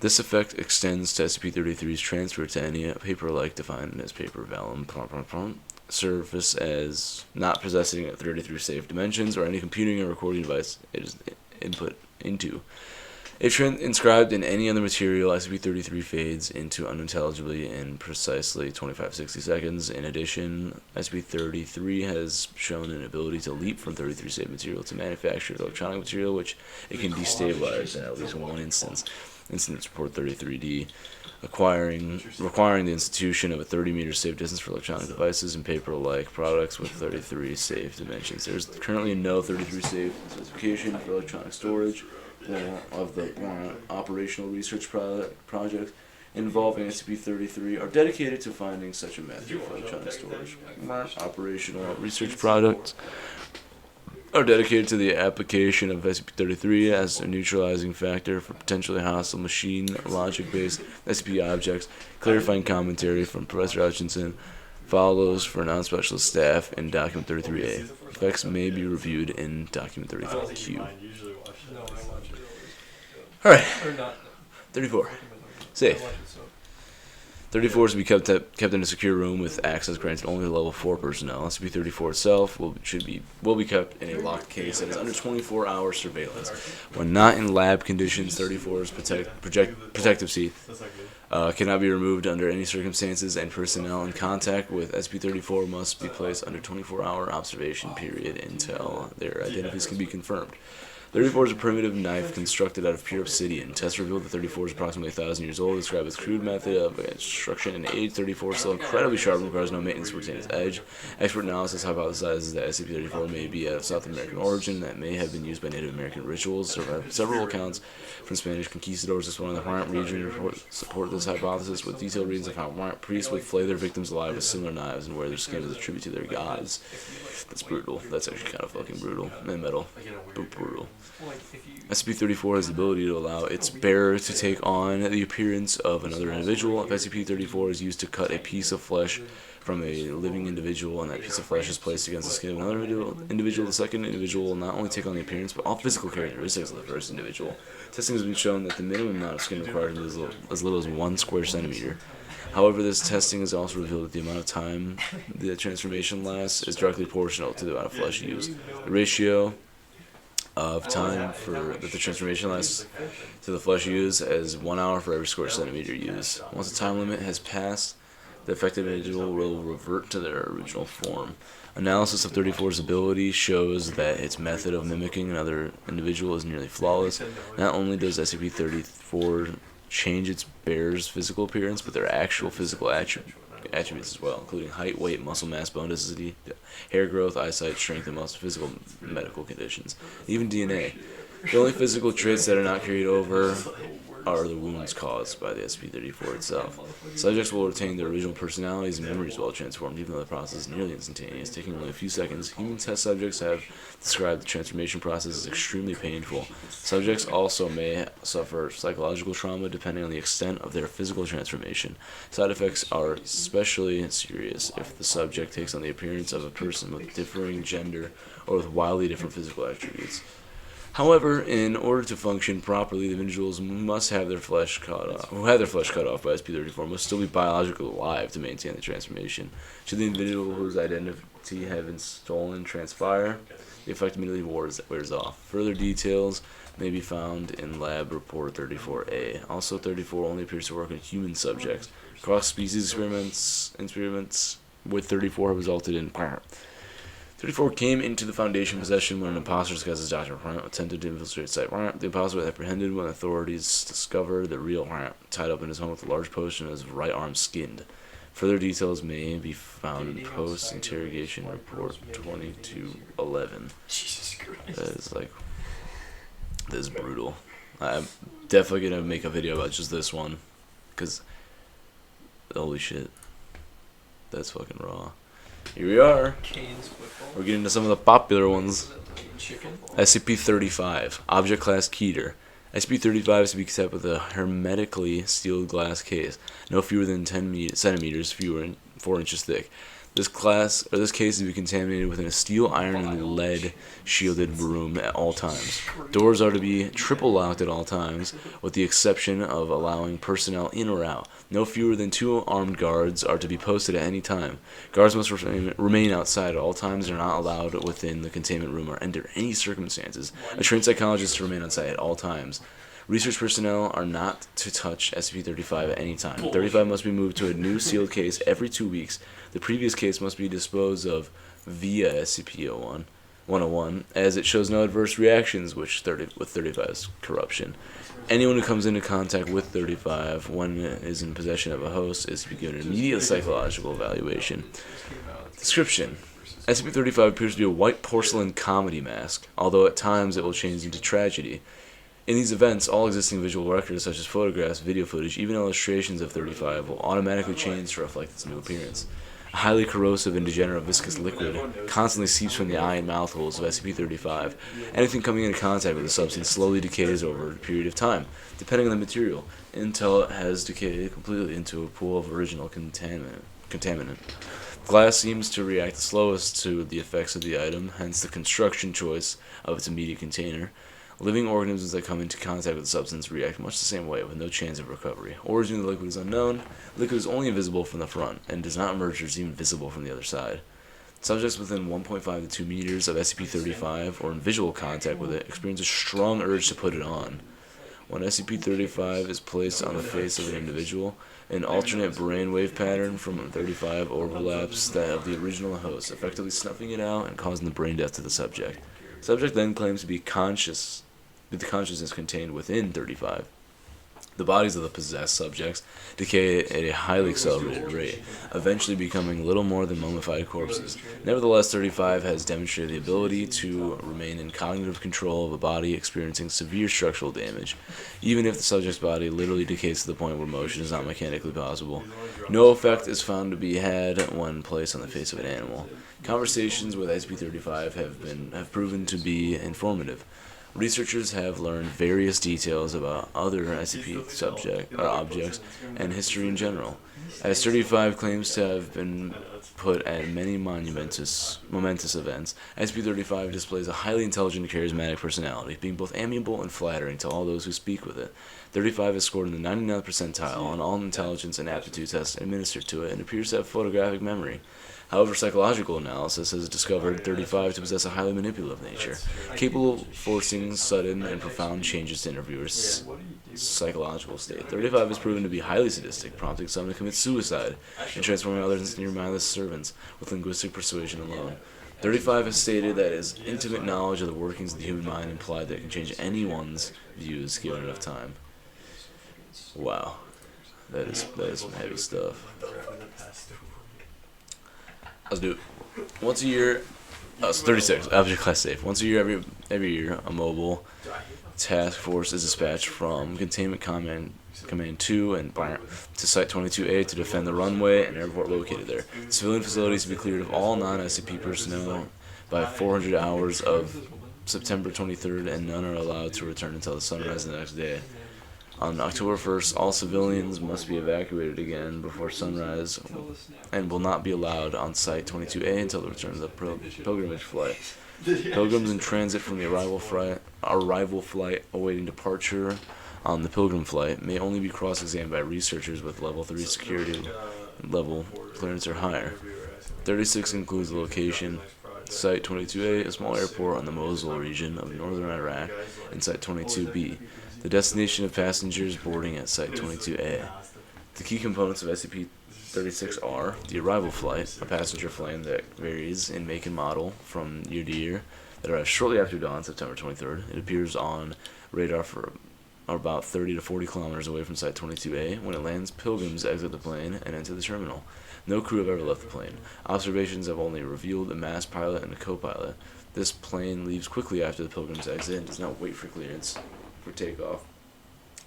[SPEAKER 1] This effect extends to SCP-33's transfer to any paper-like defined as paper vellum surface as not possessing 33 safe dimensions or any computing or recording device it is input into. If inscribed in any other material, SCP-33 fades into unintelligibly in precisely 25-60 seconds. In addition, SCP-33 has shown an ability to leap from 33 safe material to manufactured electronic material, which it can destabilize in at least one instance. Incident Report 33D, requiring the institution of a 30-meter safe distance for electronic devices and paper-like products with 33 safe dimensions. There is currently no 33 safe specification for electronic storage of the operational research projects involving SCP-33 are dedicated to finding such a method for electronic storage. Operational research products are dedicated to the application of SCP-33 as a neutralizing factor for potentially hostile machine logic-based SCP objects. Clarifying commentary from Professor Hutchinson follows for non-specialist staff in Document 33A. Effects may be reviewed in Document 33Q. Alright. 34. Safe. 34 is to be kept in a secure room with access granted only to level 4 personnel. SCP-34 itself will be kept in a locked case that is under 24-hour surveillance. When not in lab conditions, 34's protective teeth cannot be removed under any circumstances, and personnel in contact with SCP-34 must be placed under 24-hour observation period until their identities can be confirmed. 34 is a primitive knife constructed out of pure obsidian. Tests revealed that 34 is approximately 1,000 years old. Describe its crude method of construction and age. 34 is still incredibly sharp and requires no maintenance to retain its edge. Expert analysis hypothesizes that SCP-34 may be of South American origin that may have been used by Native American rituals. Several accounts from Spanish conquistadors exploring the Huarant region support this hypothesis, with detailed readings of how Huarant priests would flay their victims alive with similar knives and wear their skin as a tribute to their gods. That's brutal. That's actually kind of fucking brutal. And metal. But brutal. SCP-34 has the ability to allow its bearer to take on the appearance of another individual. If SCP-34 is used to cut a piece of flesh from a living individual and that piece of flesh is placed against the skin of another individual, the second individual will not only take on the appearance but all physical characteristics of the first individual. Testing has been shown that the minimum amount of skin required is as little as 1 square centimeter. However, this testing has also revealed that the amount of time the transformation lasts is directly proportional to the amount of flesh used. The ratio of time that the transformation lasts to the flesh used is 1 hour for every square centimeter used. Once the time limit has passed, the affected individual will revert to their original form. Analysis of 34's ability shows that its method of mimicking another individual is nearly flawless. Not only does SCP-34 change its bearer's physical appearance, but their actual physical attributes as well, including height, weight, muscle mass, bone density, hair growth, eyesight, strength, and most physical medical conditions. Even DNA. The only physical traits that are not carried over are the wounds caused by the SCP-34 itself. Subjects will retain their original personalities and memories while transformed, even though the process is nearly instantaneous, taking only a few seconds. Human test subjects have described the transformation process as extremely painful. Subjects also may suffer psychological trauma depending on the extent of their physical transformation. Side effects are especially serious if the subject takes on the appearance of a person with differing gender or with wildly different physical attributes. However, in order to function properly, the individuals must have their flesh cut off. Who had their flesh cut off by SCP-34 must still be biologically alive to maintain the transformation. Should the individual whose identity have been stolen transpire, the effect immediately wears off. Further details may be found in Lab Report 34A. Also, 34 only appears to work in human subjects. Cross-species experiments with 34 have resulted in 34 came into the Foundation possession when an imposter disguised as Dr. attempted to infiltrate site. The imposter was apprehended when authorities discovered the real tied up in his home with a large potion of his right arm skinned. Further details may be found in post-interrogation report 2211.
[SPEAKER 2] Jesus Christ.
[SPEAKER 1] That is brutal. I'm definitely going to make a video about just this one, because holy shit. That's fucking raw. Here we are. We're getting to some of the popular ones. SCP-35, Object Class Keter. SCP-35 is to be kept with a hermetically sealed glass case, no fewer than 10 centimeters, 4 inches thick. This case is to be contaminated within a steel, iron, and lead shielded room at all times. Doors are to be triple locked at all times, with the exception of allowing personnel in or out. No fewer than 2 armed guards are to be posted at any time. Guards must remain outside at all times and are not allowed within the containment room or under any circumstances. A trained psychologist is to remain on site at all times. Research personnel are not to touch SCP-35 at any time. 35 must be moved to a new sealed case every 2 weeks. The previous case must be disposed of via SCP-101, as it shows no adverse reactions with 35's corruption. Anyone who comes into contact with 35 when it is in possession of a host is to be given an immediate psychological evaluation. Description: SCP-35 appears to be a white porcelain comedy mask, although at times it will change into tragedy. In these events, all existing visual records such as photographs, video footage, even illustrations of 35 will automatically change to reflect its new appearance. A highly corrosive and degenerate viscous liquid constantly seeps from the eye and mouth holes of SCP-35. Anything coming into contact with the substance slowly decays over a period of time, depending on the material, until it has decayed completely into a pool of original contaminant. Glass seems to react the slowest to the effects of the item, hence the construction choice of its immediate container. Living organisms that come into contact with the substance react much the same way, with no chance of recovery. Origin of the liquid is unknown. The liquid is only invisible from the front, and does not emerge or is even visible from the other side. Subjects within 1.5 to 2 meters of SCP-35 or in visual contact with it experience a strong urge to put it on. When SCP-35 is placed on the face of an individual, an alternate brainwave pattern from 35 overlaps that of the original host, effectively snuffing it out and causing the brain death to the subject. The subject then claims to be conscious, with the consciousness contained within 35. The bodies of the possessed subjects decay at a highly accelerated rate, eventually becoming little more than mummified corpses. Nevertheless, 35 has demonstrated the ability to remain in cognitive control of a body experiencing severe structural damage, even if the subject's body literally decays to the point where motion is not mechanically possible. No effect is found to be had when placed on the face of an animal. Conversations with SCP-35 have proven to be informative. Researchers have learned various details about other SCP objects and history in general. As 35 claims to have been put at many momentous events, SCP-35 displays a highly intelligent and charismatic personality, being both amiable and flattering to all those who speak with it. 35 is scored in the 99th percentile on all intelligence and aptitude tests administered to it and appears to have photographic memory. However, psychological analysis has discovered 35 to possess a highly manipulative nature, capable of forcing sudden and profound changes to interviewers' psychological state. 35 is proven to be highly sadistic, prompting some to commit suicide and transforming others into near mindless servants with linguistic persuasion alone. 35 has stated that his intimate knowledge of the workings of the human mind implied that it can change anyone's views given enough time. Wow. That is some heavy stuff. Let's do it. Once a year, it's 36, Object Class Safe. Once a year, every year, a mobile task force is dispatched from Containment Command 2 and to Site 22A to defend the runway and airport located there. Civilian facilities to be cleared of all non-SCP personnel by 400 hours of September 23rd, and none are allowed to return until the sunrise the next day. On October 1st, all civilians must be evacuated again before sunrise and will not be allowed on Site 22A until the return of the pilgrimage flight. Pilgrims in transit from the arrival flight awaiting departure on the pilgrim flight may only be cross-examined by researchers with Level 3 security level clearance or higher. 36 includes the location Site 22A, a small airport on the Mosul region of northern Iraq, and Site 22B, the destination of passengers boarding at Site 22A. The key components of SCP-36 are the arrival flight, a passenger plane that varies in make and model from year to year, that arrives shortly after dawn, September 23rd. It appears on radar for about 30 to 40 kilometers away from Site 22A. When it lands, pilgrims exit the plane and enter the terminal. No crew have ever left the plane. Observations have only revealed a masked pilot and a co-pilot. This plane leaves quickly after the pilgrims exit and does not wait for clearance for takeoff,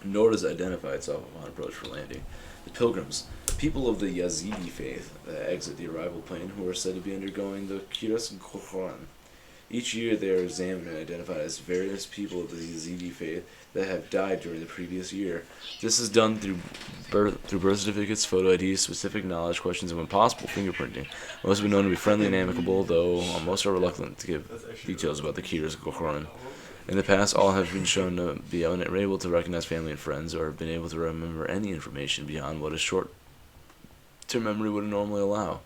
[SPEAKER 1] nor does it identify itself upon approach for landing. The pilgrims, people of the Yazidi faith that exit the arrival plane, who are said to be undergoing the Kiras Koran. Each year they are examined and identified as various people of the Yazidi faith that have died during the previous year. This is done through birth certificates, photo IDs, specific knowledge questions, and when possible, fingerprinting. Most have been known to be friendly and amicable, though most are reluctant to give details about the Kiras Koran. In the past, all have been shown to be unable to recognize family and friends, or have been able to remember any information beyond what a short-term memory would normally allow.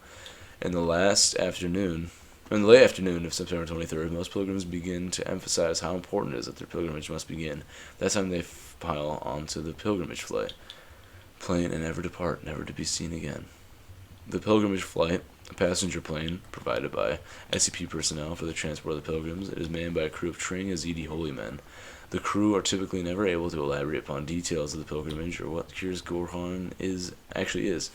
[SPEAKER 1] In the late afternoon of September 23rd, most pilgrims begin to emphasize how important it is that their pilgrimage must begin. That time they pile onto the pilgrimage plane and never depart, never to be seen again. The pilgrimage flight, a passenger plane provided by SCP personnel for the transport of the pilgrims, it is manned by a crew of trained Yazidi holy men. The crew are typically never able to elaborate upon details of the pilgrimage or what Kiras Koran actually is.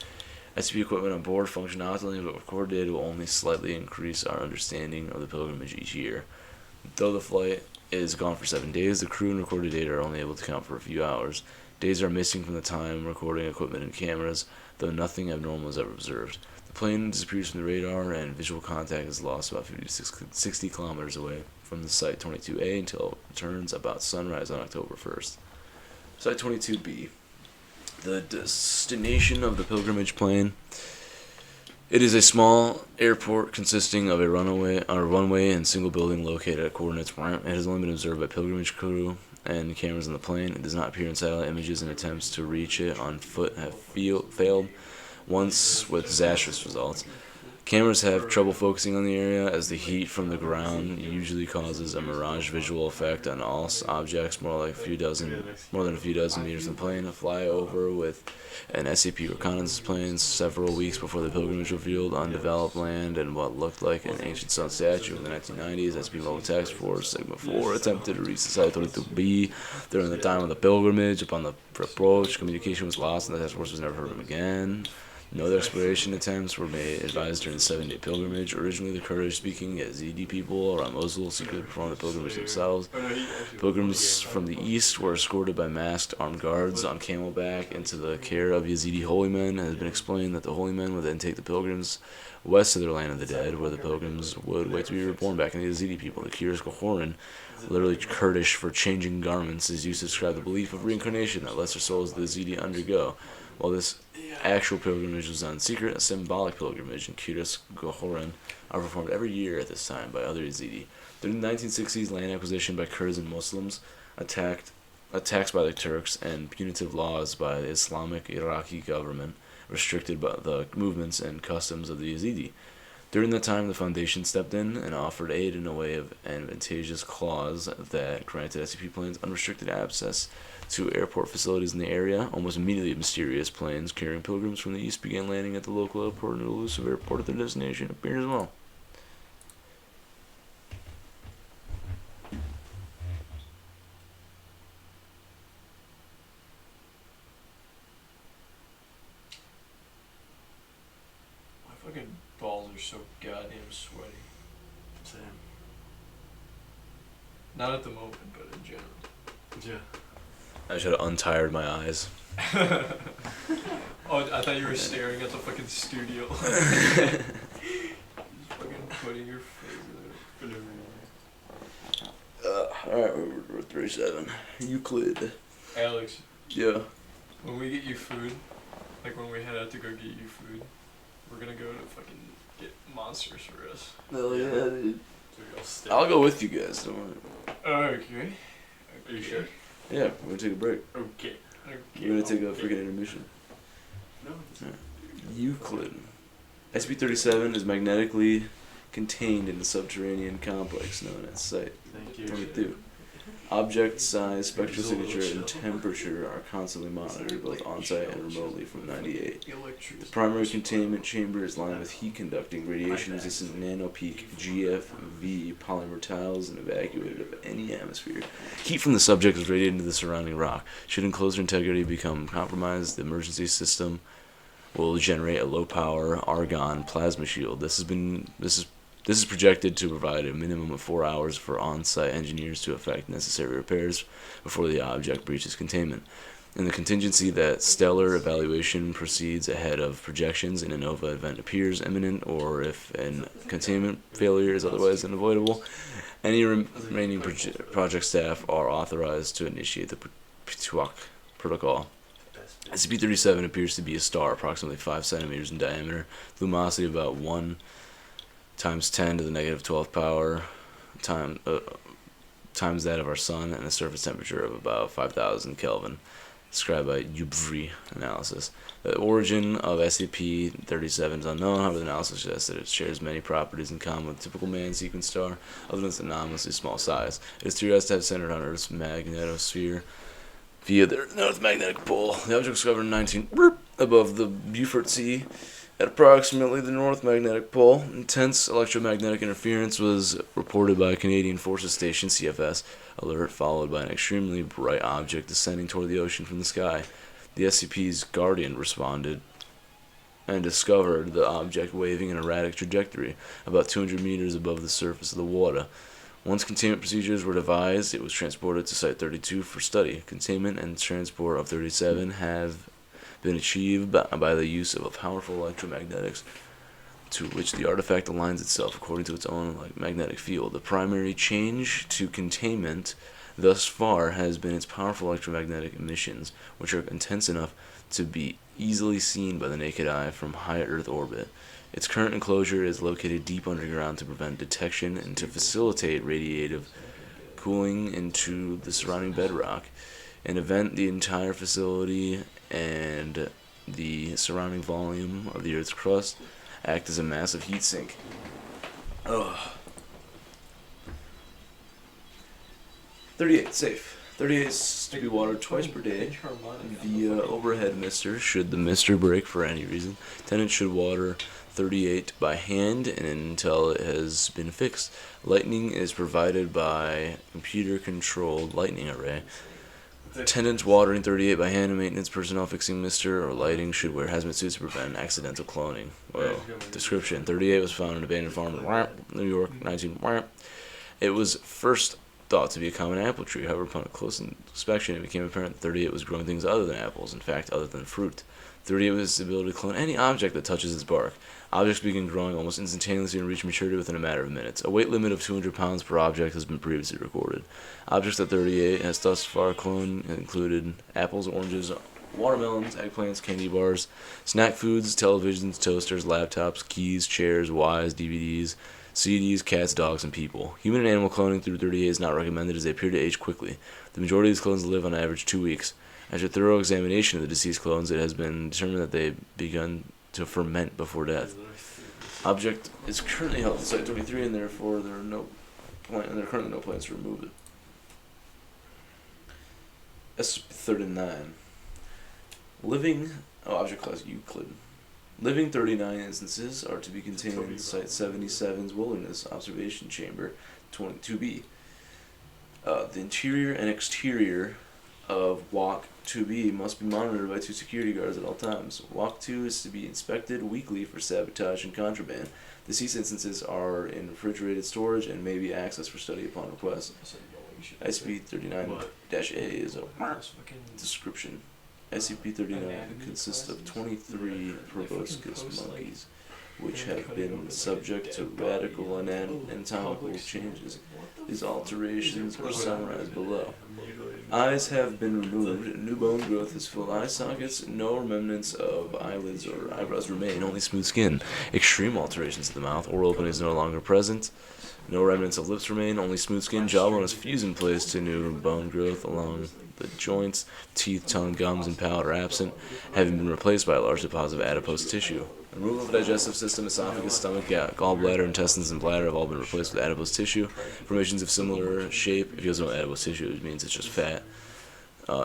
[SPEAKER 1] SCP equipment on board function optimally, but recorded data will only slightly increase our understanding of the pilgrimage each year. Though the flight is gone for 7 days, the crew and recorded data are only able to count for a few hours. Days are missing from the time recording equipment and cameras, though nothing abnormal is ever observed. The plane disappears from the radar, and visual contact is lost about 50 to 60 kilometers away from the Site 22A until it returns about sunrise on October 1st. Site 22B. The destination of the pilgrimage plane. It is a small airport consisting of a runway and single building located at coordinates ramp. It has only been observed by pilgrimage crew and cameras on the plane. It does not appear in satellite images, and attempts to reach it on foot have failed, once with disastrous results. Cameras have trouble focusing on the area, as the heat from the ground usually causes a mirage visual effect on all objects more than a few dozen meters from the plane. A flyover with an SCP reconnaissance plane several weeks before the pilgrimage revealed undeveloped land and what looked like an ancient sun statue in the 1990s. SCP Mobile Task Force Sigma 4 attempted to reach the Site 22B during the time of the pilgrimage. Upon the approach, communication was lost, and the task force was never heard of again. No other exploration attempts were made advised during the 7-day pilgrimage. Originally, the Kurdish-speaking Yazidi people around Mosul secretly performed the pilgrimage themselves. Pilgrims from the east were escorted by masked armed guards on camelback into the care of Yazidi holy men. It has been explained that the holy men would then take the pilgrims west to their land of the dead, where the pilgrims would wait to be reborn back in the Yazidi people. The Kiras Koran, literally Kurdish for changing garments, is used to describe the belief of reincarnation that lesser souls of the Yazidi undergo. While this actual pilgrimage was done secret, a symbolic pilgrimage in Kiras Koran are performed every year at this time by other Yazidi. During the 1960s, land acquisition by Kurds and Muslims, attacks by the Turks, and punitive laws by the Islamic Iraqi government restricted by the movements and customs of the Yazidi. During that time, the Foundation stepped in and offered aid in a way of advantageous clause that granted SCP planes unrestricted access to airport facilities in the area. Almost immediately, mysterious planes carrying pilgrims from the east began landing at the local airport, and an elusive airport at their destination appeared as well.
[SPEAKER 2] My fucking balls are so goddamn sweaty.
[SPEAKER 3] Same.
[SPEAKER 2] Not at the moment, but in general.
[SPEAKER 3] Yeah.
[SPEAKER 1] I should have untired my eyes.
[SPEAKER 2] Oh, I thought you were staring at the fucking studio. Just fucking putting your finger there.
[SPEAKER 1] Alright, we're 37. Euclid.
[SPEAKER 2] Alex,
[SPEAKER 1] Yeah.
[SPEAKER 2] when we get you food, like when we head out to go get you food, we're gonna go to fucking get monsters for us.
[SPEAKER 1] Hell yeah, dude.
[SPEAKER 3] So we all stay.
[SPEAKER 1] I'll go with you guys, don't worry.
[SPEAKER 2] Okay.
[SPEAKER 3] Are you sure?
[SPEAKER 1] Yeah, we're gonna take a break.
[SPEAKER 3] Okay.
[SPEAKER 1] We're gonna take a freaking intermission.
[SPEAKER 3] No.
[SPEAKER 1] Euclid. SCP-37 is magnetically contained in the subterranean complex known as Site
[SPEAKER 3] Thank you.
[SPEAKER 1] 22. Object size, spectral signature, and temperature are constantly monitored both on-site and remotely from 98. The primary containment chamber is lined with heat-conducting, radiation-resistant nanopeak GFV polymer tiles and evacuated of any atmosphere. Heat from the subject is radiated into the surrounding rock. Should enclosure integrity become compromised, the emergency system will generate a low-power argon plasma shield. This is projected to provide a minimum of 4 hours for on-site engineers to effect necessary repairs before the object breaches containment. In the contingency that stellar evaluation proceeds ahead of projections and a nova event appears imminent, or if a containment failure is otherwise unavoidable, any remaining project staff are authorized to initiate the PTWAC protocol. SCP-37 appears to be a star approximately 5 centimeters in diameter, luminosity about 1 times 10 to the negative 12th power times that of our sun, and a surface temperature of about 5,000 Kelvin, described by UBVRI analysis. The origin of SCP-37 is unknown, however the analysis suggests that it shares many properties in common with a typical man sequence star, other than its anomalously small size. It is theorized to have centered on Earth's magnetosphere via the North Magnetic Pole. The object was discovered in 19 above the Beaufort Sea at approximately the North Magnetic Pole. Intense electromagnetic interference was reported by Canadian Forces Station CFS alert, followed by an extremely bright object descending toward the ocean from the sky. The SCP's Guardian responded and discovered the object waving an erratic trajectory about 200 meters above the surface of the water. Once containment procedures were devised, it was transported to Site 32 for study. Containment and transport of 37 have been achieved by the use of a powerful electromagnetics to which the artifact aligns itself according to its own magnetic field. The primary change to containment thus far has been its powerful electromagnetic emissions, which are intense enough to be easily seen by the naked eye from high Earth orbit. Its current enclosure is located deep underground to prevent detection and to facilitate radiative cooling into the surrounding bedrock. In event the entire facility and the surrounding volume of the Earth's crust act as a massive heat sink. Ugh. 38, safe. 38 is to be watered twice per day via overhead mister. Should the mister break for any reason, tenants should water 38 by hand and until it has been fixed. Lighting is provided by computer-controlled lighting array. Tenants watering 38 by hand and maintenance personnel fixing mister or lighting should wear hazmat suits to prevent accidental cloning. Well, description: 38 was found in an abandoned farm in New York, 19. It was first thought to be a common apple tree. However, upon a close inspection, it became apparent that 38 was growing things other than apples, in fact, other than fruit. 38 was the ability to clone any object that touches its bark. Objects begin growing almost instantaneously and reach maturity within a matter of minutes. A weight limit of 200 pounds per object has been previously recorded. Objects that 38 has thus far cloned included apples, oranges, watermelons, eggplants, candy bars, snack foods, televisions, toasters, laptops, keys, chairs, Ys, DVDs, CDs, cats, dogs, and people. Human and animal cloning through 38 is not recommended as they appear to age quickly. The majority of these clones live on average 2 weeks. After thorough examination of the deceased clones, it has been determined that they've begun to ferment before death. Object is currently held at Site 23, and therefore there are currently no plans to remove it. SCP-39. Object class Euclid. Living 39 instances are to be contained in Site 77's Wilderness Observation Chamber 22B. The interior and exterior of Walk 2B must be monitored by 2 security guards at all times. Walk 2 is to be inspected weekly for sabotage and contraband. Deceased instances are in refrigerated storage and may be accessed for study upon request. SCP-39-A is a description. SCP-39 consists of 23 proboscis monkeys, which have been subject to radical anatomical changes. These alterations are summarized below. Eyes have been removed, new bone growth has filled eye sockets, no remnants of eyelids or eyebrows remain, only smooth skin. Extreme alterations of the mouth, oral opening is no longer present. No remnants of lips remain, only smooth skin, jawbone is fused in place to new bone growth along The joints, teeth, tongue, gums, and palate are absent, having been replaced by a large deposit of adipose tissue. Removal of the digestive system, esophagus, stomach, gallbladder, intestines, and bladder have all been replaced with adipose tissue. Formations of similar shape, if you guys know what adipose tissue it means, it's just fat.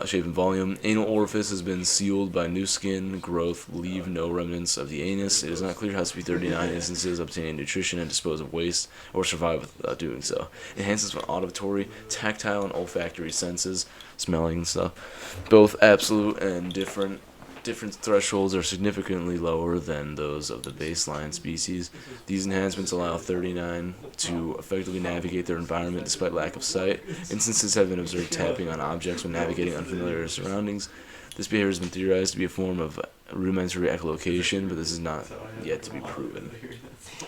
[SPEAKER 1] Shape and volume. Anal orifice has been sealed by new skin growth, leave no remnants of the anus. It is not clear how Scp-39 instances obtain nutrition and dispose of waste, or survive without doing so. Enhances auditory, tactile, and olfactory senses, smelling and stuff. Both absolute and different thresholds are significantly lower than those of the baseline species. These enhancements allow 39 to effectively navigate their environment despite lack of sight. Instances have been observed tapping on objects when navigating unfamiliar surroundings. This behavior has been theorized to be a form of rudimentary echolocation, but this is not yet to be proven.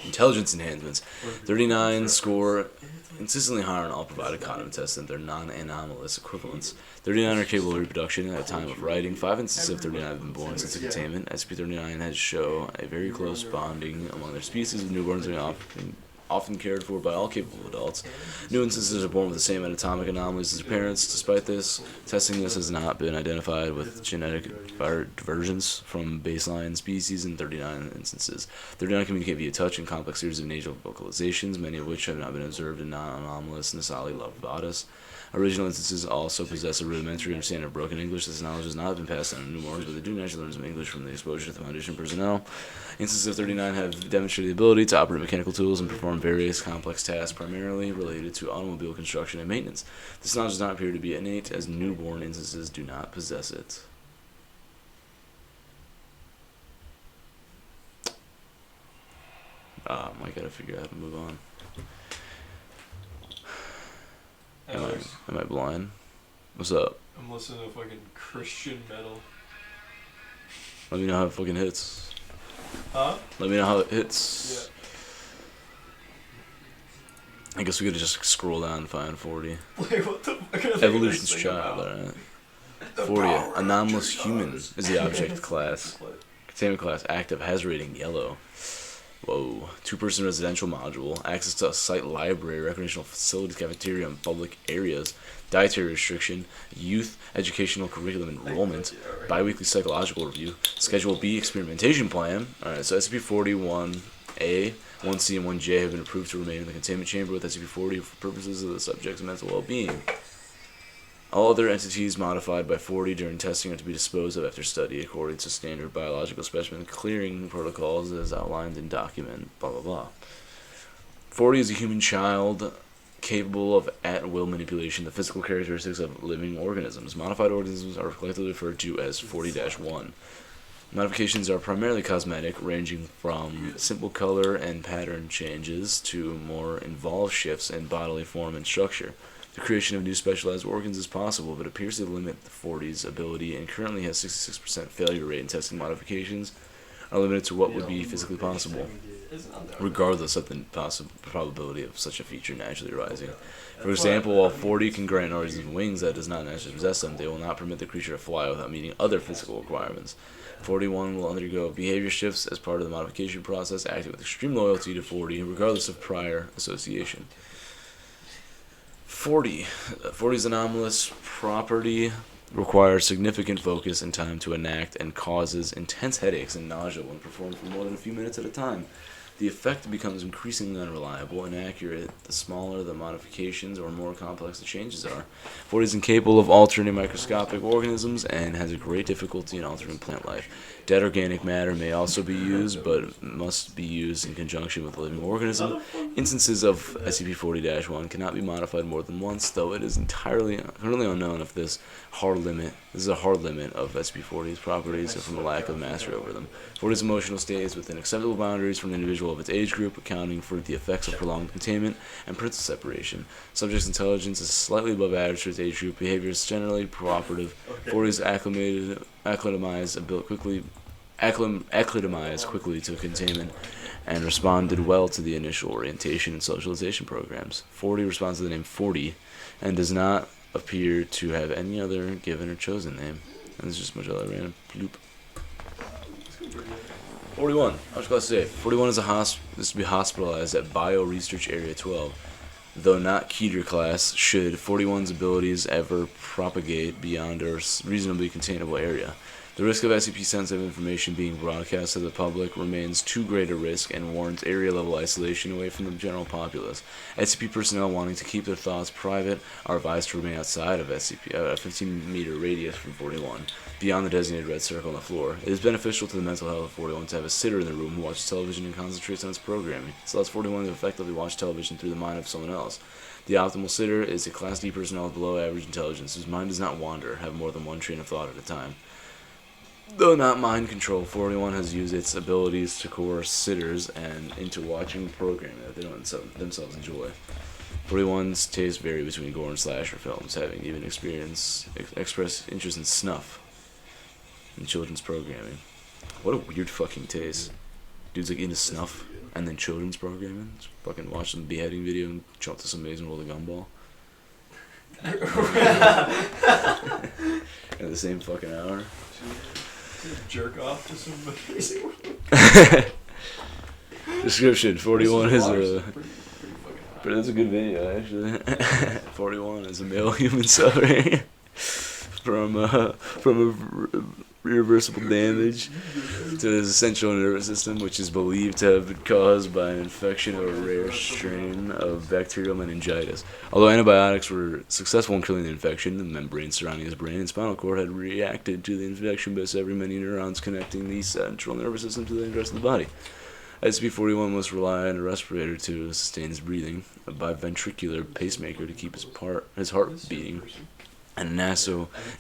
[SPEAKER 1] Intelligence enhancements. 39 score consistently higher on all provided condom tests than their non-anomalous equivalents. 39 are capable of reproduction at the time of writing. 5 instances of 39 have been born since the containment. Scp-39 has shown a very close bonding among their species, with newborns being often cared for by all capable adults. New instances are born with the same anatomic anomalies as their parents. Despite this, testing this has not been identified with genetic divergence from baseline species in 39 instances. 39 communicate via touch in complex series of nasal vocalizations, many of which have not been observed in non-anomalous nasali lavatus. Original instances also possess a rudimentary understanding of broken English. This knowledge has not been passed on to newborns, but they do naturally learn some English from the exposure to the Foundation personnel. Instances of 39 have demonstrated the ability to operate mechanical tools and perform various complex tasks primarily related to automobile construction and maintenance. This knowledge does not appear to be innate, as newborn instances do not possess it. I gotta figure out how to move on. Am I blind? What's up?
[SPEAKER 2] I'm listening to fucking Christian metal.
[SPEAKER 1] Let me know how it fucking hits.
[SPEAKER 2] Huh?
[SPEAKER 1] Let me know how it hits.
[SPEAKER 2] Yeah.
[SPEAKER 1] I guess we could just scroll down and find 40.
[SPEAKER 2] Wait, what the fuck are
[SPEAKER 1] Evolution's child, alright. 40. Anomalous human is the object class. Containment class, active, has rating yellow. Whoa. 2-person residential module. Access to a site library, recreational facilities, cafeteria, and public areas. Dietary restriction. Youth educational curriculum enrollment. Biweekly psychological review. Schedule B experimentation plan. Alright, so SCP-41A, 1C, and 1J have been approved to remain in the containment chamber with SCP-40 for purposes of the subject's mental well-being. All other entities modified by 40 during testing are to be disposed of after study according to standard biological specimen clearing protocols as outlined in document blah blah blah. 40 is a human child capable of at-will manipulation of the physical characteristics of living organisms. Modified organisms are collectively referred to as 40-1. Modifications are primarily cosmetic, ranging from simple color and pattern changes to more involved shifts in bodily form and structure. The creation of new specialized organs is possible, but appears to limit the 40's ability, and currently has 66% failure rate in testing modifications are limited to what would be physically possible, regardless of the probability of such a feature naturally arising. For example, while 40 can grant organisms wings that does not naturally possess them, they will not permit the creature to fly without meeting other physical requirements. 41 will undergo behavior shifts as part of the modification process, acting with extreme loyalty to 40, regardless of prior association. 40's anomalous property requires significant focus and time to enact and causes intense headaches and nausea when performed for more than a few minutes at a time. The effect becomes increasingly unreliable and inaccurate the smaller the modifications or more complex the changes are. 40 is incapable of altering microscopic organisms and has a great difficulty in altering plant life. Dead organic matter may also be used, but must be used in conjunction with a living organism. Instances of SCP-40-1 cannot be modified more than once, though it is currently unknown if this is a hard limit of SCP-40's properties or from a lack of mastery over them. 40's emotional state is within acceptable boundaries for an individual of its age group, accounting for the effects of prolonged containment and parental separation. Subject's intelligence is slightly above average for its age group. Behavior is generally cooperative. 40's acclimatized quickly to containment and responded well to the initial orientation and socialization programs. 40 responds to the name 40 and does not appear to have any other given or chosen name. And there's just a bunch of other random bloop. 41. Object class safe. 41 is to be hospitalized at Bio Research Area 12. Though not Keter class, should 41's abilities ever propagate beyond a reasonably containable area. The risk of SCP-sensitive information being broadcast to the public remains too great a risk and warrants area-level isolation away from the general populace. SCP personnel wanting to keep their thoughts private are advised to remain outside of SCP, a 15-meter radius from 41, beyond the designated red circle on the floor. It is beneficial to the mental health of 41 to have a sitter in the room who watches television and concentrates on its programming. This allows 41 to effectively watch television through the mind of someone else. The optimal sitter is a Class D personnel with below average intelligence whose mind does not wander, have more than one train of thought at a time. Though not mind control, 41 has used its abilities to coerce sitters and into watching programming that they don't themselves enjoy. 41's tastes vary between gore and slasher films, having even expressed interest in snuff and children's programming. What a weird fucking taste. Dude's like into snuff and then children's programming. Just fucking watch some beheading video and jump to some maze and roll a gumball. At the same fucking hour.
[SPEAKER 2] Jerk off to some amazing.
[SPEAKER 1] Description: 41 is a. But that's a good video, actually. 41 is a male human suffering from irreversible damage to his central nervous system, which is believed to have been caused by an infection of a rare strain of bacterial meningitis. Although antibiotics were successful in killing the infection, the membrane surrounding his brain and spinal cord had reacted to the infection by severing many neurons connecting the central nervous system to the rest of the body. SCP-41 must rely on a respirator to sustain his breathing, a biventricular pacemaker to keep his heart beating, and a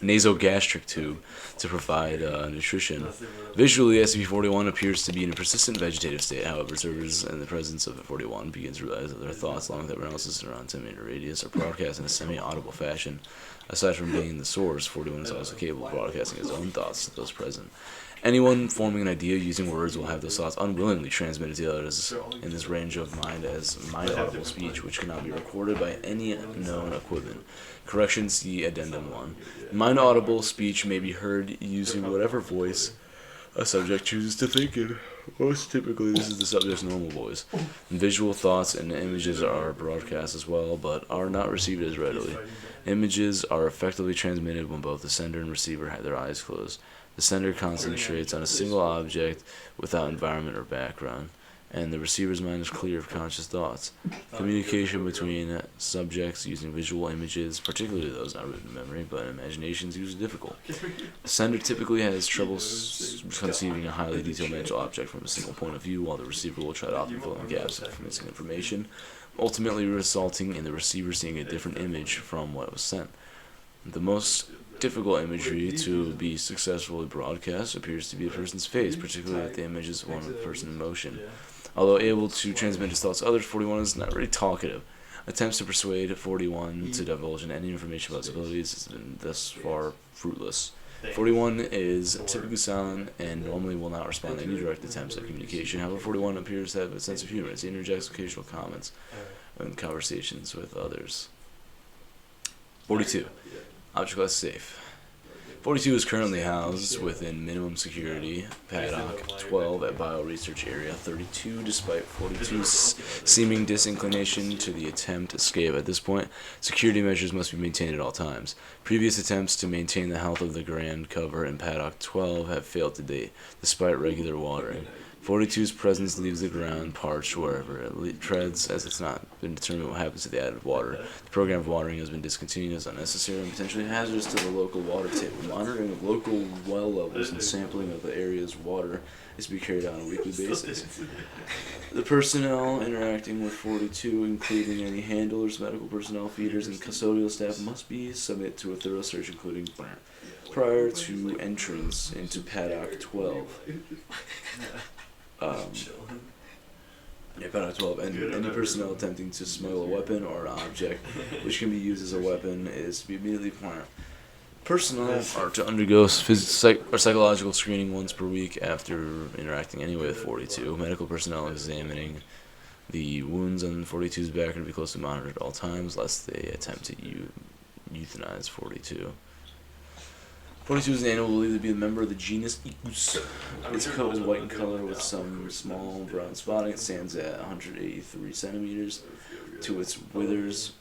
[SPEAKER 1] nasogastric tube to provide nutrition. Visually, SCP-41 appears to be in a persistent vegetative state. However, observers in the presence of 41 begins to realize that their thoughts, along with everyone else's around 10-meter radius, are broadcast in a semi-audible fashion. Aside from being the source, 41 is also capable of broadcasting his own thoughts to those present. Anyone forming an idea using words will have those thoughts unwillingly transmitted to others in this range of mind as mind-audible speech, which cannot be recorded by any known equivalent. Correction, see Addendum 1. Mind-audible speech may be heard using whatever voice a subject chooses to think in. Most typically, this is the subject's normal voice. Visual thoughts and images are broadcast as well, but are not received as readily. Images are effectively transmitted when both the sender and receiver have their eyes closed. The sender concentrates on a single object without environment or background, and the receiver's mind is clear of conscious thoughts. Communication between subjects using visual images, particularly those not written in memory, but in imagination, is usually difficult. The sender typically has trouble conceiving a highly detailed mental object from a single point of view, while the receiver will try to often fill in gaps of missing information, ultimately resulting in the receiver seeing a different image from what was sent. The most difficult imagery to be successfully broadcast appears to be a person's face, particularly if the image is one of the person in motion. Although able to transmit his thoughts to others, 41 is not very talkative. Attempts to persuade 41 to divulge in any information about his abilities has been thus far fruitless. 41 is typically silent and normally will not respond to any direct attempts at communication. However, 41 appears to have a sense of humor as he interjects occasional comments in conversations with others. 42. Object Class Safe. 42 is currently housed within minimum security paddock 12 at Bioresearch Area 32. Despite 42's seeming disinclination to the attempt escape at this point, security measures must be maintained at all times. Previous attempts to maintain the health of the ground cover in paddock 12 have failed to date, despite regular watering. 42's presence leaves the ground parched wherever it treads, as it's not been determined what happens to the added water. The program of watering has been discontinued as unnecessary and potentially hazardous to the local water table. Monitoring of local well levels and sampling of the area's water is to be carried out on a weekly basis. The personnel interacting with 42, including any handlers, medical personnel, feeders, and custodial staff, must be subject to a thorough search, including prior to entrance into paddock 12. Paddock 12, and any personnel attempting to smuggle a weapon or an object which can be used as a weapon is to be immediately pointed out. Personnel are to undergo psychological screening once per week after interacting anyway with 42. Medical personnel examining the wounds on 42's back are to be closely monitored at all times, lest they attempt to euthanize 42. 42's animal believed to be a member of the genus Ecus. Its coat is white in color with some small brown spotting. It stands at 183 centimeters. to its withers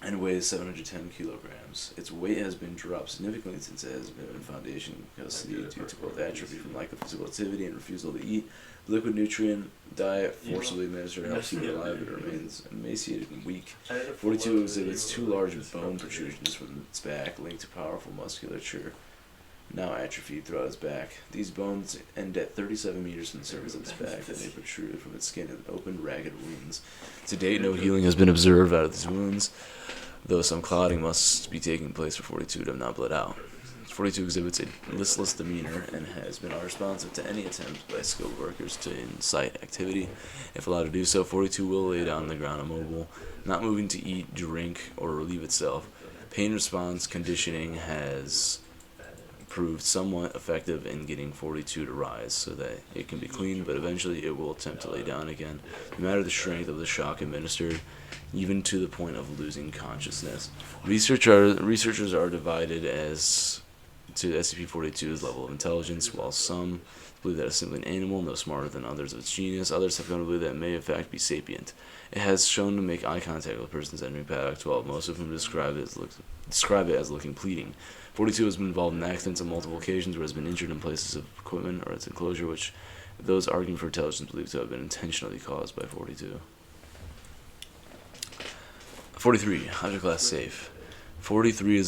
[SPEAKER 1] and weighs 710 kilograms. Its weight has been dropped significantly since it has been in Foundation custody due to both atrophy from lack of physical activity and refusal to eat. The liquid nutrient diet forcibly administered helps keep it alive, but it remains emaciated and weak. 42 exhibits 2 large bone protrusions from its back linked to powerful musculature, now atrophied throughout its back. These bones end at 37 meters from the surface of its back, and they protrude from its skin in open, ragged wounds. To date, no healing has been observed out of these wounds, though some clotting must be taking place for 42 to have not bled out. 42 exhibits a listless demeanor and has been unresponsive to any attempt by skilled workers to incite activity. If allowed to do so, 42 will lay down on the ground immobile, not moving to eat, drink, or relieve itself. Pain response conditioning has proved somewhat effective in getting 42 to rise so that it can be cleaned, but eventually it will attempt to lay down again, no matter the strength of the shock administered, even to the point of losing consciousness. Researchers are divided as to SCP-42's level of intelligence. While some believe that it's simply an animal, no smarter than others of its genus, others have come to believe that it may in fact be sapient. It has shown to make eye contact with persons entering Paddock 12, most of whom describe it as looking pleading. 42 has been involved in accidents on multiple occasions where it has been injured in places of equipment or its enclosure, which those arguing for intelligence believe to have been intentionally caused by 42. 43. Object Class Safe. 43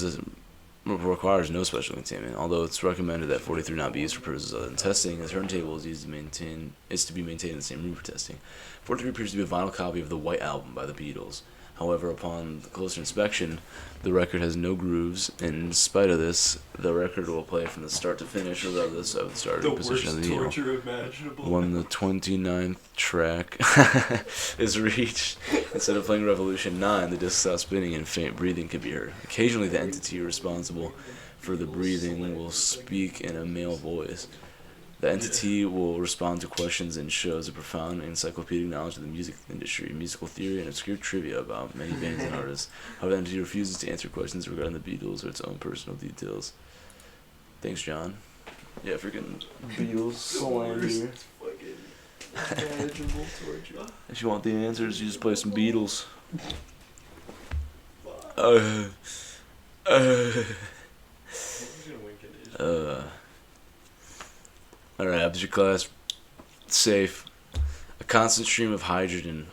[SPEAKER 1] requires no special containment, although it's recommended that 43 not be used for purposes other than testing. A turntable is to be maintained in the same room for testing. 43 appears to be a vinyl copy of the White Album by the Beatles. However, upon closer inspection, the record has no grooves, and in spite of this, the record will play from the start to finish regardless of the starting position of the needle.
[SPEAKER 2] The worst torture imaginable.
[SPEAKER 1] When the 29th track is reached, instead of playing Revolution 9, the disc stops spinning and faint breathing can be heard. Occasionally, the entity responsible for the breathing will speak in a male voice. The entity will respond to questions and shows a profound encyclopedic knowledge of the music industry, musical theory, and obscure trivia about many bands and artists. However, the entity refuses to answer questions regarding the Beatles or its own personal details. Thanks, John. Yeah, freaking Beatles slander. If you want the answers, you just play some Beatles. Alright, object class safe. A constant stream of hydrogen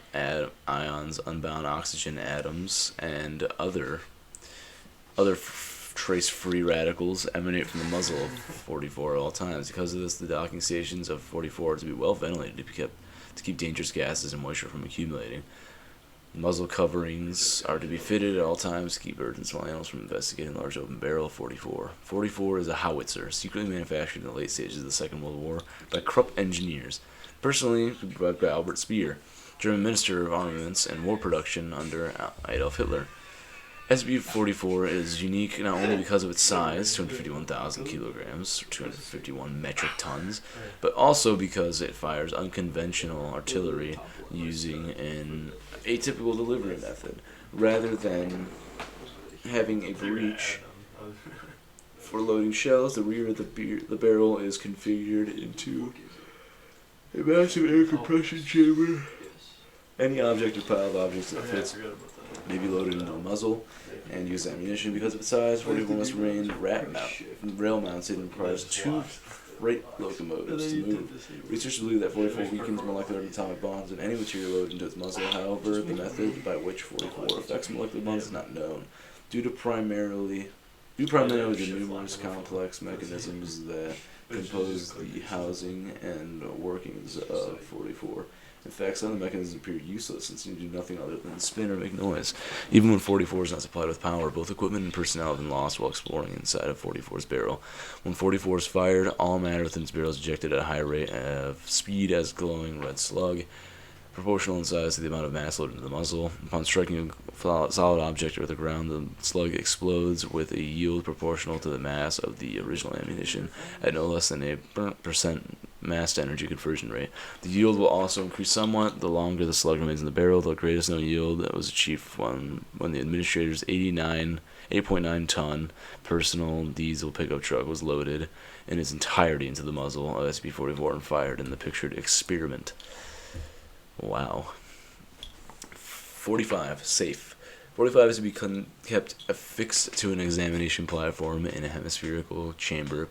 [SPEAKER 1] ions, unbound oxygen atoms, and other trace-free radicals emanate from the muzzle of 44 at all times. Because of this, the docking stations of 44 are to be well ventilated to keep dangerous gases and moisture from accumulating. Muzzle coverings are to be fitted at all times to keep birds and small animals from investigating the large open barrel of 44. 44 is a howitzer, secretly manufactured in the late stages of the Second World War by Krupp engineers, personally provided by Albert Speer, German Minister of Armaments and War Production under Adolf Hitler. SCP-44 is unique not only because of its size, 251,000 kilograms, or 251 metric tons, but also because it fires unconventional artillery using an atypical delivery method. Rather than having a breech for loading shells, the rear of the barrel is configured into a massive air compression chamber. Any object or pile of objects that fits may be loaded into the muzzle and use ammunition. Because of its size, 44 must remain rail mounted and requires 2 freight locomotives to move. Researchers believe that 44 weakens molecular and atomic bonds in any material loaded into its muzzle. However, the method by which 44 affects molecular bonds is not known, due primarily to numerous complex mechanisms that compose the housing and workings of 44. In fact, some of the mechanisms appear useless since they do nothing other than spin or make noise. Even when 44 is not supplied with power, both equipment and personnel have been lost while exploring inside of 44's barrel. When 44 is fired, all matter within its barrel is ejected at a high rate of speed as glowing red slug, proportional in size to the amount of mass loaded into the muzzle. Upon striking a solid object or the ground, the slug explodes with a yield proportional to the mass of the original ammunition at no less than a % mass to energy conversion rate. The yield will also increase somewhat the longer the slug remains in the barrel. The greatest known yield that was achieved when the administrator's 8.9 ton personal diesel pickup truck was loaded in its entirety into the muzzle of SCP-44 and fired in the pictured experiment. Wow. 45, safe. 45 is to be kept affixed to an examination platform in a hemispherical chamber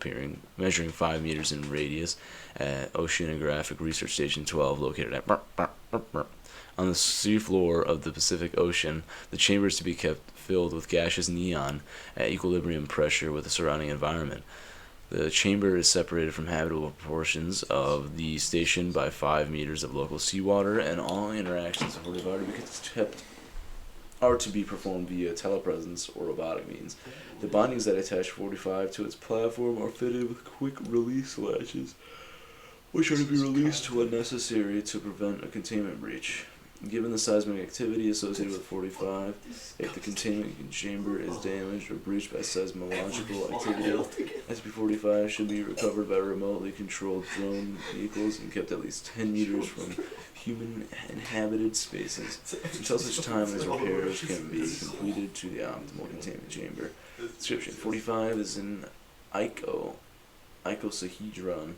[SPEAKER 1] measuring 5 meters in radius at Oceanographic Research Station 12, located at on the seafloor of the Pacific Ocean. The chamber is to be kept filled with gaseous neon at equilibrium pressure with the surrounding environment. The chamber is separated from habitable portions of the station by 5 meters of local seawater, and all interactions of 45 are to be performed via telepresence or robotic means. The bindings that attach 45 to its platform are fitted with quick release latches, which are to be released when necessary to prevent a containment breach. Given the seismic activity associated with 45, if the containment chamber is damaged or breached by seismological activity, SCP-45 should be recovered by remotely controlled drone vehicles and kept at least 10 meters from human-inhabited spaces until such time as repairs can be completed to the optimal containment chamber. Description: 45 is an icosahedron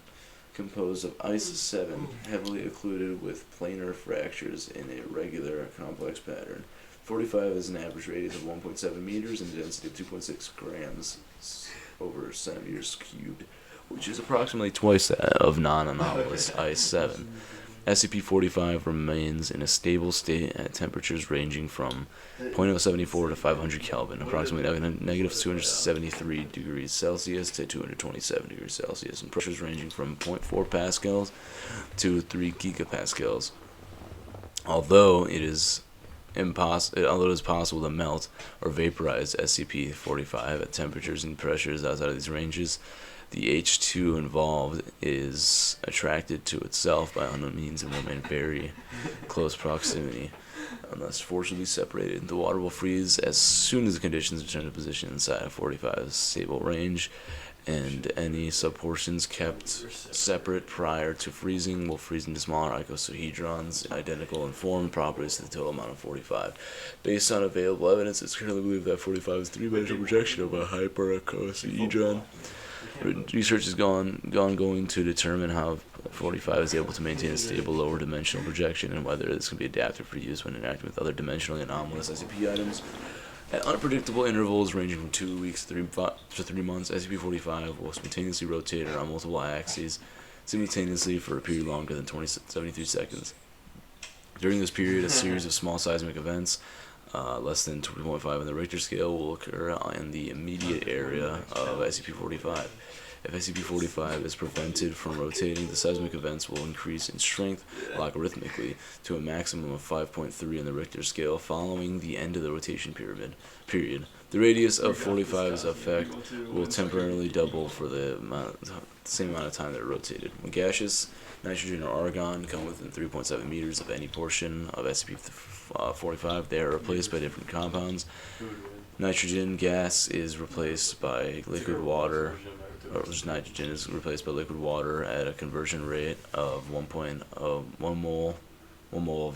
[SPEAKER 1] composed of ice-7, heavily occluded with planar fractures in a regular, complex pattern. 45 is an average radius of 1.7 meters and a density of 2.6 grams over centimeters cubed, which is approximately twice that of non-anomalous ice-7. SCP-45 remains in a stable state at temperatures ranging from 0.074 to 500 Kelvin, approximately negative 273 degrees Celsius to 227 degrees Celsius, and pressures ranging from 0.4 pascals to 3 gigapascals. Although it is possible to melt or vaporize SCP-45 at temperatures and pressures outside of these ranges, the H2 involved is attracted to itself by unknown means and will remain in very close proximity. Unless forcibly separated, the water will freeze as soon as the conditions return to position inside of 45's stable range, and any subportions kept separate prior to freezing will freeze into smaller icosahedrons identical in form and properties to the total amount of 45. Based on available evidence, it's currently believed that 45 is a three-dimensional projection of a hypericosahedron. Research is going to determine how 45 is able to maintain a stable lower dimensional projection and whether this can be adapted for use when interacting with other dimensionally anomalous SCP items. At unpredictable intervals ranging from 2 weeks to 3 months, SCP-45 will spontaneously rotate around multiple axes simultaneously for a period longer than 73 seconds. During this period, a series of small seismic events less than 2.5 on the Richter scale will occur in the immediate area of SCP-45. If SCP-45 is prevented from rotating, the seismic events will increase in strength logarithmically to a maximum of 5.3 on the Richter scale following the end of the rotation period. The radius of 45's effect will temporarily double for the same amount of time that it rotated. When gaseous, nitrogen or argon come within 3.7 meters of any portion of SCP-45, they are replaced by different compounds. Nitrogen gas is replaced by liquid water, nitrogen is replaced by liquid water at a conversion rate of 1 mole of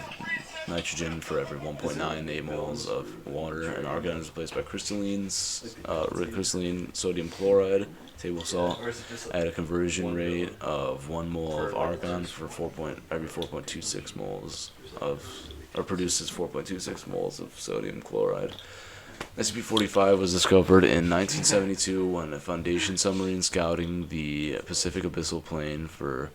[SPEAKER 1] nitrogen for every 1.98 moles of water, and argon is replaced by crystalline sodium chloride, table salt, at a conversion rate of 1 mole of argon for every 4.26 moles produces 4.26 moles of sodium chloride. SCP-45 was discovered in 1972 when a Foundation submarine scouting the Pacific Abyssal Plain for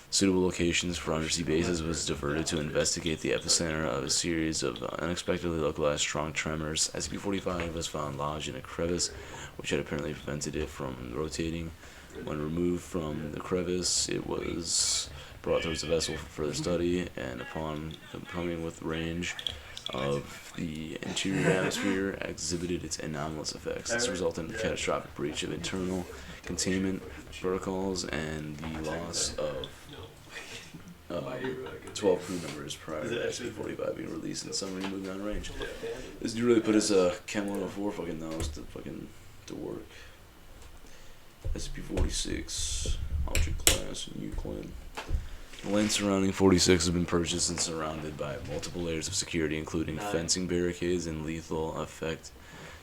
[SPEAKER 1] suitable locations for undersea bases was diverted to investigate the epicenter of a series of unexpectedly localized strong tremors. SCP-45 was found lodged in a crevice, which had apparently prevented it from rotating. When removed from the crevice, it was brought towards the vessel for further study, and upon coming with range of the interior atmosphere, exhibited its anomalous effects. This resulted in a catastrophic breach of internal containment protocols and the loss of 12 crew members prior to SCP-45 being released and submarine moving on range. This dude really put his Chem 104 fucking nose to work. SCP-46, Object Class, Euclid. The land surrounding 46 has been purchased and surrounded by multiple layers of security, including fencing barricades and lethal effect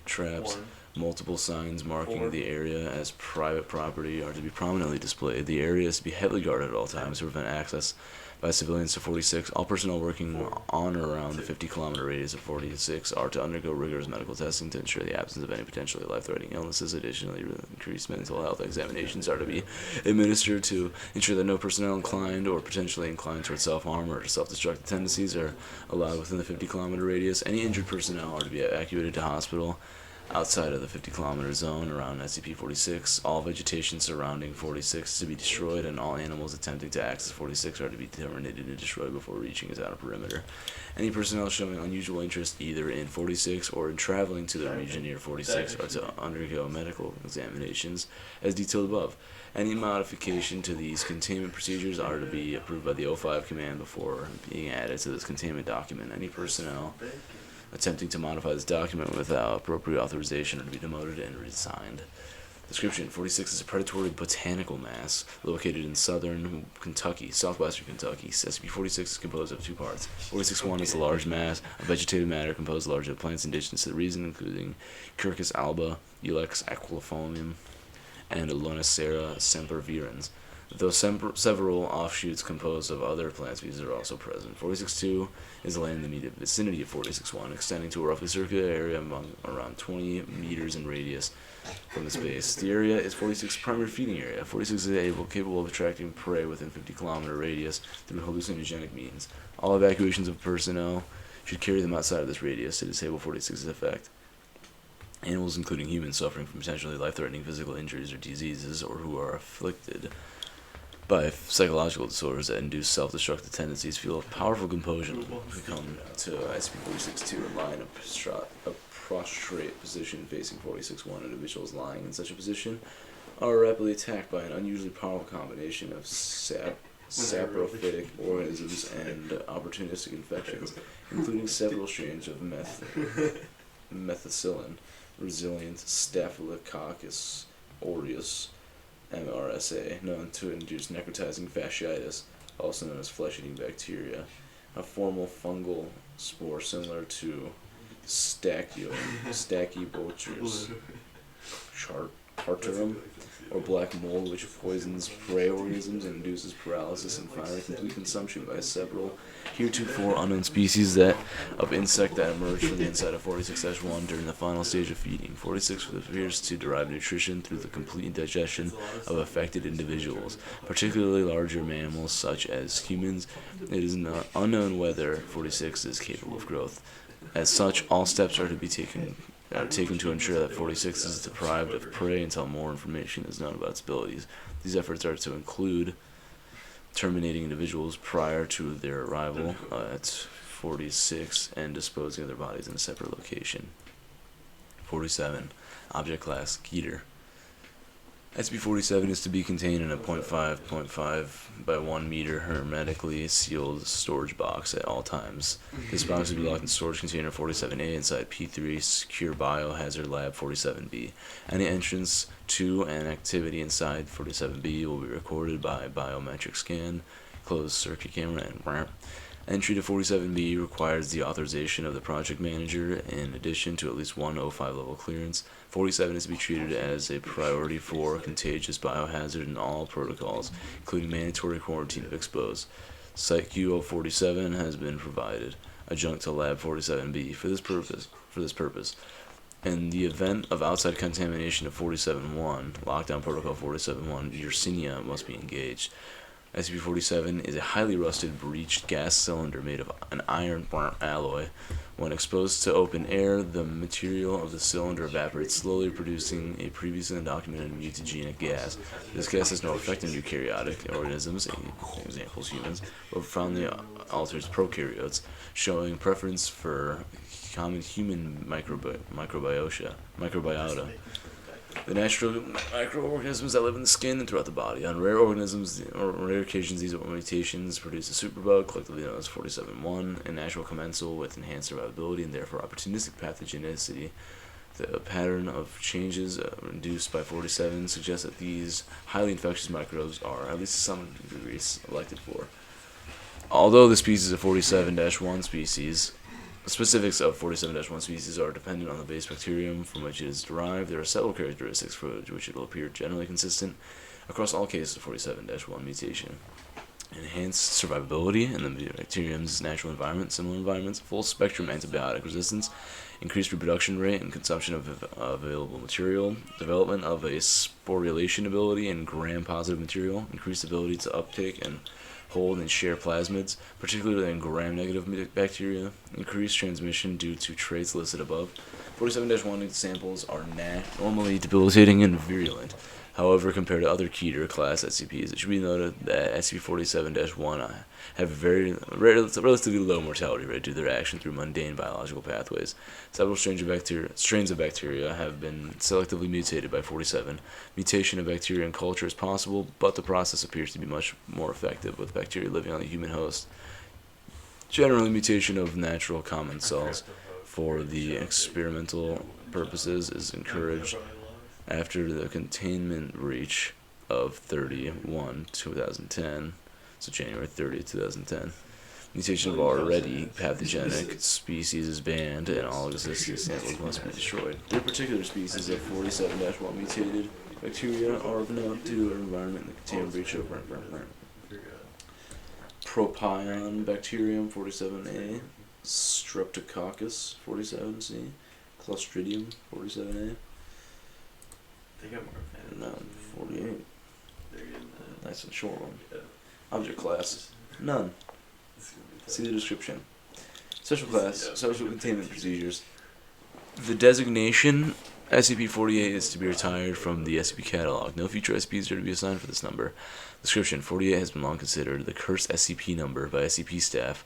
[SPEAKER 1] traps. Multiple signs marking the area as private property are to be prominently displayed. The area is to be heavily guarded at all times to prevent access by civilians to 46. All personnel working on or around the 50-kilometer radius of 46 are to undergo rigorous medical testing to ensure the absence of any potentially life-threatening illnesses. Additionally, increased mental health examinations are to be administered to ensure that no personnel inclined or potentially inclined towards self-harm or self-destructive tendencies are allowed within the 50-kilometer radius. Any injured personnel are to be evacuated to hospital outside of the 50-kilometer zone around SCP-46. All vegetation surrounding 46 is to be destroyed, and all animals attempting to access 46 are to be terminated and destroyed before reaching its outer perimeter. Any personnel showing unusual interest either in 46 or in traveling to the region near 46 are to undergo medical examinations as detailed above. Any modification to these containment procedures are to be approved by the O5 command before being added to this containment document. Any personnel attempting to modify this document without appropriate authorization are to be demoted and resigned. Description: 46 is a predatory botanical mass located in southwestern Kentucky. SCP-46 is composed of two parts. 46-1 is a large mass of vegetative matter composed largely of plants indigenous to the region, including Quercus alba, Ilex aquifolium, and Lonicera sempervirens, though several offshoots composed of other plant species are also present. 46-2 is land in the immediate vicinity of 46-1, extending to a roughly circular area around 20 meters in radius from the space. The area is 46's primary feeding area. 46 is capable of attracting prey within 50-kilometer radius through hallucinogenic means. All evacuations of personnel should carry them outside of this radius to disable 46's effect. Animals, including humans, suffering from potentially life-threatening physical injuries or diseases, or who are afflicted by psychological disorders that induce self-destructive tendencies, feel a powerful compulsion to come to SCP-46-2 and lie in a prostrate position facing 46-1. Individuals lying in such a position are rapidly attacked by an unusually powerful combination of saprophytic organisms and opportunistic infections, including several strains of methicillin, resilient Staphylococcus aureus, MRSA, known to induce necrotizing fasciitis, also known as flesh-eating bacteria, a formal fungal spore similar to Stachybotrys chartarum, or black mold, which poisons prey organisms and induces paralysis and finally complete consumption by several heretofore unknown species of insect that emerge from the inside of 46-1 during the final stage of feeding. 46 appears to derive nutrition through the complete digestion of affected individuals, particularly larger mammals such as humans. It is unknown whether 46 is capable of growth. As such, all steps are to be taken to ensure that 46 is deprived of prey until more information is known about its abilities. These efforts are to include terminating individuals prior to their arrival at 46 and disposing of their bodies in a separate location. 47. Object Class Keter. SCP-47 is to be contained in a 0.5 by 1 meter hermetically sealed storage box at all times. This box will be locked in storage container 47A inside P3 Secure Biohazard Lab 47B. Any entrance to and activity inside 47B will be recorded by biometric scan, closed circuit camera, and ramp. Entry to 47B requires the authorization of the project manager in addition to at least one O5 level clearance. 47 is to be treated as a priority for contagious biohazard in all protocols, including mandatory quarantine if exposed. Site Q-047 has been provided, adjunct to Lab 47B, for this purpose. In the event of outside contamination of 47-1, Lockdown Protocol 47-1, Yersinia must be engaged. SCP-47 is a highly rusted, breached gas cylinder made of an iron alloy. When exposed to open air, the material of the cylinder evaporates, slowly producing a previously undocumented mutagenic gas. This gas has no effect on eukaryotic organisms, examples humans, but profoundly alters prokaryotes, showing preference for common human microbiota. The natural microorganisms that live in the skin and throughout the body. On rare occasions, these mutations produce a superbug, collectively known as 47-1, a natural commensal with enhanced survivability and therefore opportunistic pathogenicity. The pattern of changes induced by 47 suggests that these highly infectious microbes are, at least to some degree, selected for. Although the species of 47-1 species Specifics of 47-1 species are dependent on the base bacterium from which it is derived. There are several characteristics for which it will appear generally consistent across all cases of 47-1 mutation. Enhanced survivability in the bacterium's natural environment, similar environments, full spectrum antibiotic resistance, increased reproduction rate and consumption of available material, development of a sporulation ability in gram-positive material, increased ability to uptake and hold and share plasmids, particularly in gram-negative bacteria, increased transmission due to traits listed above. 47-1 examples are normally debilitating and virulent. However, compared to other Keter class SCPs, it should be noted that SCP-47-1 have relatively low mortality rate due to their action through mundane biological pathways. Several strains of bacteria have been selectively mutated by 47. Mutation of bacteria in culture is possible, but the process appears to be much more effective with bacteria living on the human host. Generally, mutation of natural common cells for the experimental purposes is encouraged after the containment breach of 31/2010, so January 30th, 2010. Mutation of already pathogenic species is banned, and all existing samples must be destroyed. There are particular species of 47-1 mutated bacteria are of note due to their environment in the containment breach of Propion bacterium 47A, Streptococcus 47C, Clostridium 47A.
[SPEAKER 3] They got more advantage.
[SPEAKER 1] No, 48.
[SPEAKER 3] They're getting that.
[SPEAKER 1] Nice and short one.
[SPEAKER 3] Yeah.
[SPEAKER 1] Object class. None.
[SPEAKER 3] This is gonna be tough.
[SPEAKER 1] See the description. Special class. Social containment procedures. The designation SCP-48 is to be retired from the SCP catalog. No future SCPs are to be assigned for this number. Description: 48 has been long considered the cursed SCP number by SCP staff.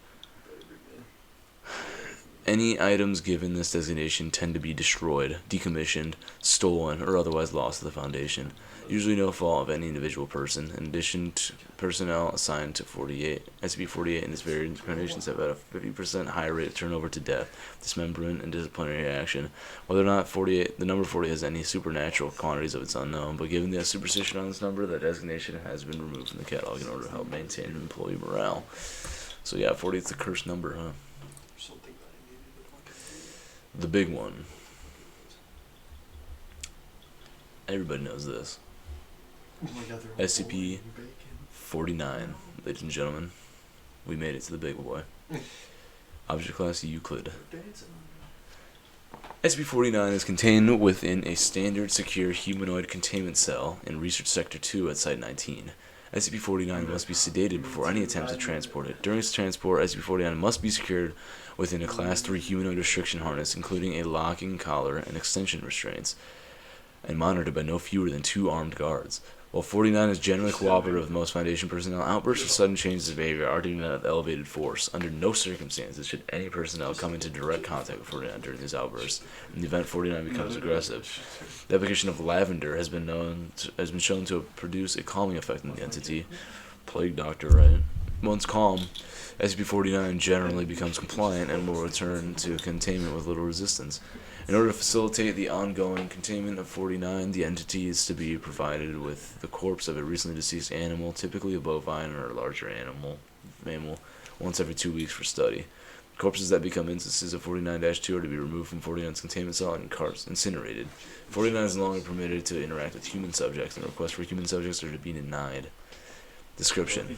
[SPEAKER 1] Any items given this designation tend to be destroyed, decommissioned, stolen, or otherwise lost to the Foundation. Usually no fault of any individual person. In addition to personnel assigned to SCP-48 and its various incarnations have had a 50% higher rate of turnover to death, dismemberment, and disciplinary action. Whether or not the number 40 has any supernatural quantities of its unknown, but given the superstition on this number, the designation has been removed from the catalog in order to help maintain employee morale. So yeah, 40 is the cursed number, huh? The big one. Everybody knows this. SCP-49, ladies and gentlemen. We made it to the big boy. Object class Euclid. SCP-49 is contained within a standard secure humanoid containment cell in Research Sector 2 at Site 19. SCP-49 must be sedated before any attempt to transport it. During its transport, SCP-49 must be secured within a Class 3 humanoid restriction harness, including a locking collar and extension restraints, and monitored by no fewer than 2 armed guards. While 49 is generally cooperative with most Foundation personnel, outbursts of sudden changes of behavior are to be met with elevated force. Under no circumstances should any personnel come into direct contact with 49 during these outbursts, in the event 49 becomes aggressive. The application of lavender has been shown to produce a calming effect on the entity. Plague Doctor, right? Once calm, SCP-49 generally becomes compliant and will return to containment with little resistance. In order to facilitate the ongoing containment of 49, the entity is to be provided with the corpse of a recently deceased animal, typically a bovine or a larger mammal, once every 2 weeks for study. Corpses that become instances of 49-2 are to be removed from 49's containment cell and incinerated. 49 is no longer permitted to interact with human subjects, and requests for human subjects are to be denied. Description: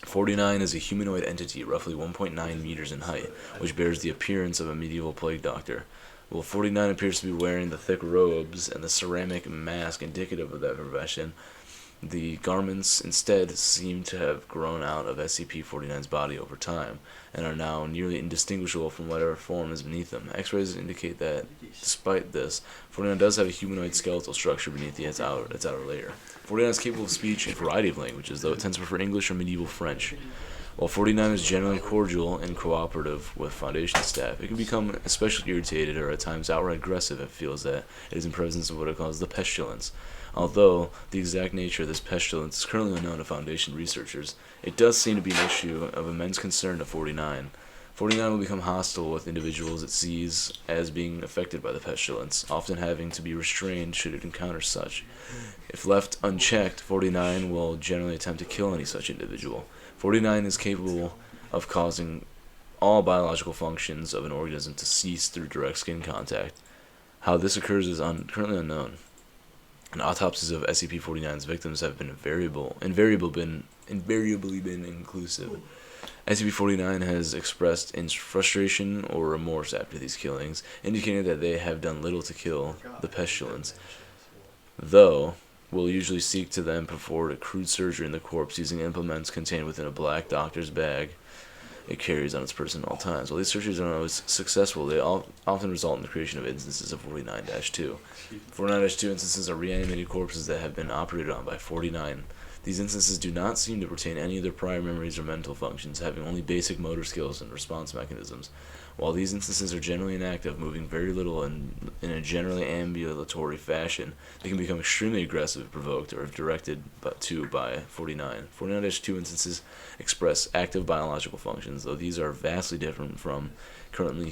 [SPEAKER 1] 49 is a humanoid entity, roughly 1.9 meters in height, which bears the appearance of a medieval plague doctor. While 49 appears to be wearing the thick robes and the ceramic mask indicative of that profession, the garments instead seem to have grown out of SCP-49's body over time, and are now nearly indistinguishable from whatever form is beneath them. X-rays indicate that, despite this, 49 does have a humanoid skeletal structure beneath its outer layer. 49 is capable of speech in a variety of languages, though it tends to prefer English or medieval French. While 49 is generally cordial and cooperative with Foundation staff, it can become especially irritated or at times outright aggressive if it feels that it is in presence of what it calls the pestilence. Although the exact nature of this pestilence is currently unknown to Foundation researchers, it does seem to be an issue of immense concern to 49. 49 will become hostile with individuals it sees as being affected by the pestilence, often having to be restrained should it encounter such. If left unchecked, 49 will generally attempt to kill any such individual. 49 is capable of causing all biological functions of an organism to cease through direct skin contact. How this occurs is currently unknown. And autopsies of SCP-49's victims have been invariably been inclusive. SCP-49 has expressed frustration or remorse after these killings, indicating that they have done little to kill the pestilence, though will usually seek to then perform a crude surgery in the corpse using implements contained within a black doctor's bag it carries on its person at all times. While these surgeries are not always successful, they often result in the creation of instances of 49-2. 49-2 instances are reanimated corpses that have been operated on by 49. These instances do not seem to retain any of their prior memories or mental functions, having only basic motor skills and response mechanisms. While these instances are generally inactive, moving very little and in a generally ambulatory fashion, they can become extremely aggressive if provoked or if directed by 49. 49-2 instances express active biological functions, though these are vastly different from currently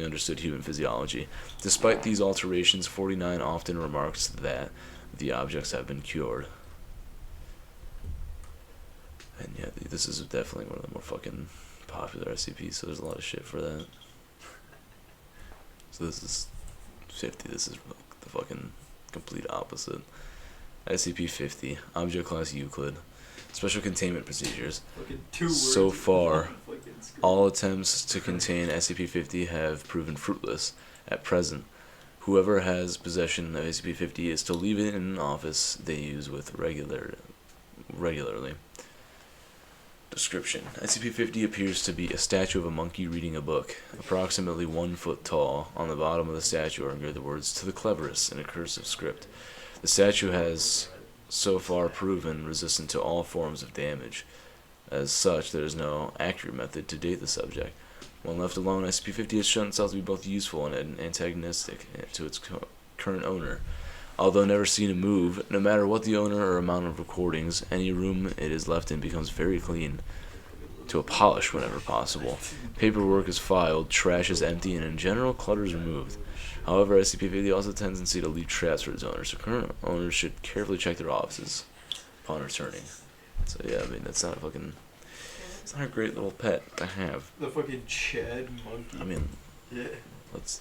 [SPEAKER 1] understood human physiology. Despite these alterations, 49 often remarks that the objects have been cured. And yeah, this is definitely one of the more fucking popular SCPs, so there's a lot of shit for that. So this is 50, this is the fucking complete opposite. SCP-50, Object Class Euclid. Special containment procedures. So far, all attempts to contain SCP-50 have proven fruitless. At present, whoever has possession of SCP-50 is to leave it in an office they use with regularly. Description. SCP-50 appears to be a statue of a monkey reading a book. Approximately 1 foot tall, on the bottom of the statue are engraved the words, "To the cleverest," in a cursive script. The statue has so far proven resistant to all forms of damage. As such, there is no accurate method to date the subject. When left alone, SCP-50 has shown itself to be both useful and antagonistic to its current owner. Although never seen to move, no matter what the owner or amount of recordings, any room it is left in becomes very clean to a polish whenever possible. Paperwork is filed, trash is empty, and in general, clutter is removed. However, SCP-50 also has a tendency to leave traps for its owners, so current owners should carefully check their offices upon returning. So yeah, I mean, it's not a great little pet to have.
[SPEAKER 2] The fucking Chad monkey.
[SPEAKER 1] I mean,
[SPEAKER 3] Yeah.
[SPEAKER 1] let's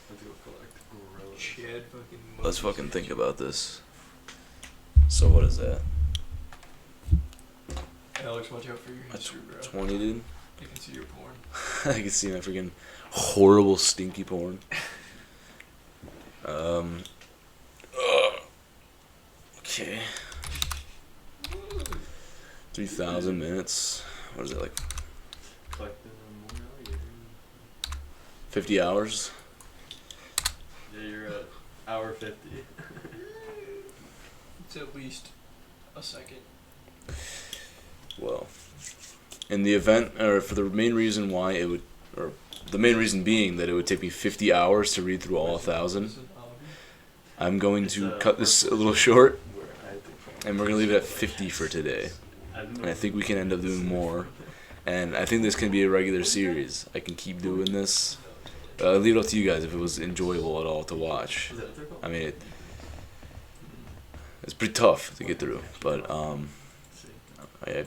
[SPEAKER 3] Go collect gorillas.
[SPEAKER 2] Chad fucking monkey.
[SPEAKER 1] let's fucking think about this. So what is that?
[SPEAKER 2] Alex, watch out for your history, bro.
[SPEAKER 1] 20, dude?
[SPEAKER 2] I can see your porn.
[SPEAKER 1] I can see my freaking horrible, stinky porn. Okay. 3,000 minutes. What is it, like
[SPEAKER 3] Collecting them more.
[SPEAKER 1] 50 hours?
[SPEAKER 3] Yeah, you're at hour 50.
[SPEAKER 2] It's at least a second.
[SPEAKER 1] Well, in the event, or for the main reason why it would, or the main reason being that it would take me 50 hours to read through all 1,000, I'm going to cut this a little short, and we're going to leave it at 50 for today. And I think we can end up doing more. And I think this can be a regular series. I can keep doing this. I'll leave it up to you guys if it was enjoyable at all to watch. I mean, it's pretty tough to get through, but I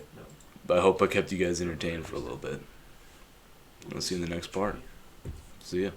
[SPEAKER 1] hope I kept you guys entertained for a little bit. We'll see you in the next part. See ya.